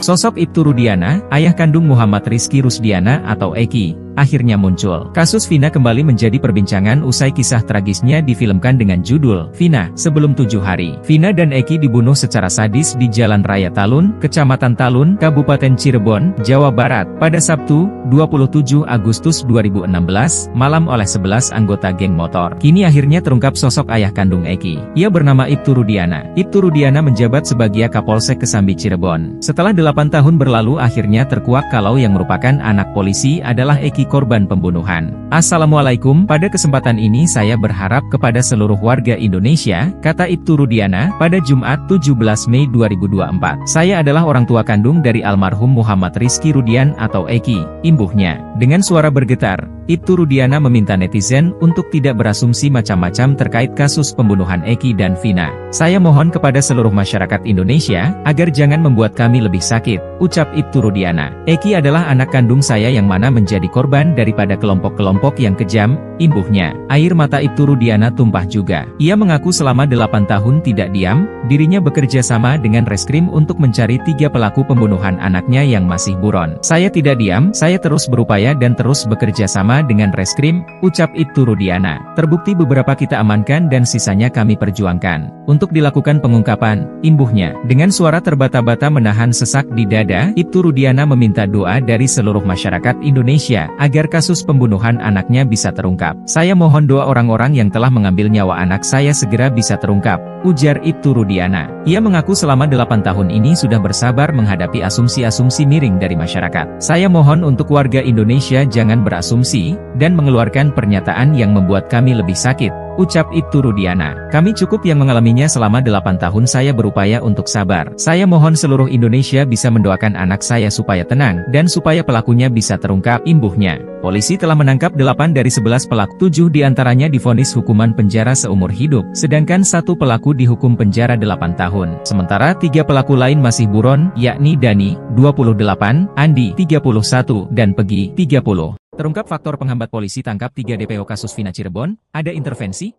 Sosok Ibtu Rudiana, ayah kandung Muhammad Rizky Rusdiana atau Eki, akhirnya muncul. Kasus Vina kembali menjadi perbincangan usai kisah tragisnya difilmkan dengan judul Vina Sebelum 7 Hari. Vina dan Eki dibunuh secara sadis di Jalan Raya Talun, Kecamatan Talun, Kabupaten Cirebon, Jawa Barat, pada Sabtu, 27 Agustus 2016, malam oleh 11 anggota geng motor. Kini akhirnya terungkap sosok ayah kandung Eki. Ia bernama Ibtu Rudiana. Ibtu Rudiana menjabat sebagai Kapolsek Kesambi Cirebon. Setelah 8 tahun berlalu akhirnya terkuak kalau yang merupakan anak polisi adalah Eki korban pembunuhan. Assalamualaikum, pada kesempatan ini saya berharap kepada seluruh warga Indonesia, kata Ibtu Rudiana, pada Jumat 17 Mei 2024. Saya adalah orang tua kandung dari almarhum Muhammad Rizky Rudian atau Eki, imbuhnya. Dengan suara bergetar, Ibtu Rudiana meminta netizen untuk tidak berasumsi macam-macam terkait kasus pembunuhan Eki dan Vina. Saya mohon kepada seluruh masyarakat Indonesia, agar jangan membuat kami lebih sakit, ucap Ibtu Rudiana. Eki adalah anak kandung saya yang mana menjadi korban daripada kelompok-kelompok yang kejam, imbuhnya. Air mata Ibtu Rudiana tumpah juga. Ia mengaku selama 8 tahun tidak diam, dirinya bekerja sama dengan reskrim untuk mencari 3 pelaku pembunuhan anaknya yang masih buron. Saya tidak diam, saya terus berupaya dan terus bekerja sama dengan reskrim, ucap Ibtu Rudiana. Terbukti beberapa kita amankan dan sisanya kami perjuangkan untuk dilakukan pengungkapan, imbuhnya. Dengan suara terbata-bata menahan sesak di dada, Ibtu Rudiana meminta doa dari seluruh masyarakat Indonesia agar kasus pembunuhan anaknya bisa terungkap. Saya mohon doa orang-orang yang telah mengambil nyawa anak saya segera bisa terungkap, ujar Ibtu Rudiana. Ia mengaku selama 8 tahun ini sudah bersabar menghadapi asumsi-asumsi miring dari masyarakat. Saya mohon untuk warga Indonesia jangan berasumsi dan mengeluarkan pernyataan yang membuat kami lebih sakit, ucap Ibtu Rudiana. Kami cukup yang mengalaminya selama 8 tahun saya berupaya untuk sabar. Saya mohon seluruh Indonesia bisa mendoakan anak saya supaya tenang, dan supaya pelakunya bisa terungkap, imbuhnya. Polisi telah menangkap 8 dari 11 pelaku, 7 diantaranya divonis hukuman penjara seumur hidup, sedangkan 1 pelaku dihukum penjara 8 tahun. Sementara 3 pelaku lain masih buron, yakni Dani, 28, Andi, 31, dan Pegi, 30. Terungkap faktor penghambat polisi tangkap 3 DPO kasus Vina Cirebon, ada intervensi?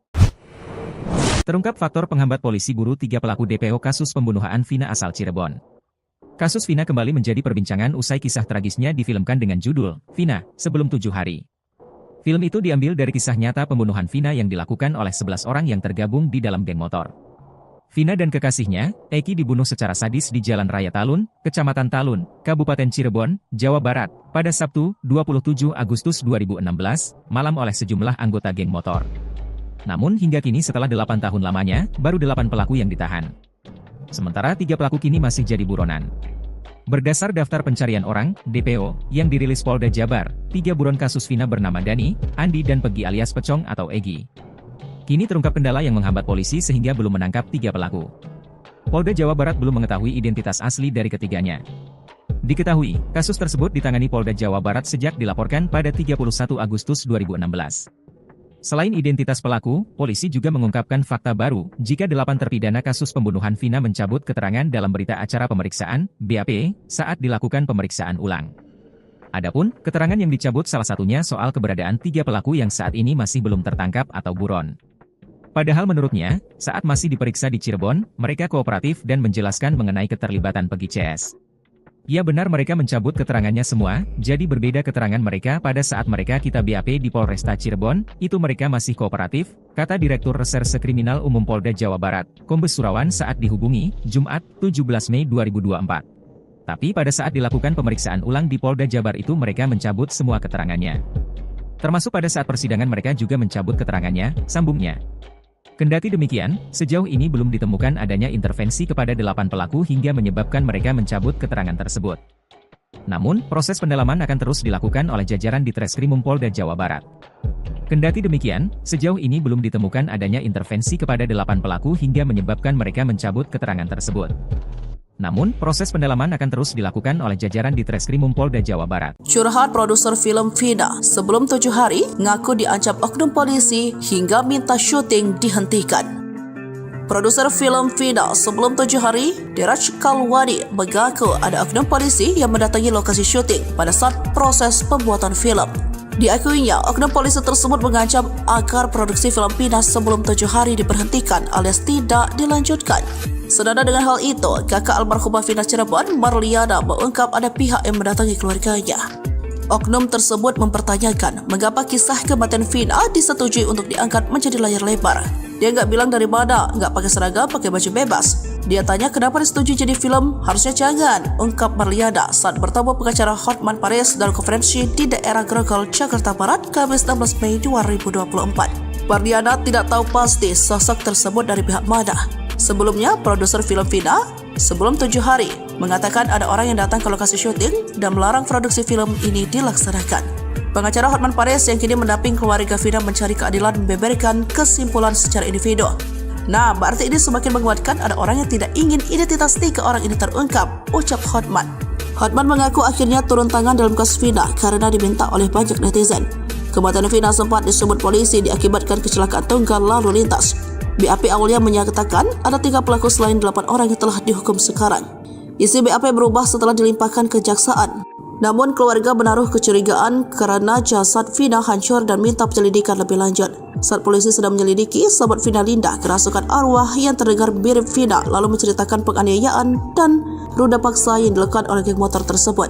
Terungkap faktor penghambat polisi buru 3 pelaku DPO kasus pembunuhan Vina asal Cirebon. Kasus Vina kembali menjadi perbincangan usai kisah tragisnya difilmkan dengan judul Vina Sebelum 7 Hari. Film itu diambil dari kisah nyata pembunuhan Vina yang dilakukan oleh 11 orang yang tergabung di dalam geng motor. Vina dan kekasihnya, Eki dibunuh secara sadis di Jalan Raya Talun, Kecamatan Talun, Kabupaten Cirebon, Jawa Barat, pada Sabtu, 27 Agustus 2016, malam oleh sejumlah anggota geng motor. Namun hingga kini setelah 8 tahun lamanya, baru 8 pelaku yang ditahan. Sementara 3 pelaku kini masih jadi buronan. Berdasar daftar pencarian orang, DPO, yang dirilis Polda Jabar, 3 buron kasus Vina bernama Dani, Andi dan Pegi alias Pecong atau Egi. Kini terungkap kendala yang menghambat polisi sehingga belum menangkap 3 pelaku. Polda Jawa Barat belum mengetahui identitas asli dari ketiganya. Diketahui, kasus tersebut ditangani Polda Jawa Barat sejak dilaporkan pada 31 Agustus 2016. Selain identitas pelaku, polisi juga mengungkapkan fakta baru, jika 8 terpidana kasus pembunuhan Vina mencabut keterangan dalam berita acara pemeriksaan, BAP, saat dilakukan pemeriksaan ulang. Adapun, keterangan yang dicabut salah satunya soal keberadaan 3 pelaku yang saat ini masih belum tertangkap atau buron. Padahal menurutnya, saat masih diperiksa di Cirebon, mereka kooperatif dan menjelaskan mengenai keterlibatan Peggy CS. Ya benar mereka mencabut keterangannya semua, jadi berbeda keterangan mereka pada saat mereka kita BAP di Polresta Cirebon, itu mereka masih kooperatif, kata Direktur Reserse Kriminal Umum Polda Jawa Barat, Kombes Surawan saat dihubungi, Jumat, 17 Mei 2024. Tapi pada saat dilakukan pemeriksaan ulang di Polda Jabar itu mereka mencabut semua keterangannya. Termasuk pada saat persidangan mereka juga mencabut keterangannya, sambungnya. Kendati demikian, sejauh ini belum ditemukan adanya intervensi kepada 8 pelaku hingga menyebabkan mereka mencabut keterangan tersebut. Namun, proses pendalaman akan terus dilakukan oleh jajaran di Treskrimum Polda Jawa Barat. Kendati demikian, sejauh ini belum ditemukan adanya intervensi kepada 8 pelaku hingga menyebabkan mereka mencabut keterangan tersebut. Namun, proses pendalaman akan terus dilakukan oleh jajaran di Treskrimum Polda Jawa Barat. Curhat produser film Vina sebelum 7 hari ngaku diancam oknum polisi hingga minta syuting dihentikan. Produser film Vina sebelum 7 hari, Diraj Kalwani, mengaku ada oknum polisi yang mendatangi lokasi syuting pada saat proses pembuatan film. Diakuinya, oknum polisi tersebut mengancam agar produksi film Vina sebelum 7 hari diberhentikan alias tidak dilanjutkan. Senada dengan hal itu, kakak almarhumah Vina Cirebon, Marliana, mengungkap ada pihak yang mendatangi keluarganya. Oknum tersebut mempertanyakan mengapa kisah kematian Vina disetujui untuk diangkat menjadi layar lebar. Dia nggak bilang dari mana, nggak pakai seragam, pakai baju bebas. Dia tanya kenapa disetujui jadi film, harusnya jangan, ungkap Marliana saat bertemu pengacara Hotman Paris dalam konferensi di daerah Grogol, Jakarta Barat, Kamis 16 Mei 2024. Marliana tidak tahu pasti sosok tersebut dari pihak mana. Sebelumnya, produser film Vina sebelum 7 hari mengatakan ada orang yang datang ke lokasi syuting dan melarang produksi film ini dilaksanakan. Pengacara Hotman Paris yang kini mendamping keluarga Vina mencari keadilan membeberkan kesimpulan secara individu. Nah, berarti ini semakin menguatkan ada orang yang tidak ingin identitas 3 orang ini terungkap, ucap Hotman. Hotman mengaku akhirnya turun tangan dalam kasus Vina karena diminta oleh banyak netizen. Kematian Vina sempat disebut polisi diakibatkan kecelakaan tunggal lalu lintas. BAP awalnya menyatakan ada 3 pelaku selain 8 orang yang telah dihukum sekarang. Isi BAP berubah setelah dilimpahkan kejaksaan. Namun keluarga menaruh kecurigaan karena jasad Vina hancur dan minta penyelidikan lebih lanjut. Saat polisi sedang menyelidiki, sahabat Vina Linda kerasukan arwah yang terdengar mirip Vina lalu menceritakan penganiayaan dan ruda paksa yang dilakukan oleh geng motor tersebut.